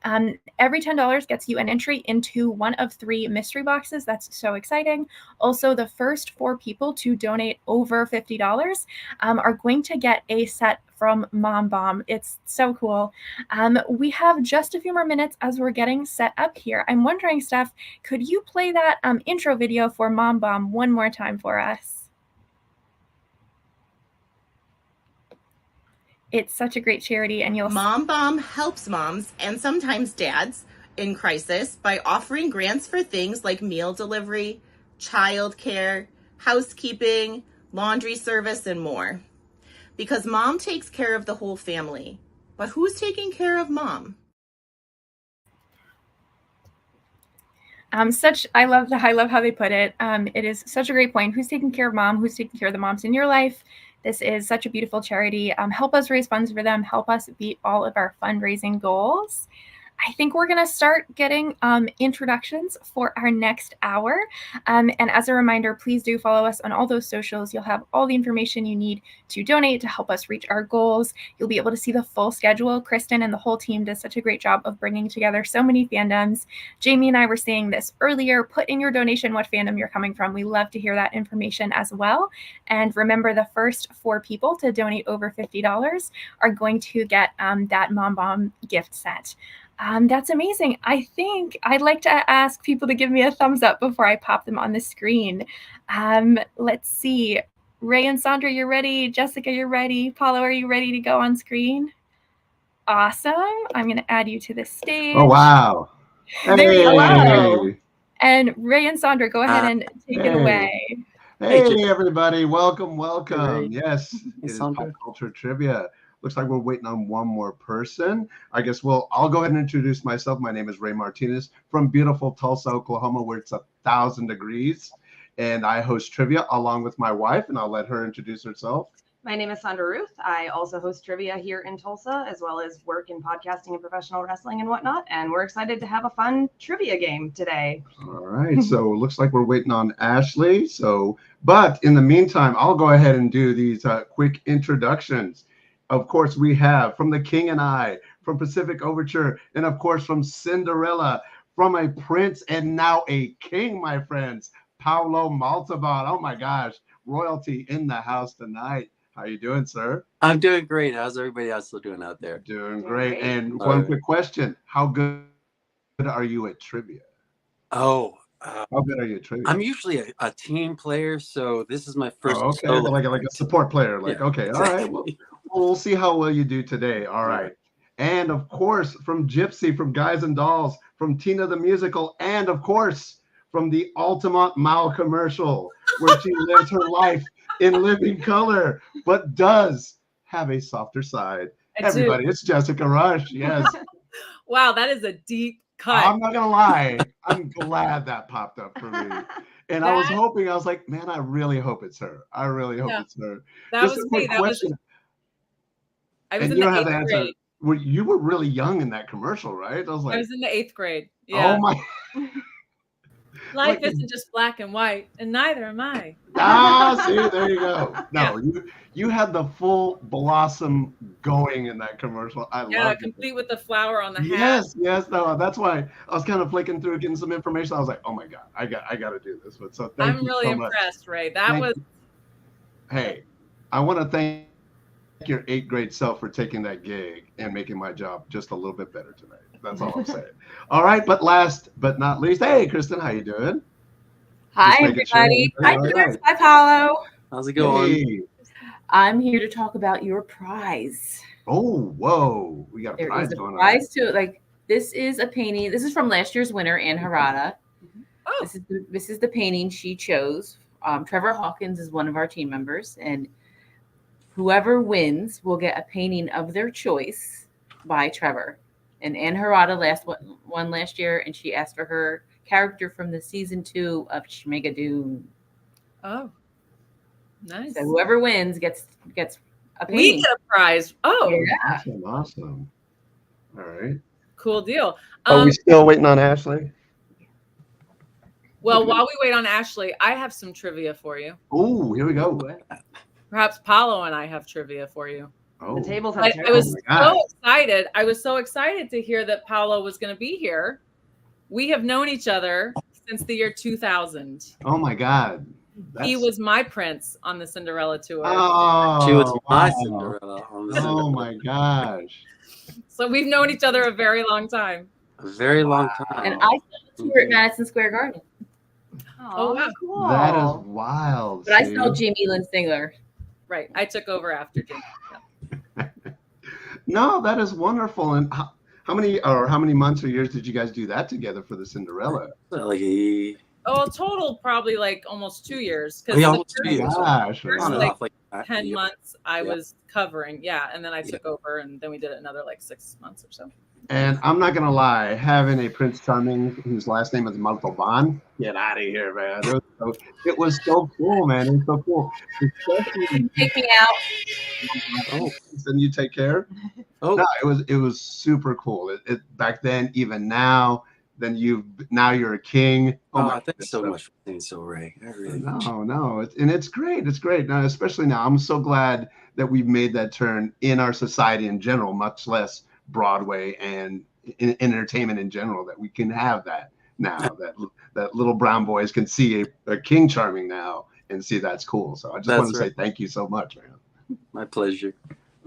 Speaker 1: Every $10 gets you an entry into one of 3 mystery boxes. That's so exciting. Also, the first 4 people to donate over $50 are going to get a set from Mom Bomb. It's so cool. We have just a few more minutes as we're getting set up here. I'm wondering, Steph, could you play that intro video for Mom Bomb one more time for us? It's such a great charity, and
Speaker 3: Mom Bomb helps moms and sometimes dads in crisis by offering grants for things like meal delivery, childcare, housekeeping, laundry service, and more. Because mom takes care of the whole family. But who's taking care of mom?
Speaker 1: I love how they put it. It is such a great point. Who's taking care of mom? Who's taking care of the moms in your life? This is such a beautiful charity. Help us raise funds for them. Help us beat all of our fundraising goals. I think we're going to start getting introductions for our next hour. And as a reminder, please do follow us on all those socials. You'll have all the information you need to donate to help us reach our goals. You'll be able to see the full schedule. Kristen and the whole team does such a great job of bringing together so many fandoms. Jamie and I were saying this earlier. Put in your donation what fandom you're coming from. We love to hear that information as well. And remember, the first 4 people to donate over $50 are going to get that Mom Bomb gift set. That's amazing. I think I'd like to ask people to give me a thumbs up before I pop them on the screen. Let's see. Ray and Sandra, you're ready. Jessica, you're ready. Paulo, are you ready to go on screen? Awesome. I'm going to add you to the stage.
Speaker 7: Oh, wow.
Speaker 1: There you go.
Speaker 3: Hello.
Speaker 1: And Ray and Sandra, go ahead and take it away.
Speaker 7: Hey, everybody. Welcome, welcome.
Speaker 8: Hey.
Speaker 7: Yes, it is Pop Culture Trivia. Looks like we're waiting on one more person. I guess I'll go ahead and introduce myself. My name is Ray Martinez from beautiful Tulsa, Oklahoma, where it's 1,000 degrees. And I host trivia along with my wife, and I'll let her introduce herself.
Speaker 8: My name is Sandra Ruth. I also host trivia here in Tulsa, as well as work in podcasting and professional wrestling and whatnot. And we're excited to have a fun trivia game today.
Speaker 7: All right. So it looks like we're waiting on Ashley. But in the meantime, I'll go ahead and do these quick introductions. Of course, we have from The King and I, from Pacific Overture, and of course from Cinderella, from a prince and now a king, my friends, Paolo Montalban. Oh my gosh, royalty in the house tonight. How you doing, sir?
Speaker 9: I'm doing great. How's everybody else doing out there?
Speaker 7: Doing great. And one quick question: how good are you at trivia?
Speaker 9: Oh,
Speaker 7: how good are you at trivia?
Speaker 9: I'm usually a team player, so this is my first.
Speaker 7: Oh, okay, like a support player. Like,
Speaker 9: yeah,
Speaker 7: okay,
Speaker 9: exactly.
Speaker 7: all right. Well, we'll see how well you do today. All right. And of course, from Gypsy, from Guys and Dolls, from Tina the Musical, and of course, from the Altamont Mile commercial, where she lives her life in living color, but does have a softer side. Everybody, it's Jessica Rush. Yes.
Speaker 10: Wow, that is a deep cut.
Speaker 7: I'm not gonna lie. I'm glad that popped up for me. And I was hoping, I was like, man, I really hope it's her. I really hope it's her.
Speaker 10: That
Speaker 7: Just
Speaker 10: was
Speaker 7: a quick
Speaker 10: me.
Speaker 7: question.
Speaker 10: I was
Speaker 7: And
Speaker 10: in
Speaker 7: you
Speaker 10: the
Speaker 7: don't have to
Speaker 10: 8th
Speaker 7: answer.
Speaker 10: grade.
Speaker 7: You were really young in that commercial, right? I was like,
Speaker 10: I was in the 8th grade. Yeah.
Speaker 7: oh my.
Speaker 10: Life isn't just black and white, and neither am I.
Speaker 7: See, there you go. No, you had the full blossom going in that commercial. I love it.
Speaker 10: Complete with the flower on the hat.
Speaker 7: Yes. No, that's why I was kind of flicking through, getting some information. I was like, oh my God, I got to do this one. So thank you
Speaker 10: I'm really
Speaker 7: so much.
Speaker 10: impressed, Ray. That was.
Speaker 7: Hey, I want to thank your 8th grade self for taking that gig and making my job just a little bit better tonight. That's all I'm saying. All right, but last but not least, hey, Kristen, how you doing?
Speaker 11: Hi, everybody. Hi, Chris. Hi, Paulo.
Speaker 9: How's it going?
Speaker 7: Hey.
Speaker 11: I'm here to talk about your prize.
Speaker 7: Oh, whoa. We got a prize going on.
Speaker 11: There is a prize too. Like, this is a painting. This is from last year's winner, Ann Harada.
Speaker 10: Oh.
Speaker 11: This is the painting she chose. Trevor Hawkins is one of our team members, and whoever wins will get a painting of their choice by Trevor. And Ann Harada won last year, and she asked for her character from the season 2 of Schmigadoon.
Speaker 10: Oh, nice.
Speaker 11: So whoever wins gets a painting.
Speaker 10: We get a prize. Oh,
Speaker 11: yeah.
Speaker 7: Awesome. All right.
Speaker 10: Cool deal.
Speaker 7: Are we still waiting on Ashley?
Speaker 10: Well, while we wait on Ashley, I have some trivia for you.
Speaker 7: Oh, here we go.
Speaker 10: Perhaps Paulo and I have trivia for you.
Speaker 7: Oh.
Speaker 8: The tables have
Speaker 10: I was so excited. I was so excited to hear that Paulo was going to be here. We have known each other since the year 2000.
Speaker 7: Oh my God.
Speaker 10: He was my prince on the Cinderella tour.
Speaker 7: Oh,
Speaker 9: she was my Cinderella on the Cinderella.
Speaker 7: Oh my gosh.
Speaker 10: So we've known each other a very long time.
Speaker 9: A very long time.
Speaker 11: And I saw the tour at Madison Square Garden.
Speaker 10: Oh, wow.
Speaker 8: Cool.
Speaker 7: That is wild.
Speaker 11: But I saw Jamie Lynn Singler.
Speaker 10: Right. I took over after Jamie.
Speaker 7: No, that is wonderful. And how many months or years did you guys do that together for the Cinderella?
Speaker 10: Total probably like almost 2 years.
Speaker 9: Because almost 2 years.
Speaker 7: Gosh,
Speaker 10: like 10 months I was covering. Yeah. And then I took over, and then we did it another like 6 months or so.
Speaker 7: And I'm not gonna lie, having a Prince Charming whose last name is Montalban, get out of here, man. It was so cool, man. It was so cool.
Speaker 11: Take me out.
Speaker 7: Oh, then you take care. Oh, no, it was super cool. It back then, even now. Then now you're a king.
Speaker 9: Oh my! Thanks so much for saying so, Ray. I really
Speaker 7: no, it's great. It's great. Now, especially now, I'm so glad that we've made that turn in our society in general, much less Broadway and in entertainment in general, that we can have that now. that little brown boys can see a King Charming now and see that's cool. So I just want to say thank you so much, man.
Speaker 9: My pleasure.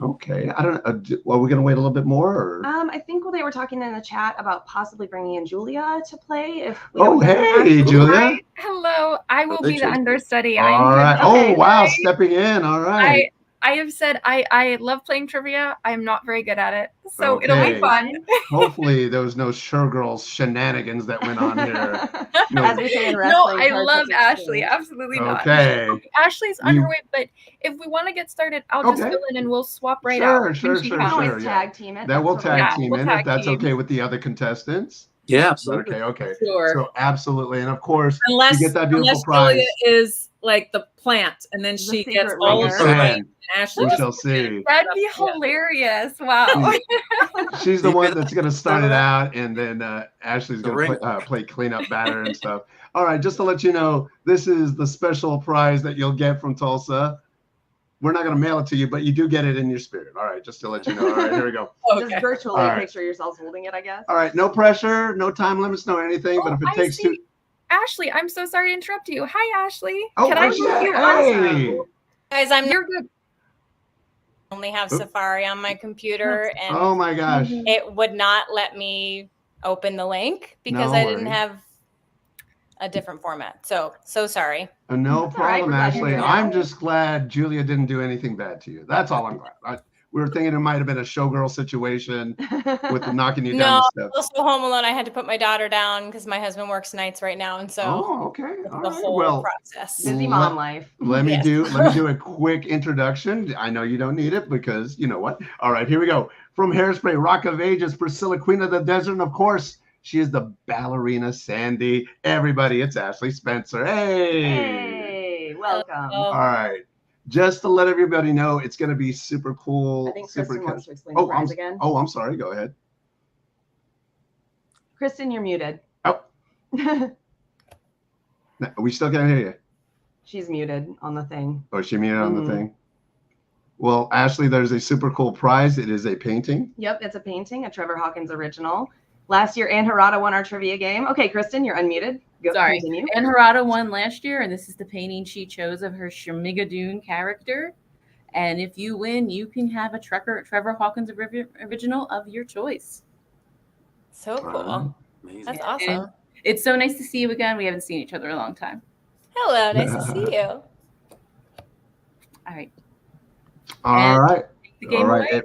Speaker 7: Okay, I don't know. Are we gonna wait a little bit more? Or?
Speaker 8: I think they were talking in the chat about possibly bringing in Julia to play.
Speaker 7: Hey, Julia.
Speaker 1: Hi. Hello, I will be the understudy.
Speaker 7: All right. Oh, wow, stepping in. All right.
Speaker 1: I have said I love playing trivia. I'm not very good at it, so it'll be fun.
Speaker 7: Hopefully, there was no showgirls shenanigans that went on here.
Speaker 8: As we say in wrestling,
Speaker 1: I love Ashley. Absolutely not.
Speaker 7: Okay.
Speaker 1: Ashley's underweight, but if we want to get started, I'll just fill in and we'll swap out.
Speaker 7: Sure.
Speaker 8: Tag team it.
Speaker 7: That will tag team in if that's okay with the other contestants.
Speaker 9: Yeah, absolutely.
Speaker 7: Okay.
Speaker 10: Sure.
Speaker 7: So absolutely, and of course,
Speaker 10: unless
Speaker 7: you get that beautiful prize.
Speaker 10: Julia is like the plant, and then she gets all of
Speaker 7: the
Speaker 10: Ashley.
Speaker 7: We shall see.
Speaker 1: That'd be hilarious. Wow.
Speaker 7: She's the one that's going to start it out, and then Ashley's going to play cleanup batter and stuff. All right, just to let you know, this is the special prize that you'll get from Tulsa. We're not going to mail it to you, but you do get it in your spirit. All right, just to let you know. All right, here we go.
Speaker 8: Just virtually picture yourselves holding it, I guess.
Speaker 7: All right, no pressure, no time limits, no anything. But if it takes two.
Speaker 1: Ashley, I'm so sorry to interrupt you. Hi, Ashley.
Speaker 7: Oh,
Speaker 1: can I move you?
Speaker 7: Hey.
Speaker 12: Guys,
Speaker 1: You're good.
Speaker 12: Only have Safari on my computer, and
Speaker 7: oh my gosh,
Speaker 12: it would not let me open the link because I didn't have a different format. So sorry.
Speaker 7: No problem, Ashley. I'm just glad Julia didn't do anything bad to you. That's all I'm glad. We were thinking it might have been a showgirl situation with the knocking you down
Speaker 12: No,
Speaker 7: the steps.
Speaker 12: also Home Alone. I had to put my daughter down because my husband works nights right now, and so
Speaker 7: okay, all
Speaker 12: the
Speaker 7: right.
Speaker 12: whole
Speaker 7: Well,
Speaker 12: process.
Speaker 8: Busy mom life.
Speaker 7: Let me
Speaker 12: Yes.
Speaker 7: do a quick introduction. I know you don't need it because you know what. All right, here we go. From Hairspray, Rock of Ages, Priscilla, Queen of the Desert, and of course, she is the ballerina Sandy. Everybody, it's Ashley Spencer.
Speaker 8: Hey, welcome.
Speaker 7: All right. Just to let everybody know, it's going to be super cool.
Speaker 8: I think
Speaker 7: super
Speaker 8: Kristen wants to explain the prize again.
Speaker 7: Oh, I'm sorry. Go ahead.
Speaker 8: Kristen, you're muted.
Speaker 7: Oh. We still can't hear you.
Speaker 8: She's muted on the thing.
Speaker 7: Oh, she muted on the thing? Well, Ashley, there's a super cool prize. It is a painting.
Speaker 8: Yep, it's a painting, a Trevor Hawkins original. Last year, Ann Harada won our trivia game. Okay, Kristen, you're unmuted. Go,
Speaker 11: Sorry.
Speaker 8: continue.
Speaker 11: Ann Harada won last year, and this is the painting she chose of her Shamigadoon character. And if you win, you can have a Trevor Hawkins original of your choice.
Speaker 12: So cool. That's awesome.
Speaker 11: And it's so nice to see you again. We haven't seen each other in a long time.
Speaker 12: Hello, nice to see you.
Speaker 11: All right.
Speaker 7: All right.
Speaker 11: The game away.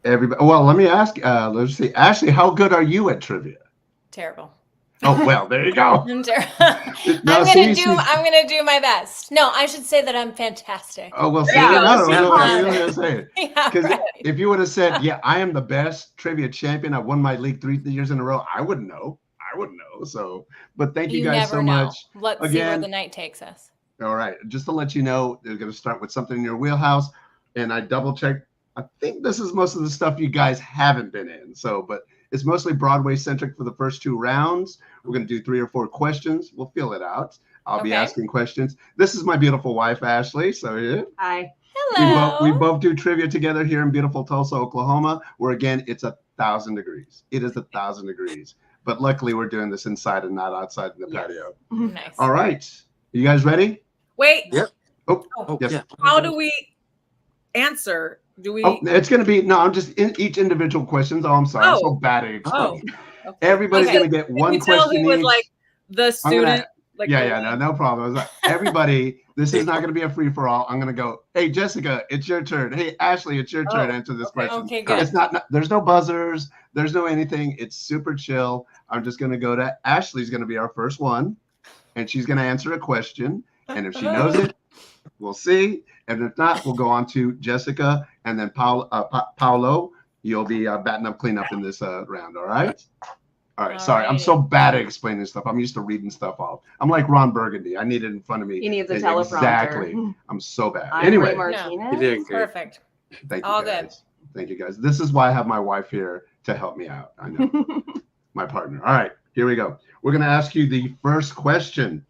Speaker 7: Everybody. Well, let me ask. Let's see, Ashley, how good are you at trivia?
Speaker 12: Terrible.
Speaker 7: Oh well, there you go.
Speaker 12: I'm gonna do my best. No, I should say that I'm fantastic.
Speaker 7: Oh well, see, because if you would have said, "Yeah, I am the best trivia champion. I won my league 3 years in a row," I wouldn't know. So, but thank you guys so much.
Speaker 12: Let's see where the night takes us.
Speaker 7: All right, just to let you know, they're going to start with something in your wheelhouse, and I double checked. I think this is most of the stuff you guys haven't been in. So, but it's mostly Broadway centric for the first 2 rounds. We're going to do 3 or 4 questions. We'll feel it out. I'll be asking questions. This is my beautiful wife, Ashley. So yeah.
Speaker 8: Hi.
Speaker 12: Hello.
Speaker 7: We both do trivia together here in beautiful Tulsa, Oklahoma, where again, it's 1,000 degrees. It is 1,000 degrees. But luckily we're doing this inside and not outside in the patio.
Speaker 12: Nice.
Speaker 7: All right. You guys ready?
Speaker 10: Wait.
Speaker 9: Yep.
Speaker 7: Oh, yes.
Speaker 10: Yeah. How do we answer? Do we?
Speaker 7: Oh, it's going to be, no, I'm just in each individual questions. Oh, I'm sorry. I'm so bad at explaining.
Speaker 10: Okay.
Speaker 7: Everybody's going to get one question
Speaker 10: He was
Speaker 7: each.
Speaker 10: like the student.
Speaker 7: No problem. Everybody, this is not going to be a free for all. I'm going to go, hey, Jessica, it's your turn. Hey, Ashley, it's your turn to answer this question.
Speaker 12: Okay, good.
Speaker 7: It's not, there's no buzzers. There's no anything. It's super chill. I'm just going to go to Ashley's going to be our first one, and she's going to answer a question. And if she knows it, we'll see. And if not, we'll go on to Jessica, and then Paolo, you'll be batting up cleanup in this round. All right. All right. Sorry, I'm so bad at explaining stuff. I'm used to reading stuff off. I'm like Ron Burgundy. I need it in front of me.
Speaker 8: He needs a teleprompter.
Speaker 7: Exactly. I'm so bad.
Speaker 8: I'm
Speaker 7: anyway,
Speaker 12: Perfect.
Speaker 7: Thank you
Speaker 12: All
Speaker 7: guys.
Speaker 12: good.
Speaker 7: Thank you guys. This is why I have my wife here to help me out. I know. My partner. All right, here we go. We're going to ask you the first question.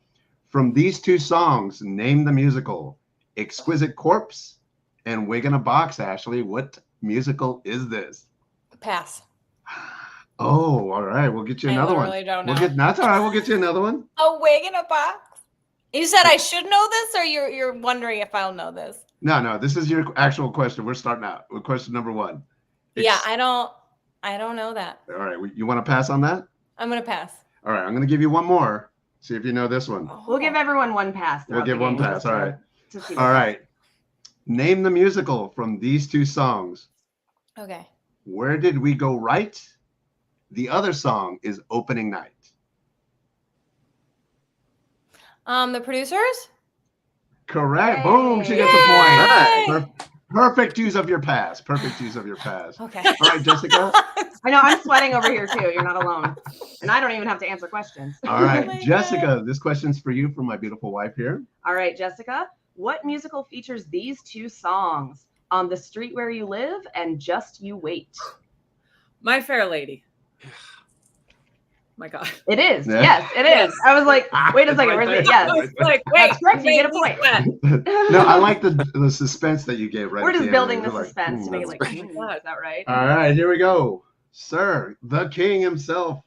Speaker 7: From these 2 songs, name the musical. Exquisite Corpse and Wig in a Box. Ashley, what musical is this?
Speaker 12: Pass.
Speaker 7: Oh, all right. We'll get you another one.
Speaker 12: I really don't know.
Speaker 7: That's all right. We'll get you another one.
Speaker 12: A wig in a box. You said I should know this, or you're wondering if I'll know this?
Speaker 7: No. This is your actual question. We're starting out with question number 1.
Speaker 12: Yeah, I don't know that.
Speaker 7: All right. You want to pass on that?
Speaker 12: I'm gonna pass.
Speaker 7: All right. I'm going to give you one more. See if you know this one.
Speaker 8: We'll give everyone one pass.
Speaker 7: We'll give one pass. All right.
Speaker 8: All
Speaker 7: right. Name the musical from these 2 songs.
Speaker 12: Okay.
Speaker 7: Where Did We Go Right? The other song is Opening Night.
Speaker 12: The Producers?
Speaker 7: Correct. Yay. Boom. She gets a point. Perfect use of your pass.
Speaker 12: Okay.
Speaker 7: All right, Jessica.
Speaker 8: I know. I'm sweating over here too. You're not alone. And I don't even have to answer questions.
Speaker 7: All right, Jessica, this question's for you from my beautiful wife here.
Speaker 8: All right, Jessica. What musical features these 2 songs? On the Street Where You Live and Just You Wait.
Speaker 10: My Fair Lady. My God.
Speaker 8: It is. Yeah. Yes, it is. I was like, wait a second. Where's it? Yes.
Speaker 10: Like, wait.
Speaker 8: That's correct. You get a point.
Speaker 7: No, I like the suspense that you gave right.
Speaker 8: We're just building the
Speaker 7: like,
Speaker 8: suspense to make it like, is that right?
Speaker 7: All right, here we go. Sir, the king himself.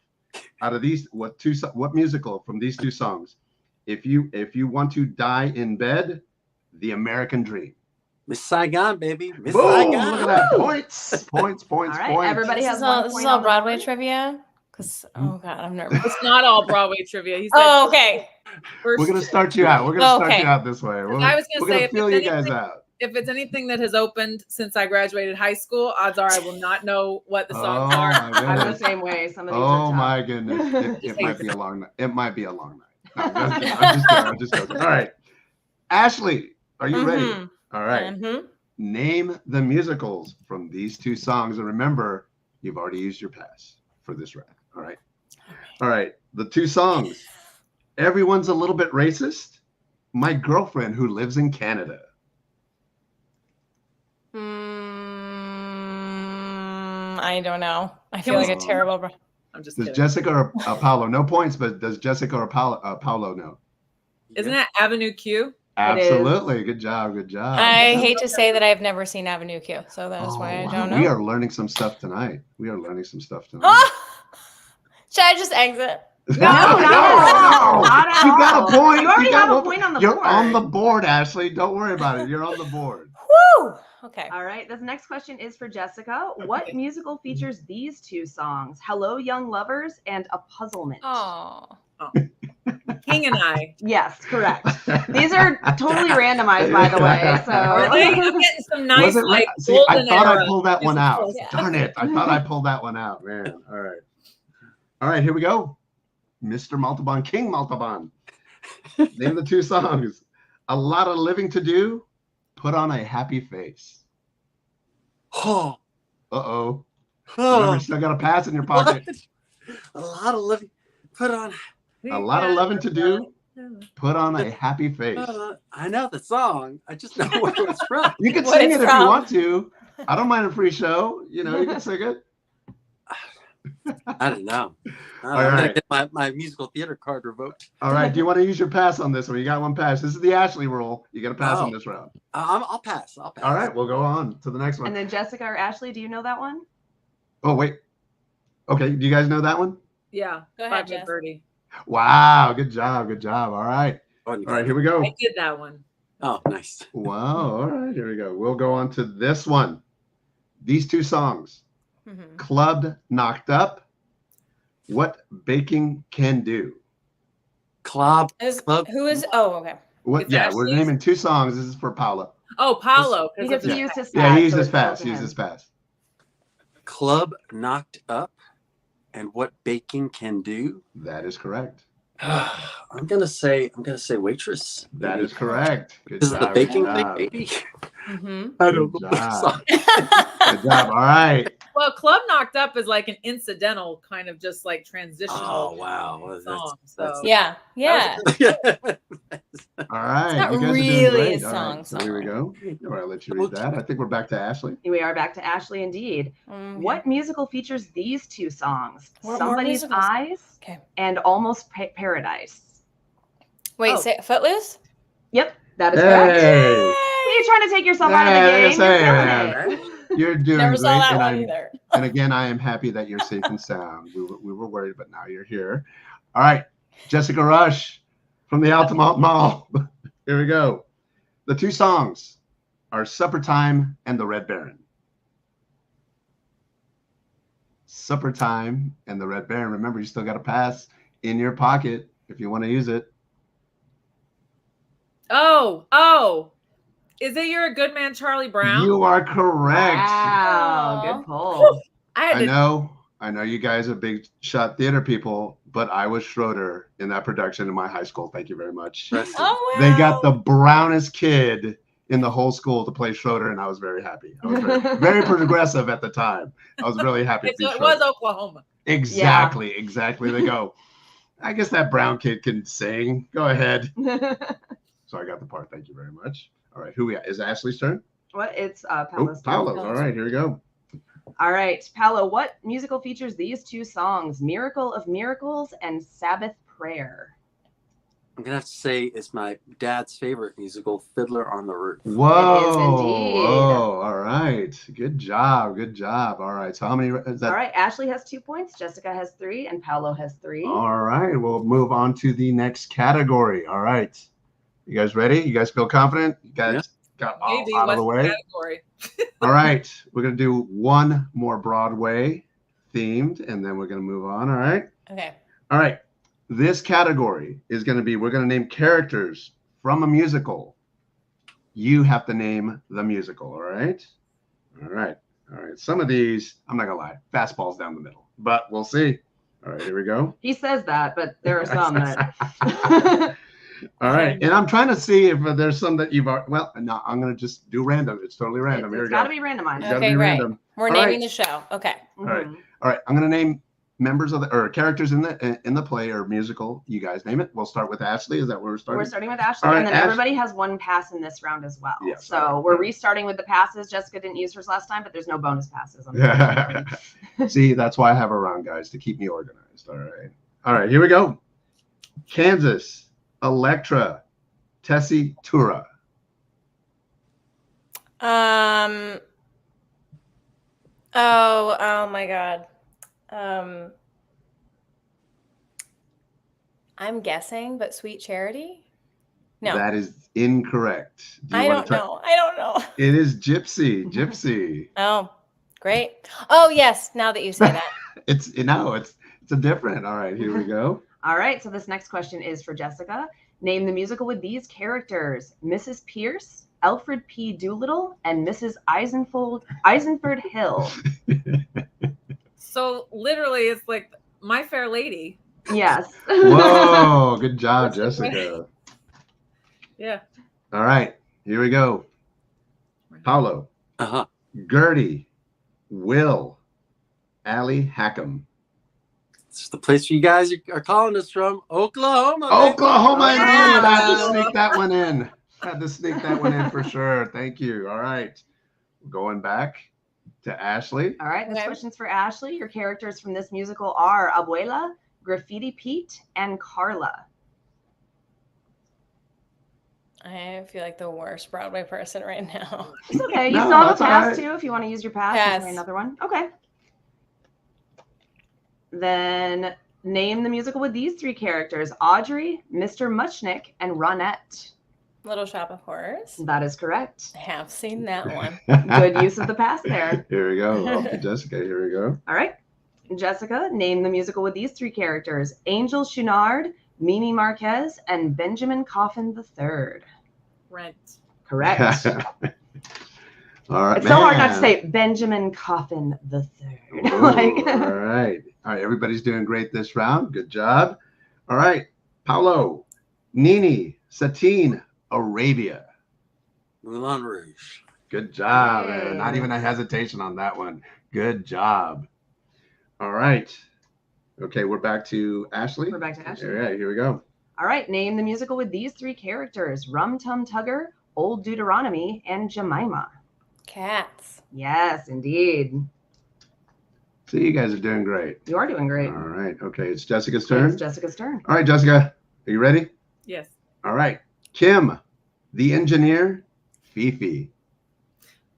Speaker 7: Out of these, what musical from these 2 songs? If you want to die in bed, The American Dream.
Speaker 9: Miss Saigon, baby. Miss
Speaker 7: Boom,
Speaker 9: Saigon.
Speaker 7: look at that. Points.
Speaker 8: All right, everybody has one point.
Speaker 12: This is all Broadway trivia? Because, oh God, I'm nervous.
Speaker 10: It's not all Broadway trivia. He said,
Speaker 12: oh, okay.
Speaker 7: We're going to start you out. We're going to start you out this way.
Speaker 10: I was going to say,
Speaker 7: feel you guys out.
Speaker 10: if it's anything that has opened since I graduated high school, odds are I will not know what the songs are.
Speaker 8: I'm the same way. Some of these
Speaker 7: Oh
Speaker 8: are
Speaker 7: my
Speaker 8: tough.
Speaker 7: goodness. It might be a long night. It might be a long night. No, I'm just joking. All right. Ashley, are you ready? All right. Name the musicals from these two songs. And remember, you've already used your pass for this round. All right. All right. The two songs. Everyone's a Little Bit Racist. My Girlfriend Who Lives in Canada.
Speaker 12: I don't know. I feel like a terrible.
Speaker 10: I'm just
Speaker 7: Does
Speaker 10: kidding.
Speaker 7: Jessica or Paolo? No points, but does Jessica or Paolo know?
Speaker 10: Isn't that Avenue Q?
Speaker 7: Absolutely. Good job. Good job.
Speaker 12: I hate to say that I've never seen Avenue Q, so that is why I don't know.
Speaker 7: We are learning some stuff tonight.
Speaker 12: Should I just exit?
Speaker 8: No.
Speaker 7: You got a point.
Speaker 8: You already have a point on the board.
Speaker 7: You're on the board, Ashley. Don't worry about it. You're on the board.
Speaker 12: Woo! Okay.
Speaker 8: All right. This next question is for Jessica. What musical features these two songs? Hello, Young Lovers and A Puzzlement.
Speaker 12: Oh.
Speaker 10: King and I.
Speaker 8: Yes, correct. These are totally randomized, by the way. So
Speaker 10: I'm getting some nice like
Speaker 7: See, I
Speaker 10: golden
Speaker 7: thought
Speaker 10: era
Speaker 7: I pulled that one out.
Speaker 10: musicals.
Speaker 7: Darn it. I thought I pulled that one out, man. All right. All right, here we go. Mr. Maltaban, King Maltaban. Name the two songs. A Lot of Living to Do. Put on a Happy Face.
Speaker 9: Oh.
Speaker 7: Uh-oh. Remember, you still got a pass in your pocket.
Speaker 9: A lot of living. Put on.
Speaker 7: A Lot of Loving to Do. Put on a Happy Face.
Speaker 9: I know the song. I just know where it's from.
Speaker 7: You can sing it if you want to. I don't mind a free show. You know, you can sing it.
Speaker 9: I don't know.
Speaker 7: All
Speaker 9: I'm
Speaker 7: right.
Speaker 9: gonna get my musical theater card revoked.
Speaker 7: All right. Do you want to use your pass on this one? You got one pass. This is the Ashley rule. You got to pass on this round.
Speaker 9: I'll pass. I'll pass.
Speaker 7: All right. We'll go on to the next one.
Speaker 8: And then Jessica or Ashley, do you know that one?
Speaker 7: Oh, wait. Okay. Do you guys know that one?
Speaker 10: Yeah.
Speaker 12: Go ahead,
Speaker 10: 5 Birdie.
Speaker 7: Wow. Good job. Good job. All right. All right. Here we go.
Speaker 10: I did that one.
Speaker 9: Oh, nice.
Speaker 7: Wow. All right. Here we go. We'll go on to this one. These two songs. Clubbed, Knocked Up. What Baking Can Do.
Speaker 9: Club.
Speaker 12: Who is? Oh, okay.
Speaker 7: What? Yeah, we're naming two songs. This is for Paolo.
Speaker 10: Oh, Paolo.
Speaker 8: Because he used his pass.
Speaker 7: Yeah, he used his pass. He used his pass.
Speaker 9: Club Knocked Up and What Baking Can Do.
Speaker 7: That is correct.
Speaker 9: I'm gonna say Waitress.
Speaker 7: That is correct. Good
Speaker 9: Is
Speaker 7: job.
Speaker 9: it the baking
Speaker 7: good
Speaker 9: thing,
Speaker 7: job.
Speaker 9: maybe?
Speaker 7: I don't know. Good job. All right.
Speaker 10: Well, Club Knocked Up is like an incidental kind of just like transitional.
Speaker 9: Oh wow. Well,
Speaker 10: song.
Speaker 9: that's
Speaker 12: Yeah.
Speaker 7: All right.
Speaker 12: It's not
Speaker 7: you guys are doing
Speaker 12: really
Speaker 7: great.
Speaker 12: a
Speaker 7: All
Speaker 12: song.
Speaker 7: right, so here we go. All right, let you read that. I think we're back to Ashley.
Speaker 8: We are back to Ashley indeed. What musical features these two songs?
Speaker 12: More
Speaker 8: Somebody's
Speaker 12: musicals.
Speaker 8: Eyes and Almost Paradise.
Speaker 12: Wait, say Footloose?
Speaker 8: Yep, that is correct.
Speaker 7: Hey.
Speaker 8: You're trying to take yourself out of the game. You're killing it.
Speaker 7: You're doing
Speaker 12: Never
Speaker 7: great.
Speaker 12: saw that
Speaker 7: and
Speaker 12: one either.
Speaker 7: And again, I am happy that you're safe and sound. We were worried, but now you're here. All right. Jessica Rush from the Altamont Mall. Here we go. The two songs are Supper Time and The Red Baron. Supper Time and The Red Baron. Remember, you still got a pass in your pocket if you want to use it.
Speaker 10: Oh. Is it You're a Good Man, Charlie Brown?
Speaker 7: You are correct.
Speaker 8: Wow, good pull.
Speaker 7: I know you guys are big shot theater people, but I was Schroeder in that production in my high school. Thank you very much.
Speaker 12: Oh, wow.
Speaker 7: They got the brownest kid in the whole school to play Schroeder, and I was very happy. I was very progressive at the time. I was really happy.
Speaker 10: So it was Oklahoma.
Speaker 7: Exactly. They go, I guess that brown kid can sing. Go ahead. So I got the part. Thank you very much. All right, who we got? Is Ashley's turn?
Speaker 8: What? It's Paolo's.
Speaker 7: Paolo's. All right, here we go.
Speaker 8: All right, Paolo, what musical features these two songs? Miracle of Miracles and Sabbath Prayer.
Speaker 9: I'm gonna have to say it's my dad's favorite musical, Fiddler on the Roof.
Speaker 7: Whoa.
Speaker 8: It is indeed.
Speaker 7: Whoa. All right. Good job. All right. So how many is that?
Speaker 8: All right, Ashley has 2 points, Jessica has 3, and Paolo has 3.
Speaker 7: All right. We'll move on to the next category. All right. You guys ready? You guys feel confident? You guys got all out of the way?
Speaker 10: Category?
Speaker 7: All right. We're going to do one more Broadway themed, and then we're going to move on. All right.
Speaker 12: Okay.
Speaker 7: All right. This category is going to be, we're going to name characters from a musical You have to name the musical. All right. All right. All right. Some of these, I'm not gonna lie, fastballs down the middle, but we'll see. All right, here we go.
Speaker 8: He says that, but there are some that.
Speaker 7: All right, and I'm trying to see if there's some that you've already, well, no, I'm gonna just do random. It's totally random.
Speaker 8: It's got to be randomized.
Speaker 7: It's gotta
Speaker 12: Okay,
Speaker 7: be
Speaker 12: right.
Speaker 7: random.
Speaker 12: We're
Speaker 7: All
Speaker 12: naming
Speaker 7: right.
Speaker 12: the show. Okay.
Speaker 7: All right. All right. I'm gonna name members of the or characters in the play or musical. You guys name it. We'll start with Ashley. Is that where we're starting?
Speaker 8: We're starting with Ashley,
Speaker 7: All right,
Speaker 8: and then
Speaker 7: Ash-
Speaker 8: everybody has one pass in this round as well.
Speaker 7: Yes,
Speaker 8: So we're restarting with the passes. Jessica didn't use hers last time, but there's no bonus passes. Unfortunately.
Speaker 7: See, that's why I have her around, guys, to keep me organized. All right. All right, here we go. Kansas, Electra, Tessie, Tura.
Speaker 12: Oh my God. I'm guessing, but Sweet Charity? No.
Speaker 7: That is incorrect.
Speaker 12: I don't know. I don't know.
Speaker 7: It is Gypsy. Gypsy.
Speaker 12: Oh, great. Oh, yes. Now that you say that.
Speaker 7: It's a different. All right, here we go.
Speaker 8: All right, so this next question is for Jessica. Name the musical with these characters: Mrs. Pierce, Alfred P. Doolittle, and Mrs. Eisenford Hill.
Speaker 10: So literally, it's like My Fair Lady.
Speaker 8: Yes.
Speaker 7: Whoa, good job, Jessica.
Speaker 10: Yeah.
Speaker 7: All right, here we go. Paulo.
Speaker 9: Uh-huh.
Speaker 7: Gertie. Will. Allie Hackham.
Speaker 9: It's the place you guys are calling us from, Oklahoma.
Speaker 7: Oklahoma,
Speaker 9: baby.
Speaker 7: indeed. I had to sneak that one in. Had to sneak that one in for sure. Thank you. All right. Going back to Ashley.
Speaker 8: All right, this question's for Ashley. Your characters from this musical are Abuela, Graffiti Pete, and Carla.
Speaker 12: I feel like the worst Broadway person right now.
Speaker 8: It's okay. You
Speaker 7: No,
Speaker 8: still have a
Speaker 7: that's all
Speaker 8: pass
Speaker 7: right.
Speaker 8: too if you want to use your pass.
Speaker 12: Pass.
Speaker 8: And try another one. Okay. Then name the musical with these three characters: Audrey, Mr. Muchnick, and Ronette.
Speaker 12: Little Shop of Horrors.
Speaker 8: That is correct.
Speaker 12: I have seen that one.
Speaker 8: Good use of the pass there.
Speaker 7: Here we go. Off to Jessica. Here we go.
Speaker 8: All right. Jessica, name the musical with these three characters: Angel Chouinard, Mimi Marquez, and Benjamin Coffin III.
Speaker 10: Rent.
Speaker 8: Correct.
Speaker 7: All right.
Speaker 8: It's so hard not to say Benjamin Coffin III.
Speaker 7: Ooh,
Speaker 8: Like,
Speaker 7: all right. All right. Everybody's doing great this round. Good job. All right. Paulo, Nini, Satine, Arabia.
Speaker 9: Moulin Rouge.
Speaker 7: Good job, man. Not even a hesitation on that one. Good job. All right. Okay, we're back to Ashley.
Speaker 8: We're back to Ashley.
Speaker 7: All right, here we go.
Speaker 8: All right, name the musical with these three characters: Rum Tum Tugger, Old Deuteronomy, and Jemima.
Speaker 12: Cats.
Speaker 8: Yes, indeed.
Speaker 7: See, you guys are doing great.
Speaker 8: You are doing great.
Speaker 7: All right. Okay, it's Jessica's turn.
Speaker 8: It's Jessica's turn.
Speaker 7: All right, Jessica, are you ready?
Speaker 10: Yes.
Speaker 7: All right. Kim, the engineer, Fifi.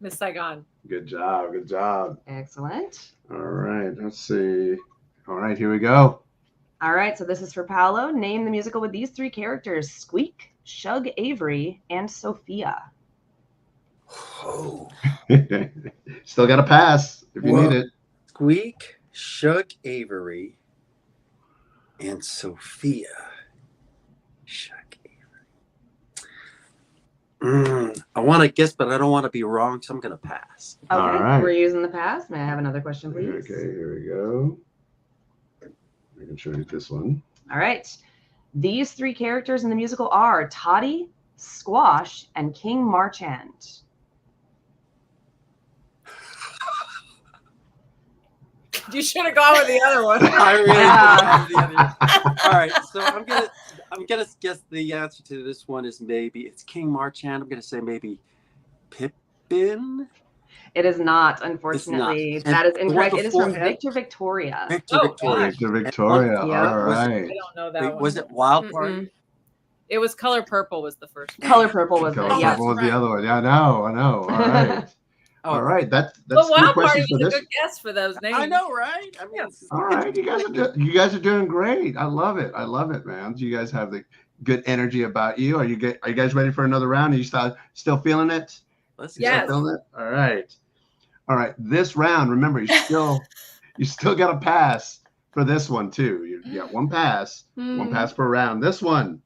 Speaker 10: Miss Saigon.
Speaker 7: Good job. Good job.
Speaker 8: Excellent.
Speaker 7: All right. Let's see. All right, here we go.
Speaker 8: All right, so this is for Paolo. Name the musical with these three characters: Squeak, Shug Avery, and Sophia.
Speaker 9: Oh.
Speaker 7: Still got to pass if you need it.
Speaker 9: Squeak, Shug Avery, and Sophia. Shug Avery. I want to guess, but I don't want to be wrong, so I'm going to pass.
Speaker 8: Okay,
Speaker 7: All right.
Speaker 8: we're using the pass. May I have another question, please?
Speaker 7: Okay, here we go. I can show you this one.
Speaker 8: All right. These three characters in the musical are Toddy, Squash, and King Marchand.
Speaker 10: You should have gone with the other one.
Speaker 9: I really did the other. All right, so I'm gonna guess the answer to this one is maybe it's King Marchand. I'm gonna say maybe Pippin.
Speaker 8: It is not, unfortunately.
Speaker 9: It's not.
Speaker 8: That is
Speaker 9: And the
Speaker 8: incorrect.
Speaker 9: one
Speaker 8: It is from
Speaker 9: beforehand?
Speaker 8: Victor Victoria.
Speaker 9: Victor Victoria.
Speaker 7: Victor Victoria.
Speaker 8: Yeah.
Speaker 7: All right.
Speaker 10: I don't know that
Speaker 9: Wait,
Speaker 10: one.
Speaker 9: was it Wild Party?
Speaker 10: It was Color Purple was the first one.
Speaker 8: Color Purple was
Speaker 7: Color
Speaker 8: it? Yeah.
Speaker 7: Purple was the other one. Yeah, I know. All right. All right. That's
Speaker 10: But
Speaker 7: three
Speaker 10: Wild Party
Speaker 7: questions for
Speaker 10: was a
Speaker 7: this.
Speaker 10: good guess for those names.
Speaker 9: I know, right? I mean,
Speaker 7: All right, you guys are doing great. I love it. I love it, man. You guys have the good energy about you. Are you guys ready for another round? Are you still feeling it?
Speaker 9: let's
Speaker 10: Yes.
Speaker 7: Still feeling it? All right. All right. This round, remember, you still got to pass for this one too. You got one pass per round. This one,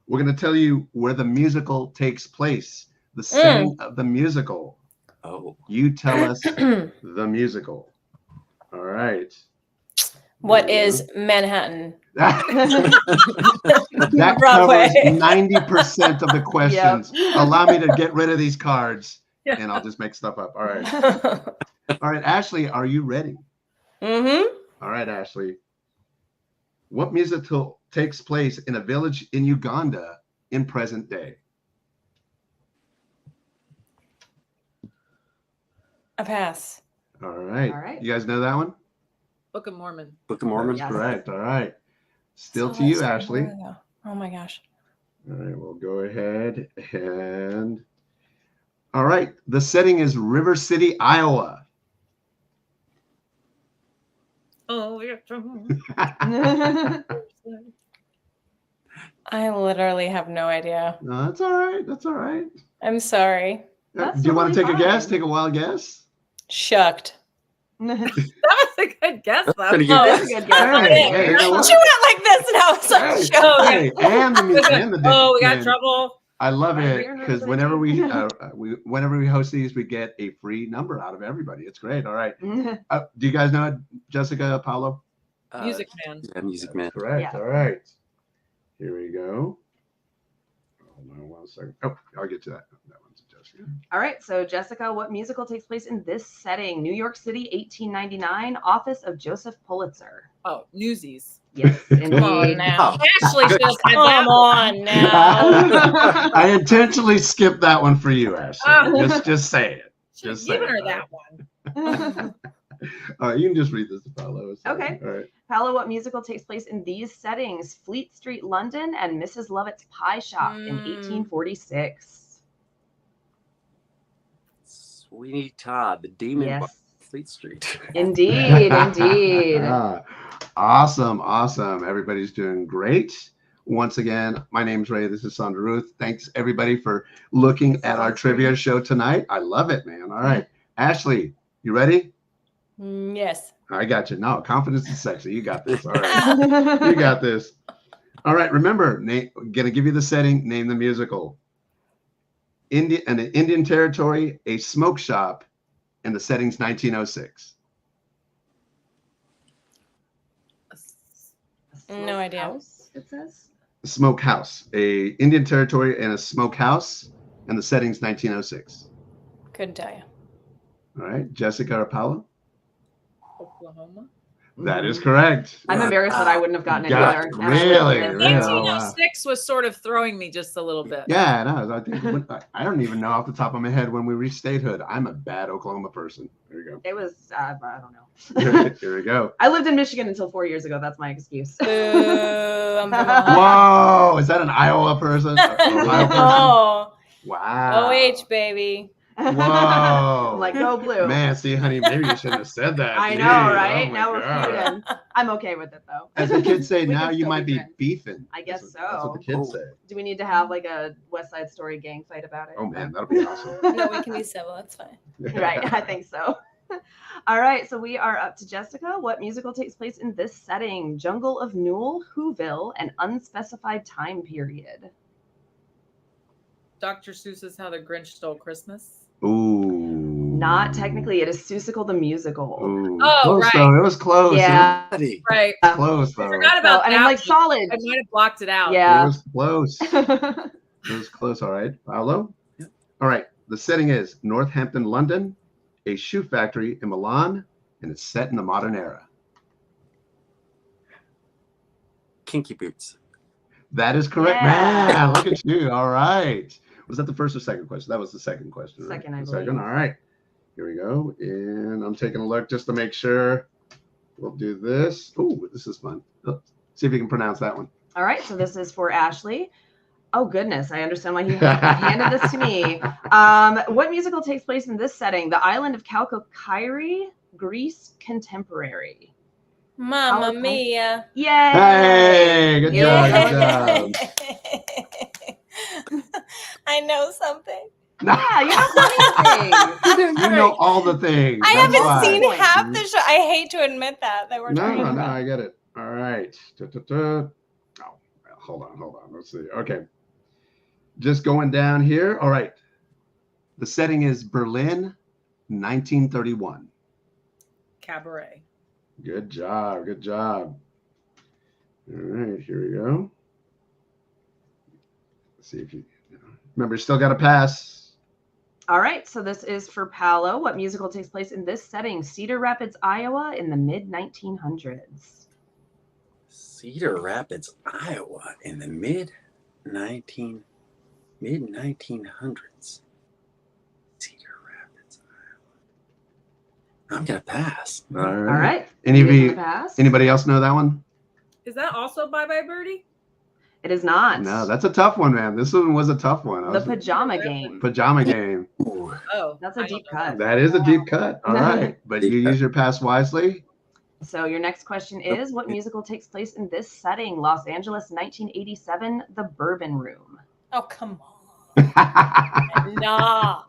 Speaker 7: we're going to tell you where the musical takes place. the setting of the musical.
Speaker 9: Oh.
Speaker 7: You tell us the musical. All right.
Speaker 12: What is Manhattan?
Speaker 7: That
Speaker 12: Broadway.
Speaker 7: covers 90% of the questions. Allow me to get rid of these cards, and I'll just make stuff up. All right. All right, Ashley, are you ready?
Speaker 12: Mm-hmm.
Speaker 7: All right, Ashley. What musical takes place in a village in Uganda in present day?
Speaker 12: A pass.
Speaker 7: All right.
Speaker 8: All right.
Speaker 7: You guys know that one?
Speaker 10: Book of Mormon.
Speaker 9: Book of Mormon.
Speaker 8: Yes.
Speaker 7: Correct. All right. Still to you, Ashley.
Speaker 12: Oh my gosh.
Speaker 7: All right, we'll go ahead and. All right. The setting is River City, Iowa.
Speaker 10: Oh, yeah.
Speaker 12: I literally have no idea.
Speaker 7: No, that's all right. That's all right.
Speaker 12: I'm sorry.
Speaker 7: Do you want to take a guess? Take a wild guess?
Speaker 12: Shucked.
Speaker 10: That was a good guess, though.
Speaker 9: Pretty good.
Speaker 8: That's a good guess.
Speaker 7: Hey, you know what?
Speaker 12: She went like this, and I was like, shucked.
Speaker 7: Hey, and the
Speaker 10: Oh, we got
Speaker 7: and
Speaker 10: trouble.
Speaker 7: I love it because whenever we host these, we get a free number out of everybody. It's great. All right. Do you guys know it, Jessica, Paulo?
Speaker 10: Music Man.
Speaker 9: Yeah, Music Man.
Speaker 7: Correct.
Speaker 8: Yeah.
Speaker 7: All right. Here we go. Hold on 1 second. Oh, I'll get to that. That one's Jessica.
Speaker 8: All right, so Jessica, what musical takes place in this setting? New York City, 1899, Office of Joseph Pulitzer.
Speaker 10: Oh, Newsies.
Speaker 8: Yes,
Speaker 12: Come on
Speaker 8: indeed.
Speaker 12: now.
Speaker 10: Ashley just had
Speaker 12: Come
Speaker 10: that one.
Speaker 12: on now.
Speaker 7: I intentionally skipped that one for you, Ashley. Just say it.
Speaker 10: Should have
Speaker 7: Just say
Speaker 10: given her
Speaker 7: it.
Speaker 10: that one.
Speaker 7: All right, you can just read this to Paulo.
Speaker 8: Okay.
Speaker 7: All right.
Speaker 8: Paolo, what musical takes place in these settings? Fleet Street, London, and Mrs. Lovett's Pie Shop in 1846.
Speaker 9: Sweeney Todd, the Demon
Speaker 8: Yes.
Speaker 9: Bar, Fleet Street.
Speaker 8: Indeed, indeed.
Speaker 7: Awesome, awesome. Everybody's doing great. Once again, my name's Ray. This is Sandra Ruth. Thanks, everybody, for looking at our trivia show tonight. I love it, man. All right. Ashley, you ready?
Speaker 12: Yes.
Speaker 7: I got you. No, confidence is sexy. You got this. All right. You got this. All right. Remember, going to give you the setting. Name the musical. An Indian territory, a smoke shop, and the setting's 1906.
Speaker 12: No idea.
Speaker 8: House, it says.
Speaker 7: A smoke house, a Indian territory, and a smoke house, and the setting's 1906.
Speaker 12: Couldn't tell you.
Speaker 7: All right. Jessica or Paolo?
Speaker 10: Oklahoma.
Speaker 7: That is correct.
Speaker 8: I'm embarrassed that I wouldn't have gotten it
Speaker 7: Yeah,
Speaker 8: either.
Speaker 7: really?
Speaker 10: The
Speaker 7: Really?
Speaker 10: 1906 was sort of throwing me just a little bit.
Speaker 7: Yeah, no, I think I don't even know off the top of my head when we reached statehood. I'm a bad Oklahoma person. There you go.
Speaker 8: It was, I don't know.
Speaker 7: Here we go.
Speaker 8: I lived in Michigan until 4 years ago. That's my excuse.
Speaker 12: Boo, I'm from Ohio.
Speaker 7: Whoa, is that an Iowa person? Ohio person?
Speaker 12: Oh,
Speaker 7: Wow.
Speaker 12: OH, baby.
Speaker 7: Whoa.
Speaker 8: I'm like, go blue.
Speaker 7: Man, see, honey, maybe you shouldn't have said that.
Speaker 8: I know,
Speaker 7: Jeez,
Speaker 8: right?
Speaker 7: oh my
Speaker 8: Now we're
Speaker 7: God.
Speaker 8: feuding. I'm okay with it, though.
Speaker 7: As the kids say,
Speaker 8: We
Speaker 7: now
Speaker 8: can
Speaker 7: you
Speaker 8: still
Speaker 7: might be
Speaker 8: friends.
Speaker 7: beefing.
Speaker 8: I guess
Speaker 7: That's
Speaker 8: so.
Speaker 7: what the kids say.
Speaker 8: Do we need to have like a West Side Story gang fight about it?
Speaker 7: Oh, man, that'll be awesome.
Speaker 12: No, we can be civil. That's fine.
Speaker 8: Right, I think so. All right, so we are up to Jessica. What musical takes place in this setting? Jungle of Newell, Whoville, an unspecified time period.
Speaker 10: Dr. Seuss's How the Grinch Stole Christmas.
Speaker 7: Ooh.
Speaker 8: Not technically. It is Seussical the Musical.
Speaker 7: Ooh.
Speaker 10: Oh,
Speaker 7: Close,
Speaker 10: right.
Speaker 7: though. It was close.
Speaker 8: Yeah.
Speaker 10: Right.
Speaker 7: It was close,
Speaker 10: I
Speaker 7: though.
Speaker 10: forgot about
Speaker 8: and
Speaker 10: that.
Speaker 8: I'm like, solid.
Speaker 10: I might have blocked it out.
Speaker 7: It
Speaker 8: Yeah.
Speaker 7: was close. It was close. All right. Paolo? All right. The setting is Northampton, London, a shoe factory in Milan, and it's set in the modern era.
Speaker 9: Kinky Boots.
Speaker 7: That is correct.
Speaker 8: Yeah.
Speaker 7: Man, look at you. All right. Was that the first or second question? That was the second question. Right?
Speaker 8: Second, I
Speaker 7: The
Speaker 8: believe.
Speaker 7: second. All right. Here we go. And I'm taking a look just to make sure. We'll do this. Oh, this is fun. Oh, see if you can pronounce that one.
Speaker 8: All right, so this is for Ashley. Oh, goodness. I understand why he handed this to me. What musical takes place in this setting? The island of Kalkokyri, Greece, contemporary.
Speaker 12: Mamma mia.
Speaker 8: Yay!
Speaker 7: Hey, good job. Good job.
Speaker 12: I know something.
Speaker 8: Yeah, you know so many things.
Speaker 7: You know all the things.
Speaker 12: I
Speaker 7: That's
Speaker 12: haven't
Speaker 7: why.
Speaker 12: seen half the show. I hate to admit that we're talking
Speaker 7: No,
Speaker 12: about.
Speaker 7: I get it. All right. Oh, hold on. Let's see. Okay. Just going down here. All right. The setting is Berlin, 1931.
Speaker 10: Cabaret.
Speaker 7: Good job. Good job. All right, here we go. Let's see if you remember, you still got to pass.
Speaker 8: All right, so this is for Paolo. What musical takes place in this setting? Cedar Rapids, Iowa, in the mid-1900s.
Speaker 9: Cedar Rapids, Iowa, in the mid 1900s. Cedar Rapids, Iowa. I'm gonna pass.
Speaker 7: All
Speaker 8: All right.
Speaker 7: Anybody else know that one?
Speaker 10: Is that also Bye Bye Birdie?
Speaker 8: It is not.
Speaker 7: No, that's a tough one, man. This one was a tough one.
Speaker 8: The Pajama Game.
Speaker 7: Pajama Game.
Speaker 10: Oh,
Speaker 8: that's a deep cut.
Speaker 7: That is a deep cut. All right, but you use your pass wisely.
Speaker 8: So your next question is, what musical takes place in this setting? Los Angeles, 1987, The Bourbon Room.
Speaker 12: Oh, come on. Nah.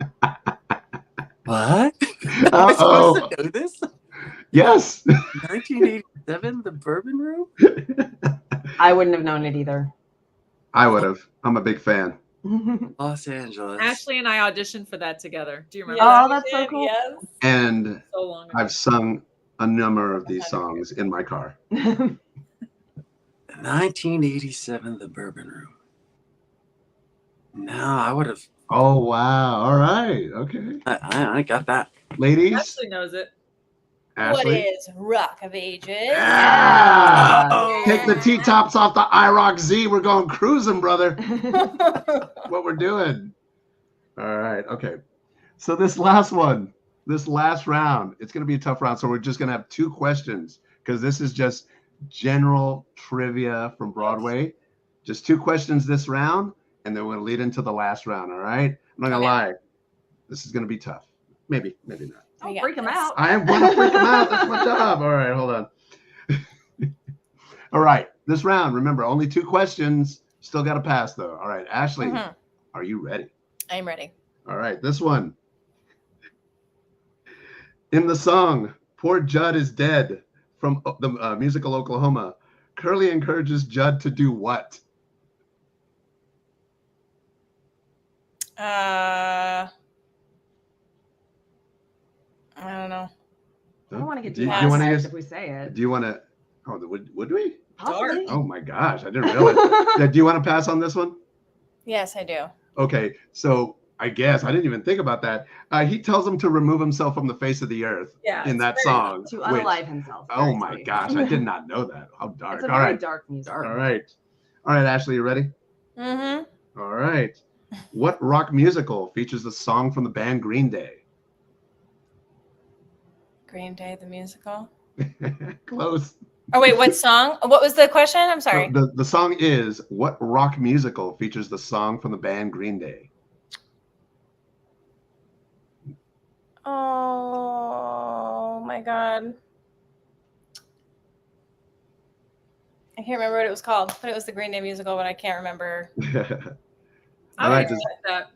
Speaker 9: What? Am I
Speaker 7: Uh-oh.
Speaker 9: supposed to know this?
Speaker 7: Yes.
Speaker 9: 1987, The Bourbon Room?
Speaker 8: I wouldn't have known it either.
Speaker 7: I would have. I'm a big fan.
Speaker 9: Los Angeles.
Speaker 10: Ashley and I auditioned for that together. Do you remember?
Speaker 8: Oh,
Speaker 10: that?
Speaker 8: that's so cool.
Speaker 12: Yes.
Speaker 7: And
Speaker 10: So long ago.
Speaker 7: I've sung a number of these songs in my car.
Speaker 9: 1987, The Bourbon Room. No, I would have.
Speaker 7: Oh, wow. All right. Okay.
Speaker 9: I got that.
Speaker 7: Ladies,
Speaker 10: Ashley knows it.
Speaker 7: Ashley.
Speaker 12: What is Rock of Ages?
Speaker 7: Yeah. Take the T-tops off the IROC Z. We're going cruising, brother. What we're doing. All right. Okay. So this last one, this last round, it's going to be a tough round. So we're just going to have 2 questions because this is just general trivia from Broadway. Just 2 questions this round, and then we'll lead into the last round. All right. I'm not going to lie. This is going to be tough. Maybe not.
Speaker 8: Oh, freak them out.
Speaker 7: I am going to freak them out. That's my job. All right, hold on. All right, this round, remember, only 2 questions. Still got to pass, though. All right, Ashley, are you ready?
Speaker 12: I'm ready.
Speaker 7: All right, this one. In the song, Poor Judd is Dead from the musical Oklahoma, Curly encourages Judd to do what?
Speaker 12: I don't know.
Speaker 8: I don't want to get
Speaker 7: Do you
Speaker 8: demonetized
Speaker 7: wanna guess-
Speaker 8: if we say it.
Speaker 7: Do you want to? Oh, would we?
Speaker 8: Possibly.
Speaker 7: Oh my gosh, I didn't realize. Yeah, do you want to pass on this one?
Speaker 12: Yes, I do.
Speaker 7: Okay, so I guess I didn't even think about that. He tells him to remove himself from the face of the earth in that song.
Speaker 8: To unalive himself.
Speaker 7: Oh
Speaker 8: Very
Speaker 7: my
Speaker 8: sweet.
Speaker 7: gosh, I did not know that. How dark.
Speaker 8: It's a
Speaker 7: All
Speaker 8: very
Speaker 7: right.
Speaker 8: dark music.
Speaker 7: All right. All right, Ashley, you ready?
Speaker 12: Mm-hmm.
Speaker 7: All right. What rock musical features the song from the band Green Day?
Speaker 12: Green Day, the musical.
Speaker 7: Close.
Speaker 12: Oh, wait, what song? What was the question? I'm sorry.
Speaker 7: The song is, what rock musical features the song from the band Green Day?
Speaker 12: Oh, my God. I can't remember what it was called, but it was the Green Day musical, but I can't remember.
Speaker 7: All right.
Speaker 10: Accept that.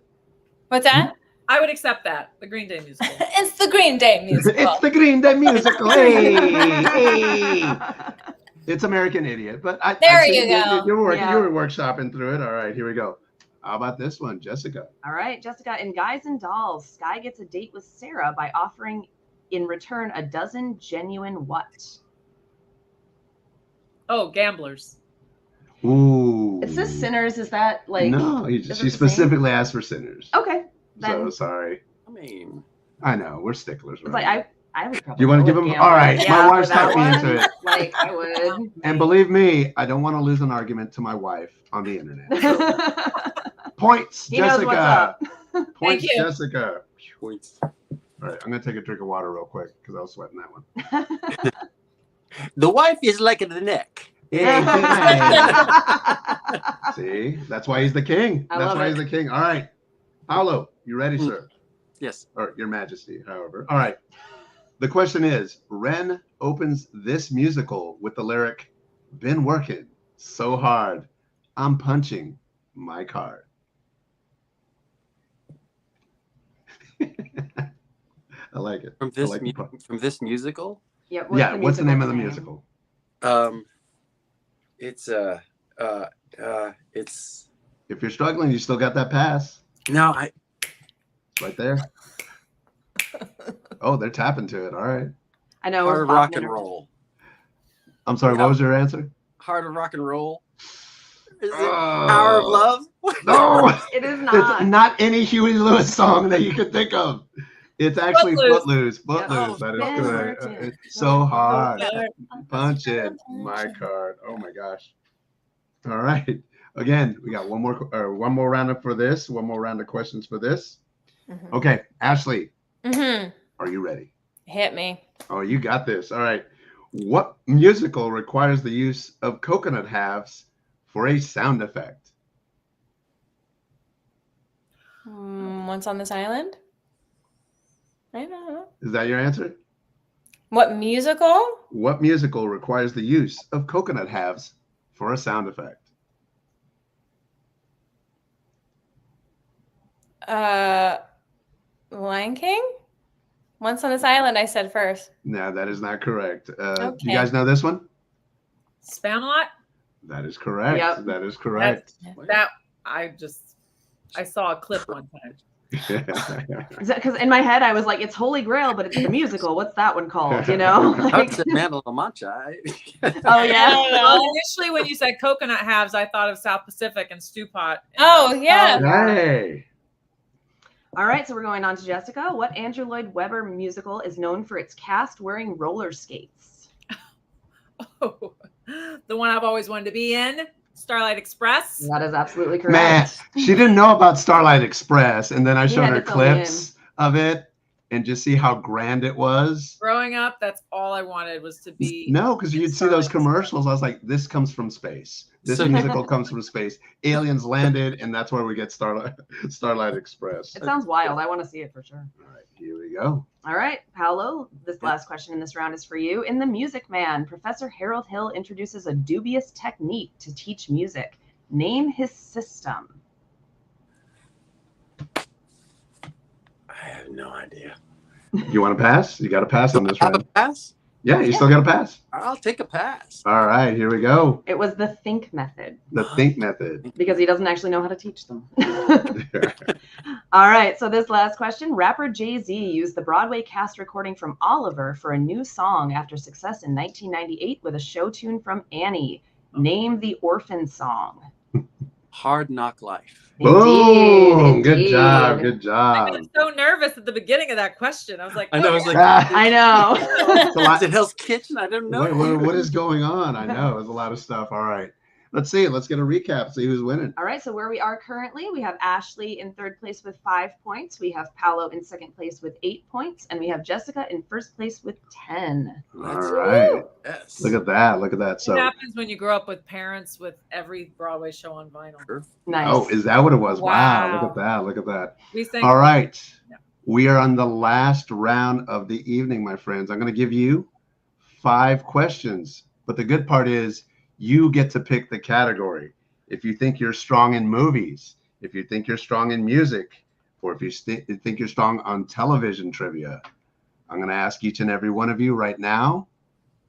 Speaker 12: What's that?
Speaker 10: I would accept that. The Green Day musical.
Speaker 12: It's the Green Day musical.
Speaker 7: It's the Green Day musical. Hey. It's American Idiot, but
Speaker 12: There you go.
Speaker 7: You were
Speaker 8: Yeah.
Speaker 7: workshopping through it. All right, here we go. How about this one, Jessica?
Speaker 8: All right, Jessica. In Guys and Dolls, Sky gets a date with Sarah by offering in return a dozen genuine what?
Speaker 10: Oh, Gamblers.
Speaker 7: Ooh.
Speaker 8: It says Sinners. Is that like?
Speaker 7: No,
Speaker 8: is it
Speaker 7: she
Speaker 8: the
Speaker 7: specifically asked for Sinners.
Speaker 8: same? Okay. Then
Speaker 7: So sorry.
Speaker 9: I mean,
Speaker 7: I know we're sticklers.
Speaker 8: it's
Speaker 7: Right?
Speaker 8: like I would probably.
Speaker 7: You want to
Speaker 8: go
Speaker 7: give
Speaker 8: with
Speaker 7: them? All right,
Speaker 8: Gamblers.
Speaker 7: my
Speaker 8: Yeah,
Speaker 7: wife's
Speaker 8: for that
Speaker 7: talked me into
Speaker 8: one,
Speaker 7: it.
Speaker 8: Like I would.
Speaker 7: And believe me, I don't want to lose an argument to my wife on the internet. So, points,
Speaker 8: He knows
Speaker 7: Jessica.
Speaker 8: what's up.
Speaker 7: Points,
Speaker 12: you.
Speaker 7: Jessica.
Speaker 9: points.
Speaker 7: All right, I'm gonna take a drink of water real quick because I was sweating that one.
Speaker 9: The wife is like the neck.
Speaker 7: See, that's why he's the king.
Speaker 8: I
Speaker 7: That's
Speaker 8: love
Speaker 7: why
Speaker 8: it.
Speaker 7: he's the king. All right, Paolo, you ready, sir?
Speaker 9: Yes.
Speaker 7: Or Your Majesty, however. All right. The question is, Ren opens this musical with the lyric, "Been working so hard, I'm punching my card." I like it.
Speaker 9: From this
Speaker 7: I like the pun.
Speaker 9: from this musical.
Speaker 8: Yeah.
Speaker 7: What's the name of the musical?
Speaker 9: It's it's
Speaker 7: If you're struggling, you still got that pass.
Speaker 9: no, I
Speaker 7: right there. Oh, they're tapping to it. All right.
Speaker 8: I know.
Speaker 9: Heart of rock and roll.
Speaker 7: I'm sorry. What was your answer?
Speaker 9: Heart of rock and roll. Is it Power of Love?
Speaker 7: No,
Speaker 8: it is not.
Speaker 7: It's not any Huey Lewis song that you could think of. It's actually Footloose. Footloose. That is correct. It's so hard. Punch it. My card. Oh my gosh. All right. Again, we got one more round for this. One more round of questions for this. Mm-hmm. Okay, Ashley. Mm-hmm. Are you ready?
Speaker 12: Hit me.
Speaker 7: Oh, you got this. All right. What musical requires the use of coconut halves for a sound effect?
Speaker 12: Once on this Island? I don't know.
Speaker 7: Is that your answer?
Speaker 12: What musical?
Speaker 7: What musical requires the use of coconut halves for a sound effect?
Speaker 12: Lion King? Once on this Island, I said first.
Speaker 7: No, that is not correct.
Speaker 12: Okay.
Speaker 7: You guys know this one?
Speaker 10: Spamalot?
Speaker 7: That is correct.
Speaker 8: Yep.
Speaker 7: That is correct.
Speaker 10: I saw a clip one time.
Speaker 8: Because in my head I was like, it's Holy Grail, but it's the musical. What's that one called? You know? Like...
Speaker 9: Man of La Mancha.
Speaker 8: Oh yeah.
Speaker 10: Well, initially, when you said coconut halves, I thought of South Pacific and Stew Pot.
Speaker 12: Oh yeah.
Speaker 7: Hey.
Speaker 8: All right, so we're going on to Jessica. What Andrew Lloyd Webber musical is known for its cast wearing roller skates?
Speaker 10: Oh, the one I've always wanted to be in, Starlight Express.
Speaker 8: That is absolutely correct.
Speaker 7: Man, she didn't know about Starlight Express, and then I showed her clips of it, and just see how grand it was.
Speaker 10: Growing up, that's all I wanted was to be.
Speaker 7: No, because you'd see those commercials. I was like, this comes from space. This musical comes from space. Aliens landed, and that's where we get Starlight Express.
Speaker 8: It sounds wild. I want to see it for sure.
Speaker 7: All right, here we go.
Speaker 8: All right, Paolo, this last question in this round is for you. In The Music Man, Professor Harold Hill introduces a dubious technique to teach music. Name his system.
Speaker 9: I have no idea.
Speaker 7: You want to pass? You got to pass on this round.
Speaker 9: A pass?
Speaker 7: Yeah, you still got to pass.
Speaker 9: I'll take a pass.
Speaker 7: All right, here we go.
Speaker 8: It was the think method.
Speaker 7: The think method.
Speaker 8: Because he doesn't actually know how to teach them. All right, so this last question. Rapper Jay-Z used the Broadway cast recording from Oliver for a new song after success in 1998 with a show tune from Annie. Name the orphan song.
Speaker 9: Hard Knock Life.
Speaker 7: Boom! Good job. Good job.
Speaker 10: I was so nervous at the beginning of that question. I was like,
Speaker 9: I know. I was like,
Speaker 8: I know.
Speaker 9: Is it Hell's Kitchen? I don't know.
Speaker 7: What is going on? I know. There's a lot of stuff. All right. Let's see. Let's get a recap. See who's winning.
Speaker 8: All right. So where we are currently, we have Ashley in third place with 5 points. We have Paolo in second place with 8 points. And we have Jessica in first place with 10.
Speaker 7: All right.
Speaker 9: Yes.
Speaker 7: Look at that. Look at that. So
Speaker 10: what happens when you grow up with parents with every Broadway show on vinyl?
Speaker 8: Nice.
Speaker 7: Oh, is that what it was? Wow. Look at that. Look at that. All right. Yeah. We are on the last round of the evening, my friends. I'm going to give you 5 questions. But the good part is, you get to pick the category. If you think you're strong in movies, if you think you're strong in music, or if you think you're strong on television trivia, I'm going to ask each and every one of you right now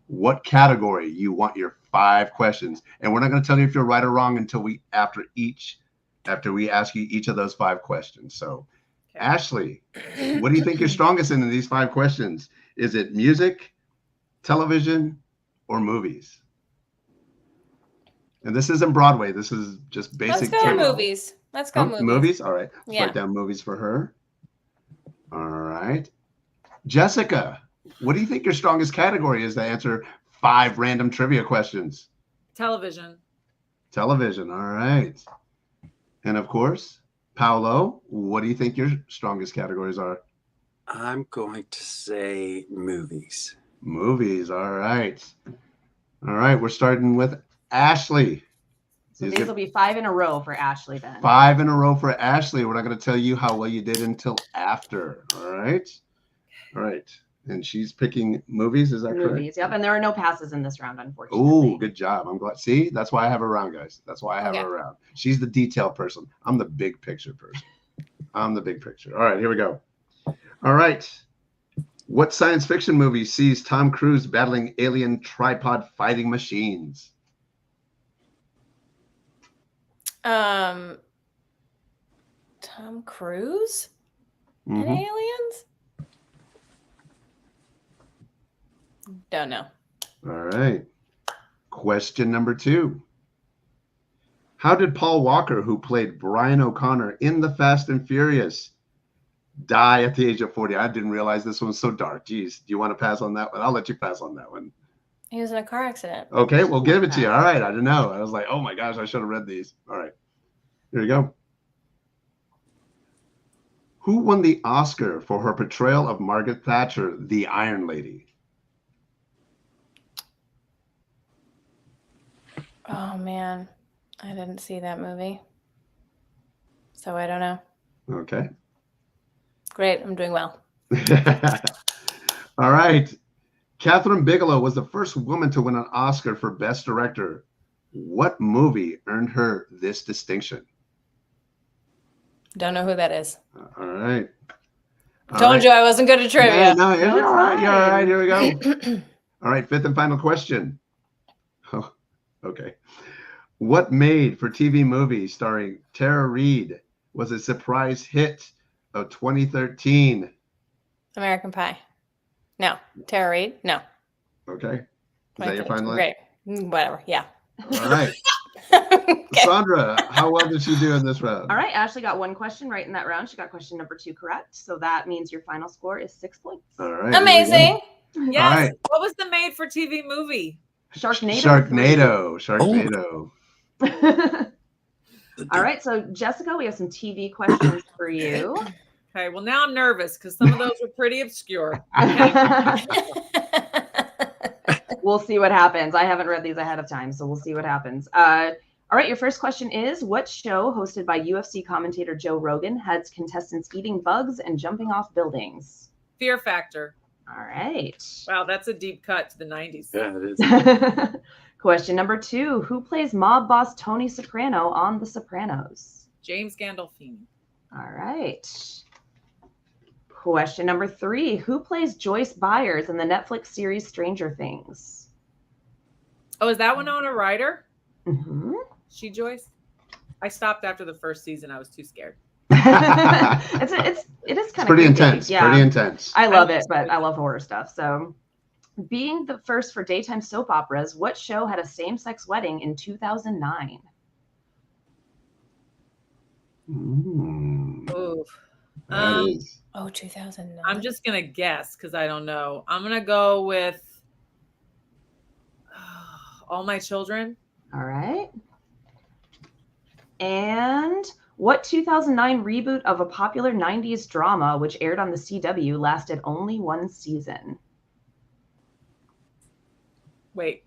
Speaker 7: what category you want your 5 questions. And we're not going to tell you if you're right or wrong until after we ask you each of those 5 questions. So, okay. Ashley, what do you think you're strongest in these 5 questions? Is it music, television, or movies? And this isn't Broadway. This is just basic.
Speaker 12: Let's go movies. Let's go movies.
Speaker 7: Movies? All right. Let's write down movies for her. All right. Jessica, what do you think your strongest category is to answer 5 random trivia questions?
Speaker 10: Television.
Speaker 7: Television. All right. And of course, Paolo, what do you think your strongest categories are?
Speaker 9: I'm going to say movies.
Speaker 7: Movies. All right. All right. We're starting with Ashley.
Speaker 8: So these will be 5 in a row for Ashley then.
Speaker 7: 5 in a row for Ashley. We're not going to tell you how well you did until after. All right. All right. And she's picking movies. Is that correct?
Speaker 8: Movies. Yep. And there are no passes in this round, unfortunately.
Speaker 7: Oh, good job. I'm glad. See, that's why I have her around, guys. That's why I have her around. She's the detail person. I'm the big picture person. I'm the big picture. All right. Here we go. All right. What science fiction movie sees Tom Cruise battling alien tripod fighting machines?
Speaker 12: Tom Cruise? And aliens? Don't know.
Speaker 7: All right. Question number 2. How did Paul Walker, who played Brian O'Connor in The Fast and Furious, die at the age of 40? I didn't realize this one was so dark. Geez, do you want to pass on that one? I'll let you pass on that one.
Speaker 12: He was in a car accident.
Speaker 7: Okay, we'll give it to you. All right, I didn't know. I was like, oh my gosh, I should have read these. All right, here we go. Who won the Oscar for her portrayal of Margaret Thatcher, the Iron Lady?
Speaker 12: Oh man, I didn't see that movie, so I don't know.
Speaker 7: Okay.
Speaker 12: Great, I'm doing well.
Speaker 7: All right. Kathryn Bigelow was the first woman to win an Oscar for Best Director. What movie earned her this distinction?
Speaker 12: Don't know who that is.
Speaker 7: All right.
Speaker 12: Told you I wasn't good at trivia.
Speaker 7: Yeah, no, you're all right. You're all right. Here we go. All right, 5th and final question. Oh, okay. What made-for-TV movie starring Tara Reid was a surprise hit of 2013?
Speaker 12: American Pie. No. Tara Reid? No.
Speaker 7: Okay. Is that your final?
Speaker 12: Great. Whatever. Yeah.
Speaker 7: All right. Sandra, how well did she do in this round?
Speaker 8: All right, Ashley got 1 question right in that round. She got question number 2 correct. So that means your final score is 6 points.
Speaker 7: All right.
Speaker 12: Amazing.
Speaker 10: Yes.
Speaker 7: All right.
Speaker 10: What was the made-for-TV movie?
Speaker 8: Sharknado.
Speaker 7: Sharknado.
Speaker 8: All right, so Jessica, we have some TV questions for you.
Speaker 10: Okay, well now I'm nervous because some of those were pretty obscure.
Speaker 8: We'll see what happens. I haven't read these ahead of time, so we'll see what happens. All right, your first question is, what show hosted by UFC commentator Joe Rogan has contestants eating bugs and jumping off buildings?
Speaker 10: Fear Factor.
Speaker 8: All right.
Speaker 10: Wow, that's a deep cut to the 90s.
Speaker 9: Yeah, it is.
Speaker 8: Question number 2, who plays mob boss Tony Soprano on The Sopranos?
Speaker 10: James Gandolfini.
Speaker 8: All right. Question number 3, who plays Joyce Byers in the Netflix series Stranger Things?
Speaker 10: Oh, is that Winona Ryder?
Speaker 8: Mm-hmm.
Speaker 10: She Joyce? I stopped after the first season. I was too scared.
Speaker 8: It is kind of
Speaker 7: pretty intense.
Speaker 8: Yeah.
Speaker 7: Pretty intense.
Speaker 8: I love it, but I love horror stuff. So, being the first for daytime soap operas, what show had a same-sex wedding in 2009?
Speaker 10: Oof.
Speaker 7: That is.
Speaker 12: Oh, 2009.
Speaker 10: I'm just going to guess because I don't know. I'm going to go with All My Children.
Speaker 8: All right. And what 2009 reboot of a popular 90s drama, which aired on the CW, lasted only 1 season?
Speaker 10: Wait,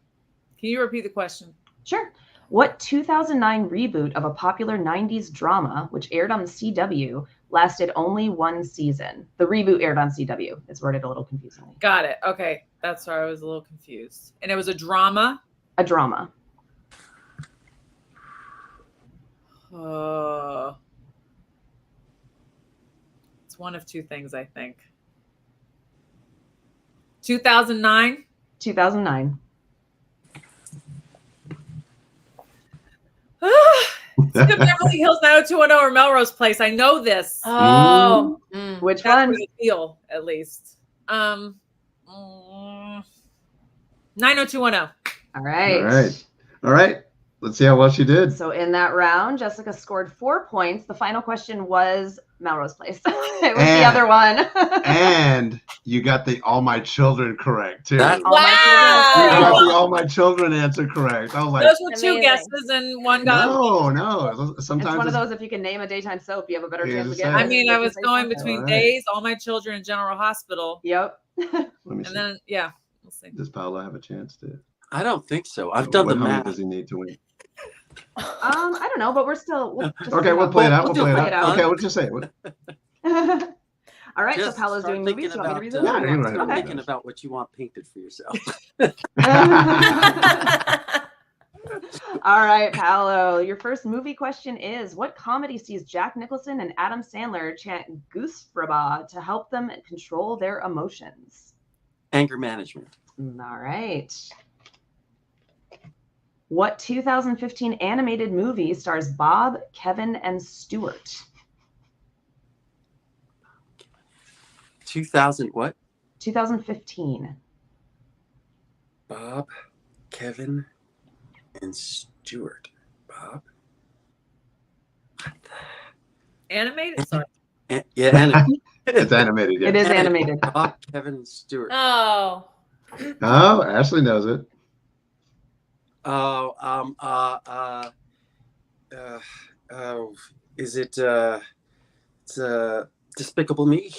Speaker 10: can you repeat the question?
Speaker 8: Sure. What 2009 reboot of a popular 90s drama, which aired on the CW, lasted only 1 season? The reboot aired on CW. It's worded a little confusingly.
Speaker 10: Got it. Okay. That's why I was a little confused. And it was a drama?
Speaker 8: A drama.
Speaker 10: It's one of 2 things, I think. 2009?
Speaker 8: 2009.
Speaker 10: It's the Beverly Hills 90210 or Melrose Place. I know this.
Speaker 12: Oh.
Speaker 8: Which
Speaker 10: That's
Speaker 8: one?
Speaker 10: what I feel, at least. 90210.
Speaker 8: All right.
Speaker 7: All right. All right. Let's see how well she did.
Speaker 8: So in that round, Jessica scored 4 points. The final question was Melrose Place. It was the other one.
Speaker 7: And you got the All My Children correct, too.
Speaker 12: Wow.
Speaker 7: You got the All My Children answer correct. I was like,
Speaker 10: Those were 2
Speaker 12: Amazing.
Speaker 10: guesses and one got.
Speaker 7: no.
Speaker 8: It's
Speaker 7: Sometimes
Speaker 8: one of those, if you can name a daytime soap, you have a better
Speaker 7: Yeah,
Speaker 8: chance of
Speaker 7: just
Speaker 8: getting
Speaker 7: say
Speaker 8: it.
Speaker 10: I mean, I was
Speaker 8: Say
Speaker 10: going
Speaker 8: something.
Speaker 10: between
Speaker 7: All right.
Speaker 10: Days, All My Children, and General Hospital.
Speaker 8: Yep.
Speaker 7: let me see.
Speaker 10: And then, yeah, we'll see.
Speaker 7: Does Paolo have a chance to?
Speaker 9: I don't think so. I've done the
Speaker 7: How many
Speaker 9: math.
Speaker 7: does he need to win?
Speaker 8: I don't know, but we're still.
Speaker 7: Okay, we'll play it out. We'll play it
Speaker 8: play it
Speaker 7: out.
Speaker 8: out.
Speaker 7: Okay, we'll just say it.
Speaker 8: All right,
Speaker 9: Just
Speaker 8: so Paolo's
Speaker 9: start
Speaker 8: doing movies.
Speaker 9: thinking
Speaker 8: You want me to read
Speaker 9: about,
Speaker 8: them?
Speaker 7: Yeah, you can
Speaker 9: start
Speaker 7: write it.
Speaker 9: thinking about what you want painted for yourself.
Speaker 8: All right, Paolo. Your first movie question is: what comedy sees Jack Nicholson and Adam Sandler chant "Goosefraba" to help them control their emotions?
Speaker 9: Anger management.
Speaker 8: All right. What 2015 animated movie stars Bob, Kevin, and Stuart?
Speaker 9: 2000 what?
Speaker 8: 2015.
Speaker 9: Bob, Kevin, and Stuart. Bob.
Speaker 10: Animated? Sorry.
Speaker 9: Yeah, animated.
Speaker 7: It's animated. Yeah.
Speaker 8: It is animated.
Speaker 9: Bob, Kevin, and Stuart.
Speaker 12: Oh.
Speaker 7: Oh, Ashley knows it.
Speaker 9: Oh, is it it's Despicable Me?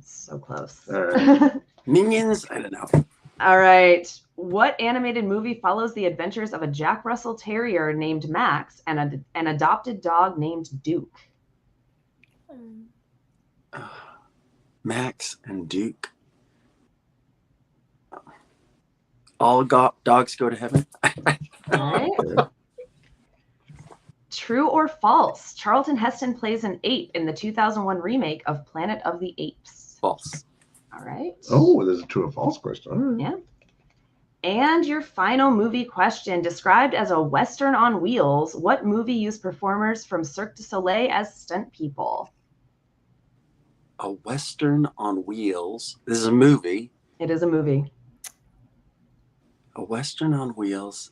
Speaker 8: So close.
Speaker 7: All right.
Speaker 9: Minions? I don't know.
Speaker 8: All right. What animated movie follows the adventures of a Jack Russell Terrier named Max and an adopted dog named Duke?
Speaker 9: Max and Duke. All dogs go to heaven.
Speaker 8: All right. True or false? Charlton Heston plays an ape in the 2001 remake of Planet of the Apes.
Speaker 9: False.
Speaker 8: All right.
Speaker 7: Oh, there's a true or false question. All right.
Speaker 8: Yeah. And your final movie question, described as a Western on wheels, what movie used performers from Cirque du Soleil as stunt people?
Speaker 9: A Western on Wheels. This is a movie.
Speaker 8: It is a movie.
Speaker 9: A Western on Wheels.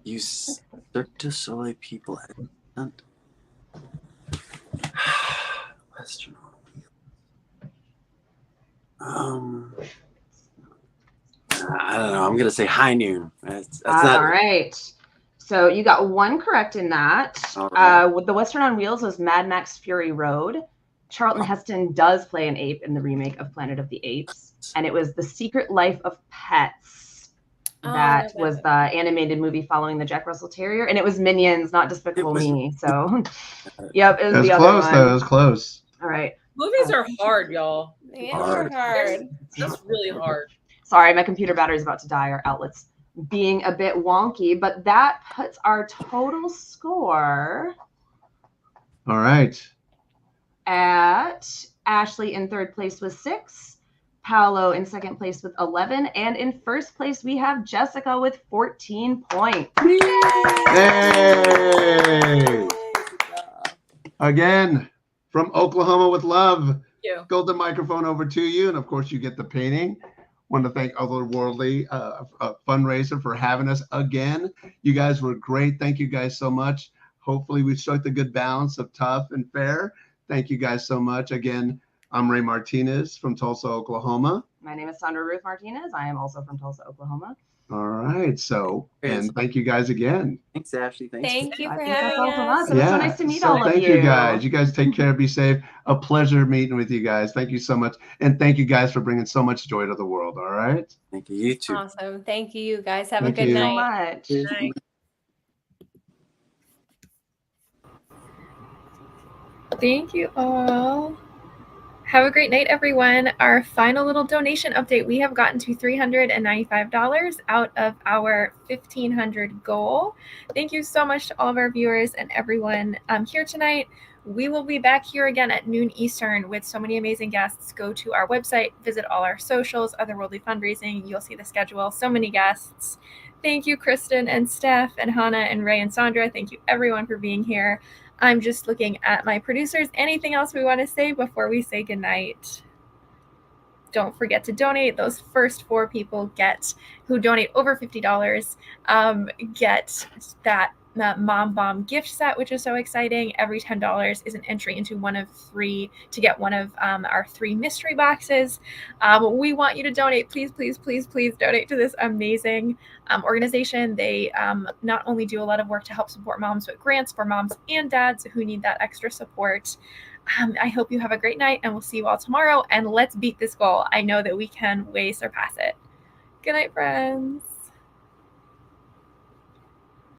Speaker 9: You Cirque du Soleil people at stunt. Western on Wheels. I don't know. I'm gonna say High Noon. That's not
Speaker 8: All right. So you got one correct in that.
Speaker 9: All right.
Speaker 8: With the Western on Wheels was Mad Max Fury Road. Charlton Heston does play an ape in the remake of Planet of the Apes, and it was The Secret Life of Pets. That was the animated movie following the Jack Russell Terrier, and it was Minions, not Despicable Me. So, yep, it was the other
Speaker 7: close
Speaker 8: one.
Speaker 7: though. It was close.
Speaker 8: All right.
Speaker 10: Movies are hard, y'all.
Speaker 12: Hard.
Speaker 10: That's really hard.
Speaker 8: Sorry, my computer battery is about to die. Our outlet's being a bit wonky, but that puts our total score
Speaker 7: All right.
Speaker 8: at Ashley in third place with 6, Paolo in second place with 11, and in first place we have Jessica with 14 points.
Speaker 7: Hey! Again, from Oklahoma with love.
Speaker 10: Thank you.
Speaker 7: Golden microphone over to you, and of course you get the painting. Want to thank Otherworldly fundraiser for having us again. You guys were great. Thank you guys so much. Hopefully we struck the good balance of tough and fair. Thank you guys so much. Again, I'm Ray Martinez from Tulsa, Oklahoma.
Speaker 8: My name is Sandra Ruth Martinez. I am also from Tulsa, Oklahoma.
Speaker 7: All right. So, and thank you guys again.
Speaker 9: Thanks, Ashley. Thanks.
Speaker 12: Thank you for
Speaker 8: That's all
Speaker 12: having
Speaker 8: from
Speaker 12: us.
Speaker 8: us. It was so nice to meet all of you.
Speaker 7: Thank you guys. You guys take care. Be safe. A pleasure meeting with you guys. Thank you so much. And thank you guys for bringing so much joy to the world. All right.
Speaker 9: Thank you. You too.
Speaker 12: Awesome. Thank you, guys. Have
Speaker 7: Thank
Speaker 12: a good
Speaker 7: you.
Speaker 12: night.
Speaker 8: So much.
Speaker 10: Night.
Speaker 1: Thank you all. Have a great night, everyone. Our final little donation update. We have gotten to $395 out of our $1,500 goal. Thank you so much to all of our viewers and everyone here tonight. We will be back here again at noon Eastern with so many amazing guests. Go to our website, visit all our socials, Otherworldly Fundraising. You'll see the schedule. So many guests. Thank you, Kristen and Steph and Hannah and Ray and Sandra. Thank you, everyone, for being here. I'm just looking at my producers. Anything else we want to say before we say goodnight? Don't forget to donate. Those first 4 people who donate over $50 get that Mom Bomb gift set, which is so exciting. Every $10 is an entry into one of 3 to get one of our 3 mystery boxes. We want you to donate. Please, please, please, please donate to this amazing organization. They not only do a lot of work to help support moms, but grants for moms and dads who need that extra support. I hope you have a great night, and we'll see you all tomorrow. And let's beat this goal. I know that we can way surpass it. Good night, friends.